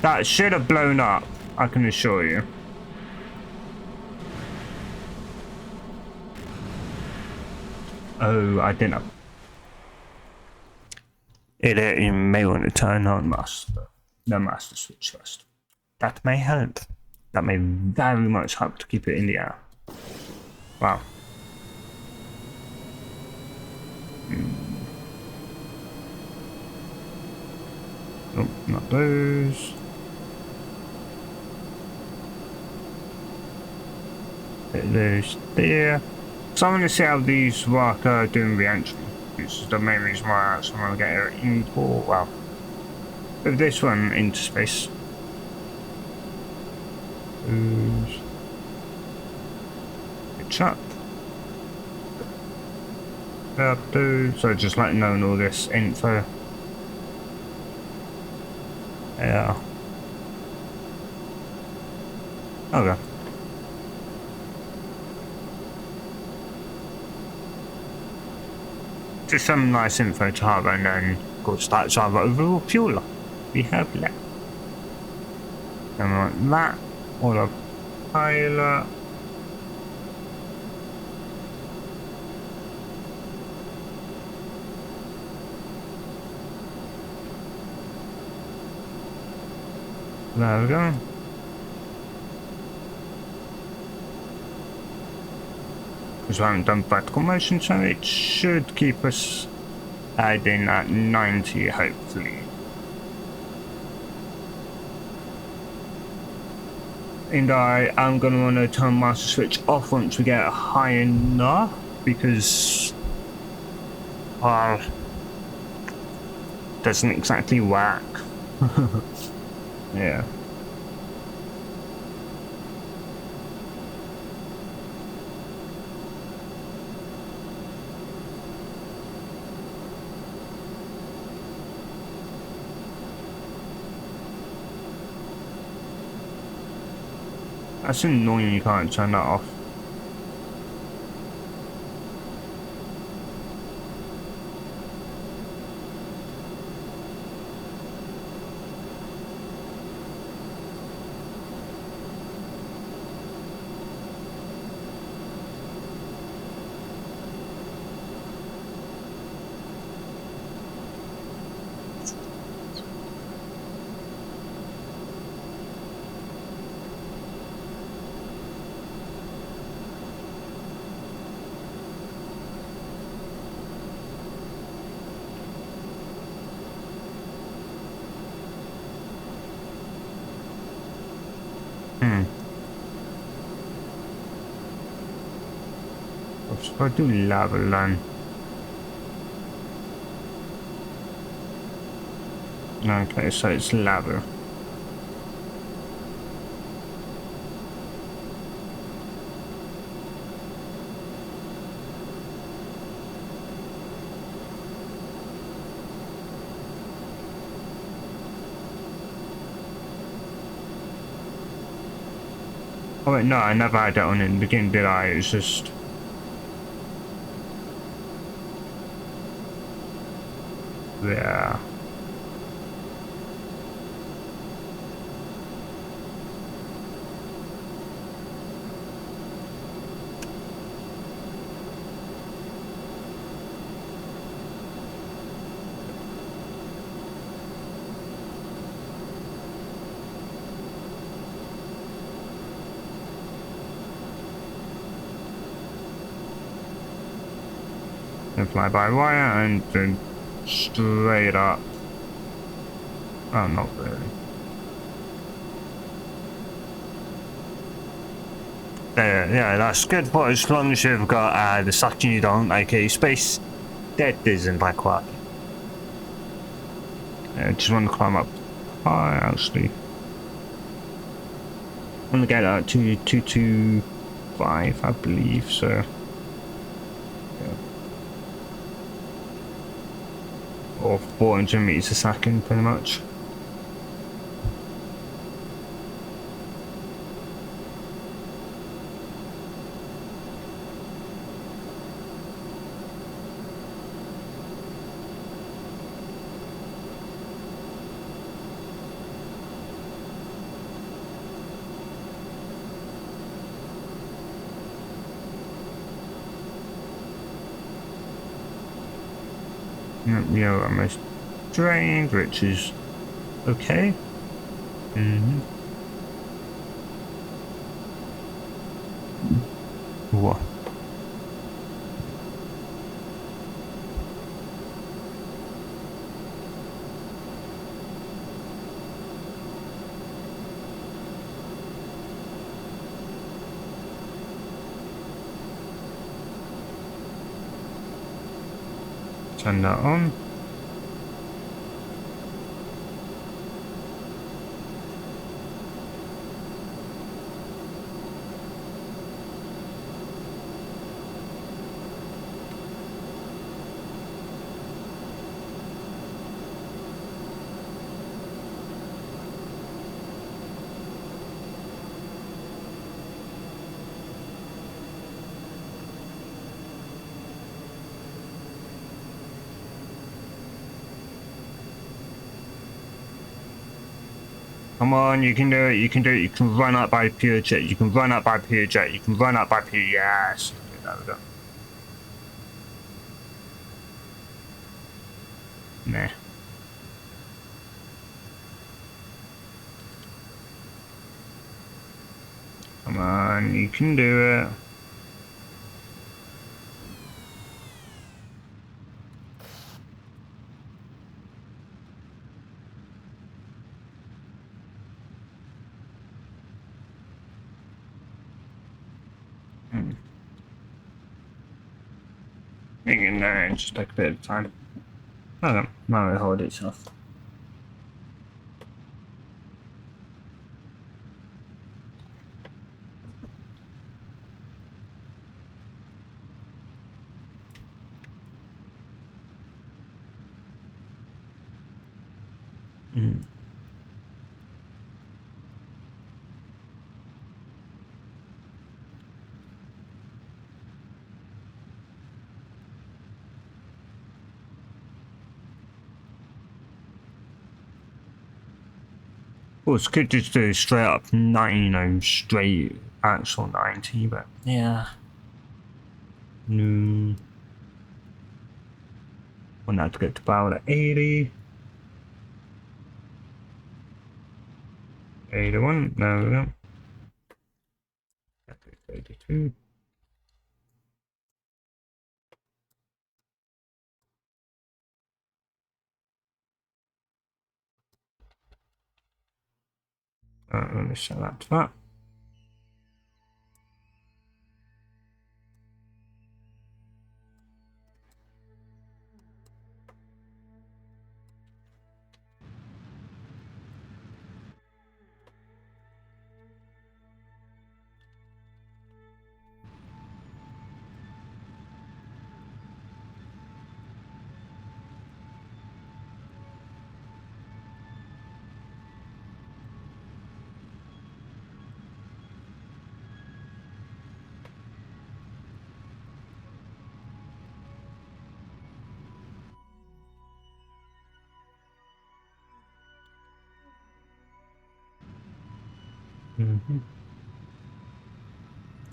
Speaker 1: That should have blown up, I can assure you. Oh, I didn't. You may want to turn on the master switch first. That may help. That may very much help to keep it in the air. Wow. Oh, not those. Put those there. So I'm going to see how these work doing re-entry. This is the main reason why I actually want to get it into, well, with this one into space. Pitch up. So just letting know all this info. Yeah. Okay. Just some nice info to have, and then of course that's our overall fuel we have left. And like that, all of pilot. There we go. Because we haven't done vertical motion, so it should keep us heading at 90, hopefully. And I am going to want to turn master switch off once we get high enough, because doesn't exactly work. Yeah. That's annoying you can't turn that off. If I do level then. Okay, so it's level. Oh wait, no, I never had that on in the beginning, did I? It's just... Yeah. Then fly by wire and then straight up. Oh, not really. Yeah, that's good for as long as you've got the suction you don't, aka space. That isn't like what. I just want to climb up high, actually. I want to get to 225, I believe, so. Yeah. Or 400 meters a second, pretty much. We are almost drained, which is okay. What? Turn that on. Come on, you can do it, you can do it, you can run up by pure jet, you can run up by pure jet, you can run up by pure, yes. There we go. Nah. Come on, you can do it. You can just take a bit of time. Okay, now it hold itself. Well, it's good just do straight up 90, straight actual 90, but yeah. No. We'll have to get to about 80. 81, there we go. 82. Let me set that to that. Come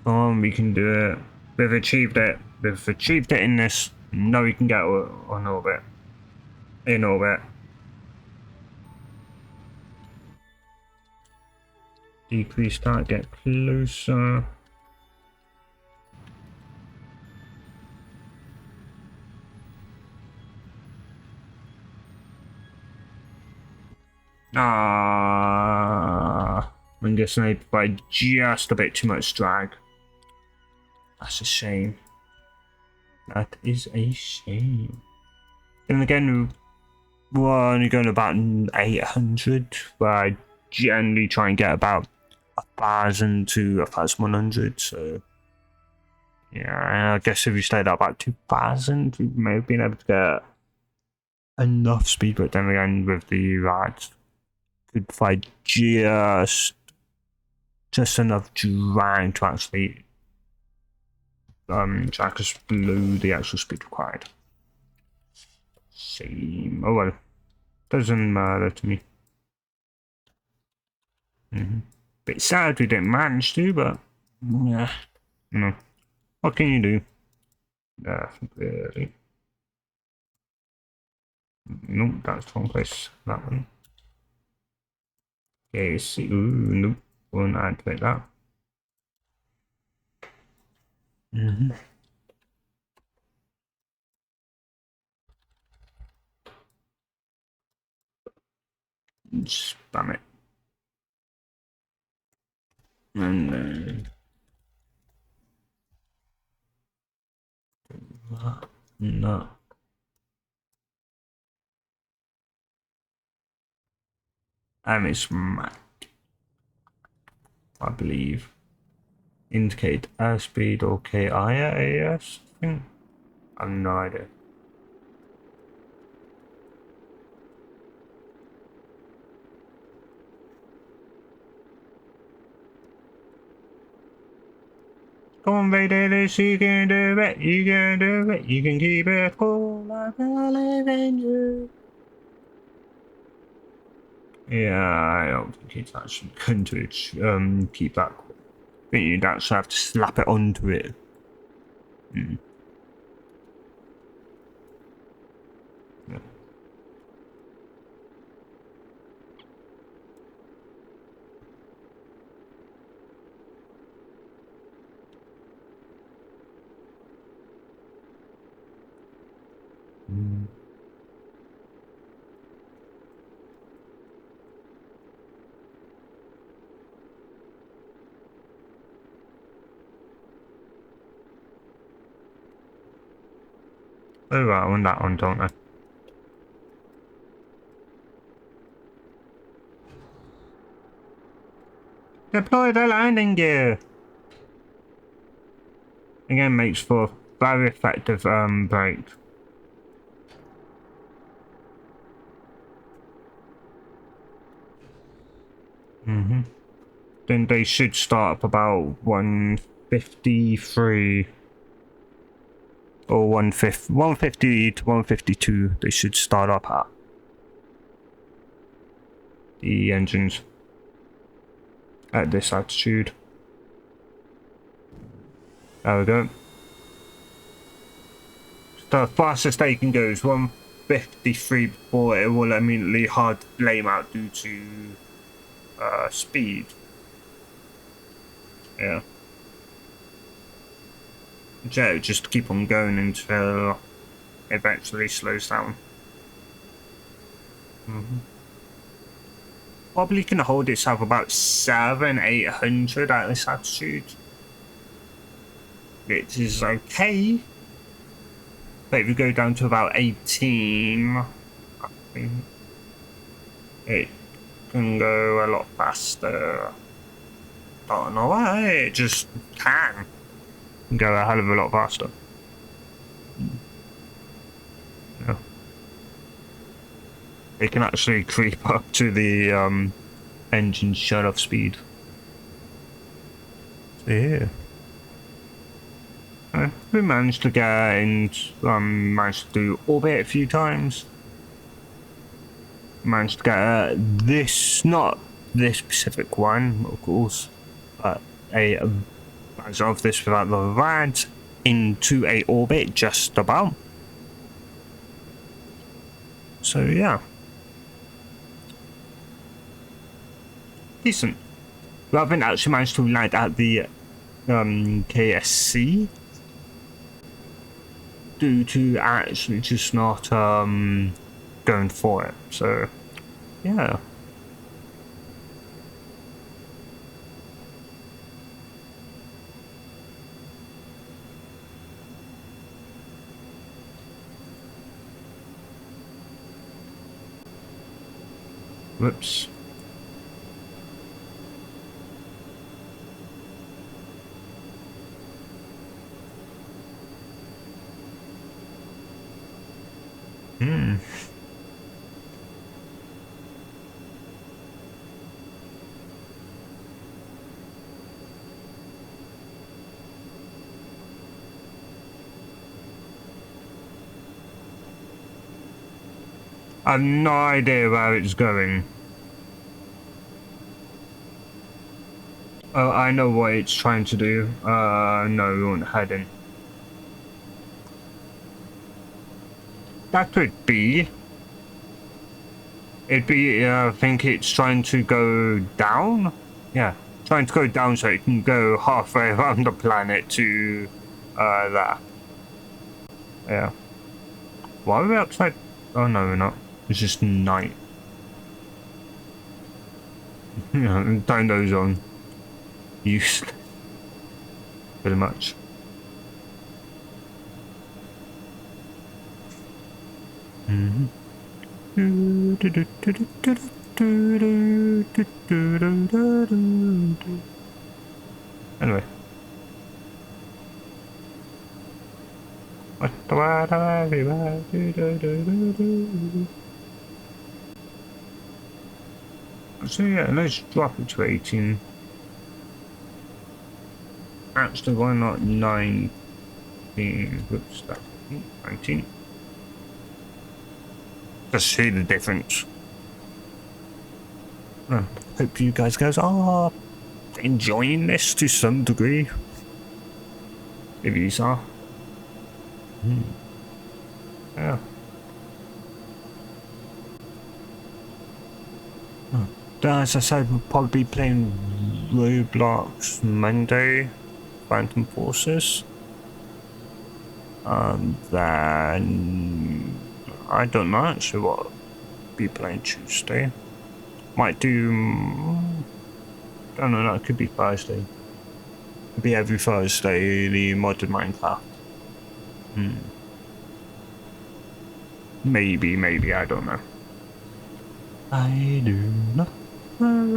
Speaker 1: on, we can do it. We've achieved it. We've achieved it in this. Now we can get on orbit. In orbit. Decrease that, get closer. I'm guessing they provide just a bit too much drag. That's a shame. That is a shame. And again, we're only going about 800, but I generally try and get about 1,000 to 1,100, so yeah, I guess if we stayed at about 2,000, we may have been able to get enough speed, but then again, with the rats, could find just enough drag to actually drag us below the actual speed required. Same. Oh well, doesn't matter to me. Bit sad we didn't manage to, but yeah, you know, what can you do? Really. Nope, that's the wrong place. That one. Okay, see. Ooh, nope, won't activate that. Spam it. And then no. And it's Mac, I believe. Indicate airspeed or KIAS thing? I have no idea. Come on, Vader, you can do it, you can do it, you can keep it cool, I believe in you. Yeah, I don't think it's actually going to keep that cool. I think you'd actually have to slap it onto it. Yeah. Oh, I want that one, don't I? Deploy the landing gear! Again, makes for very effective brake. Then they should start up about 153 or 150 to 152. They should start up at the engines at this altitude. There we go. The fastest they can go is 153 before it will immediately hard flame out due to speed. Yeah. So just keep on going until it eventually slows down. Probably can hold itself about 700-800 at this altitude, which is okay. But if you go down to about 18, I think it can go a lot faster. Don't know why, it just can go a hell of a lot faster. Yeah. It can actually creep up to the engine shut-off speed. So yeah. We managed to get and managed to do orbit a few times. Managed to get this, not this specific one, of course, but a version of this without the rad into a orbit just about. So yeah, decent. We haven't actually managed to land at the KSC due to actually just not going for it. So yeah. Whoops. I have no idea where it's going. Oh, I know what it's trying to do. No, we won't head in. That could be. It'd be, I think it's trying to go down? Yeah, trying to go down so it can go halfway around the planet to, there. Yeah. Why are we outside? Oh no, we're not. It's just night. Yeah, turn those on. Useless. Pretty much. Anyway. So yeah, let's drop it to 18. Actually, why not 19? Whoops, that's 19. Just see the difference. Hope you guys are enjoying this to some degree. If you are. Yeah. As I said, we'll probably be playing Roblox Monday, Phantom Forces. Then I don't know actually what I'll be playing Tuesday. Might do. I don't know. That could be Thursday. Could be every Thursday. The modded Minecraft. Maybe I don't know. I do not. I do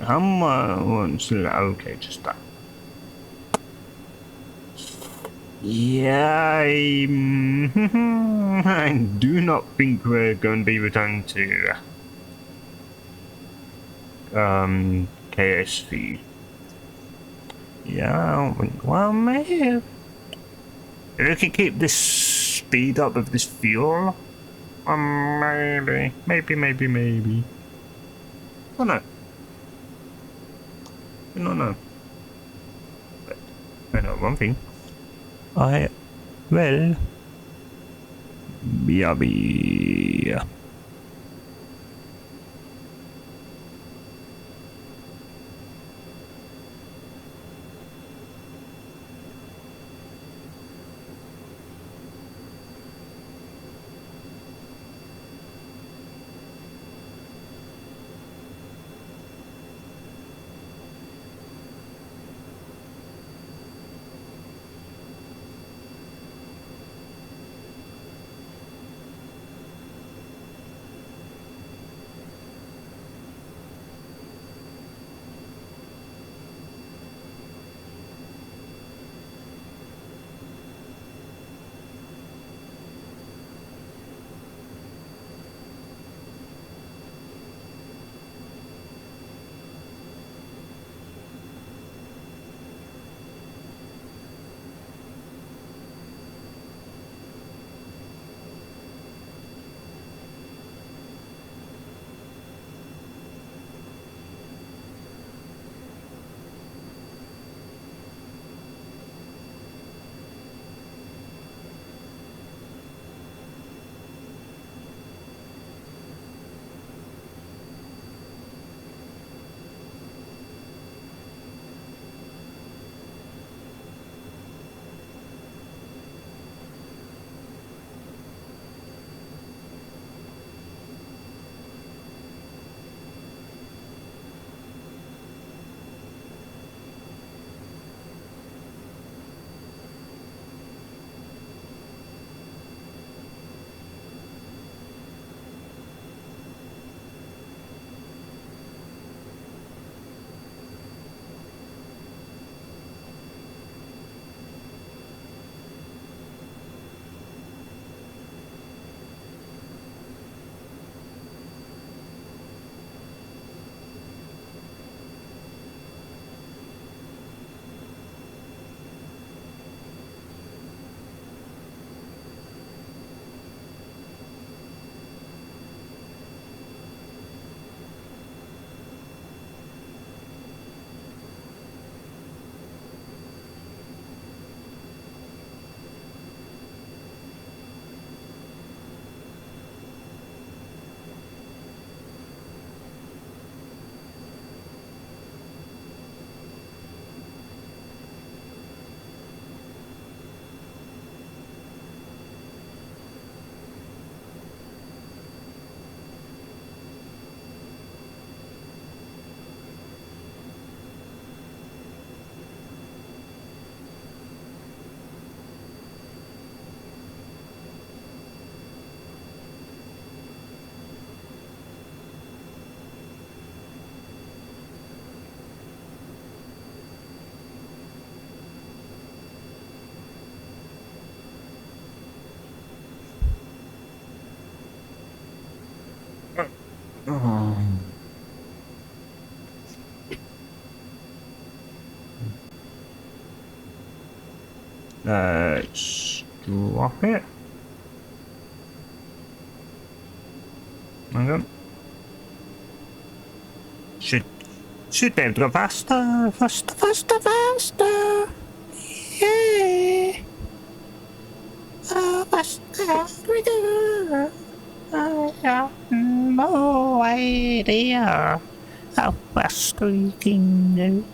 Speaker 1: How much? Okay, just that. Yeah, I do not think we're going to be returned to KSP. Yeah, well, maybe if we can keep this speed up of this fuel, maybe. I don't know. I don't know. But I know one thing. I will be. Let's drop it. Hang on. Should be able to go faster, faster, faster, faster. Yeah. Oh, faster we go. I have no idea how fast we can go.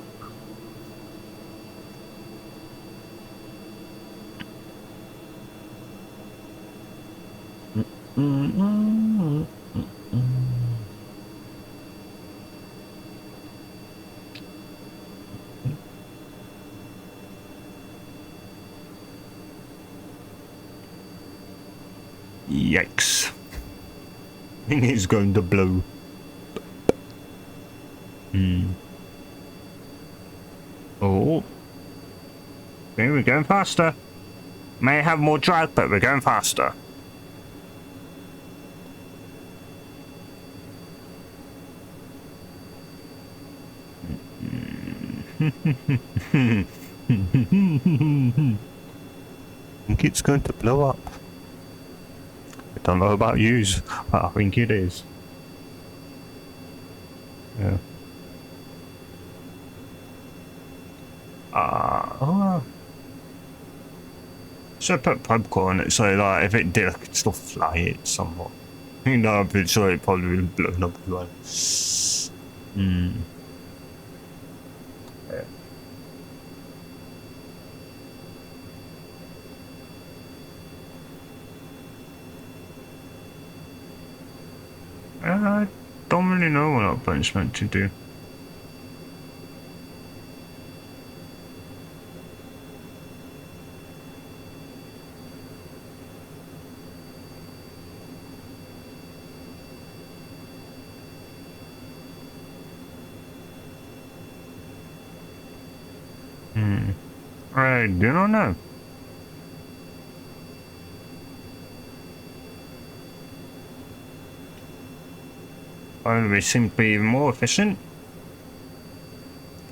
Speaker 1: Yikes. I think it's going to blow. Oh. Okay, we're going faster. May have more drag, but we're going faster. I think it's going to blow up. I don't know about yous, but I think it is. Yeah. So I put popcorn on it, so like if it did, I could still fly it somewhat. You know, I'm pretty sure it probably would have blown up as well. I don't really know what that plane's meant to do. I do not know. We seem to be even more efficient.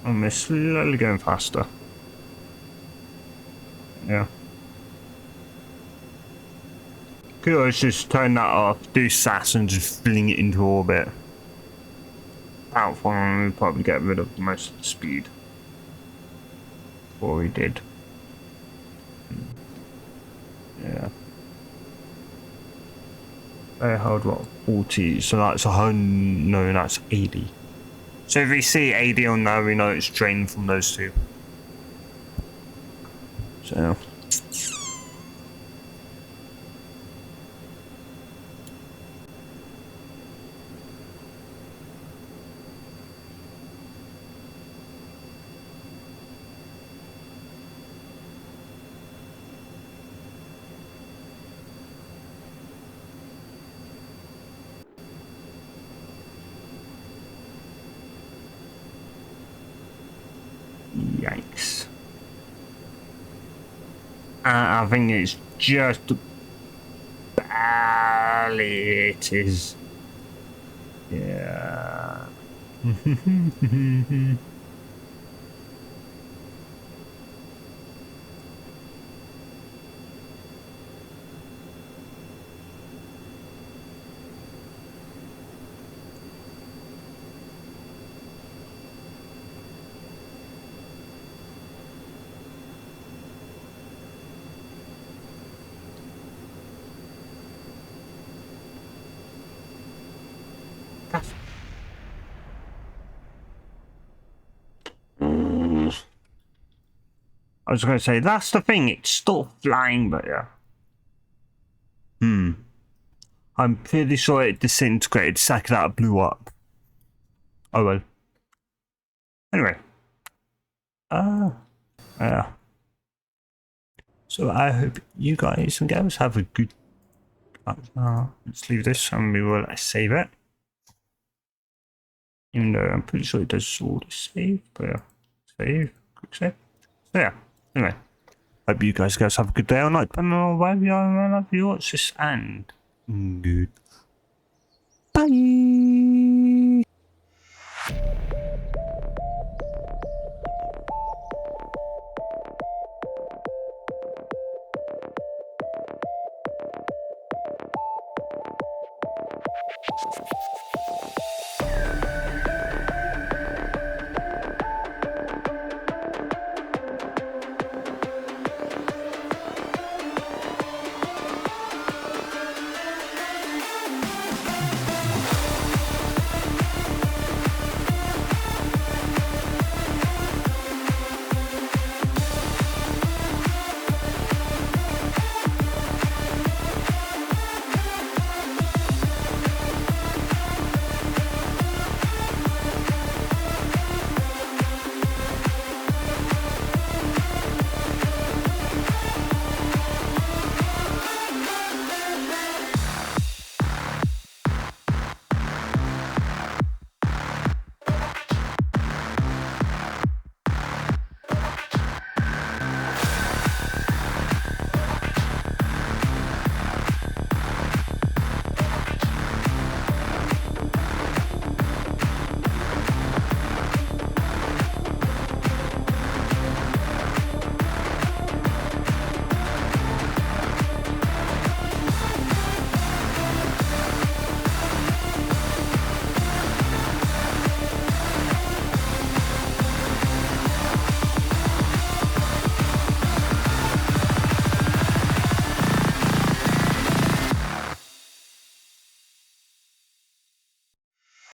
Speaker 1: And we're slowly going faster. Yeah. Could always just turn that off, do SAS and just fling it into orbit. Out for him, we'd probably get rid of most of the speed. Before we did. Yeah. They hold what? 40, so that's 100, no, that's 80. So if we see 80 on there, we know it's drained from those two. So. Yikes. I think it's just barely it is. Yeah. I was going to say, that's the thing, it's still flying, but yeah. I'm pretty sure it disintegrated the second that it blew up. Oh well. Anyway. Yeah. So I hope you guys and girls have a good... let's leave this and we will save it. Even though I'm pretty sure it does all the save, but yeah. Save, quick save. So yeah, anyway. Hope you guys have a good day or night. Depending on wherever you are, I love you watch this and good. Bye.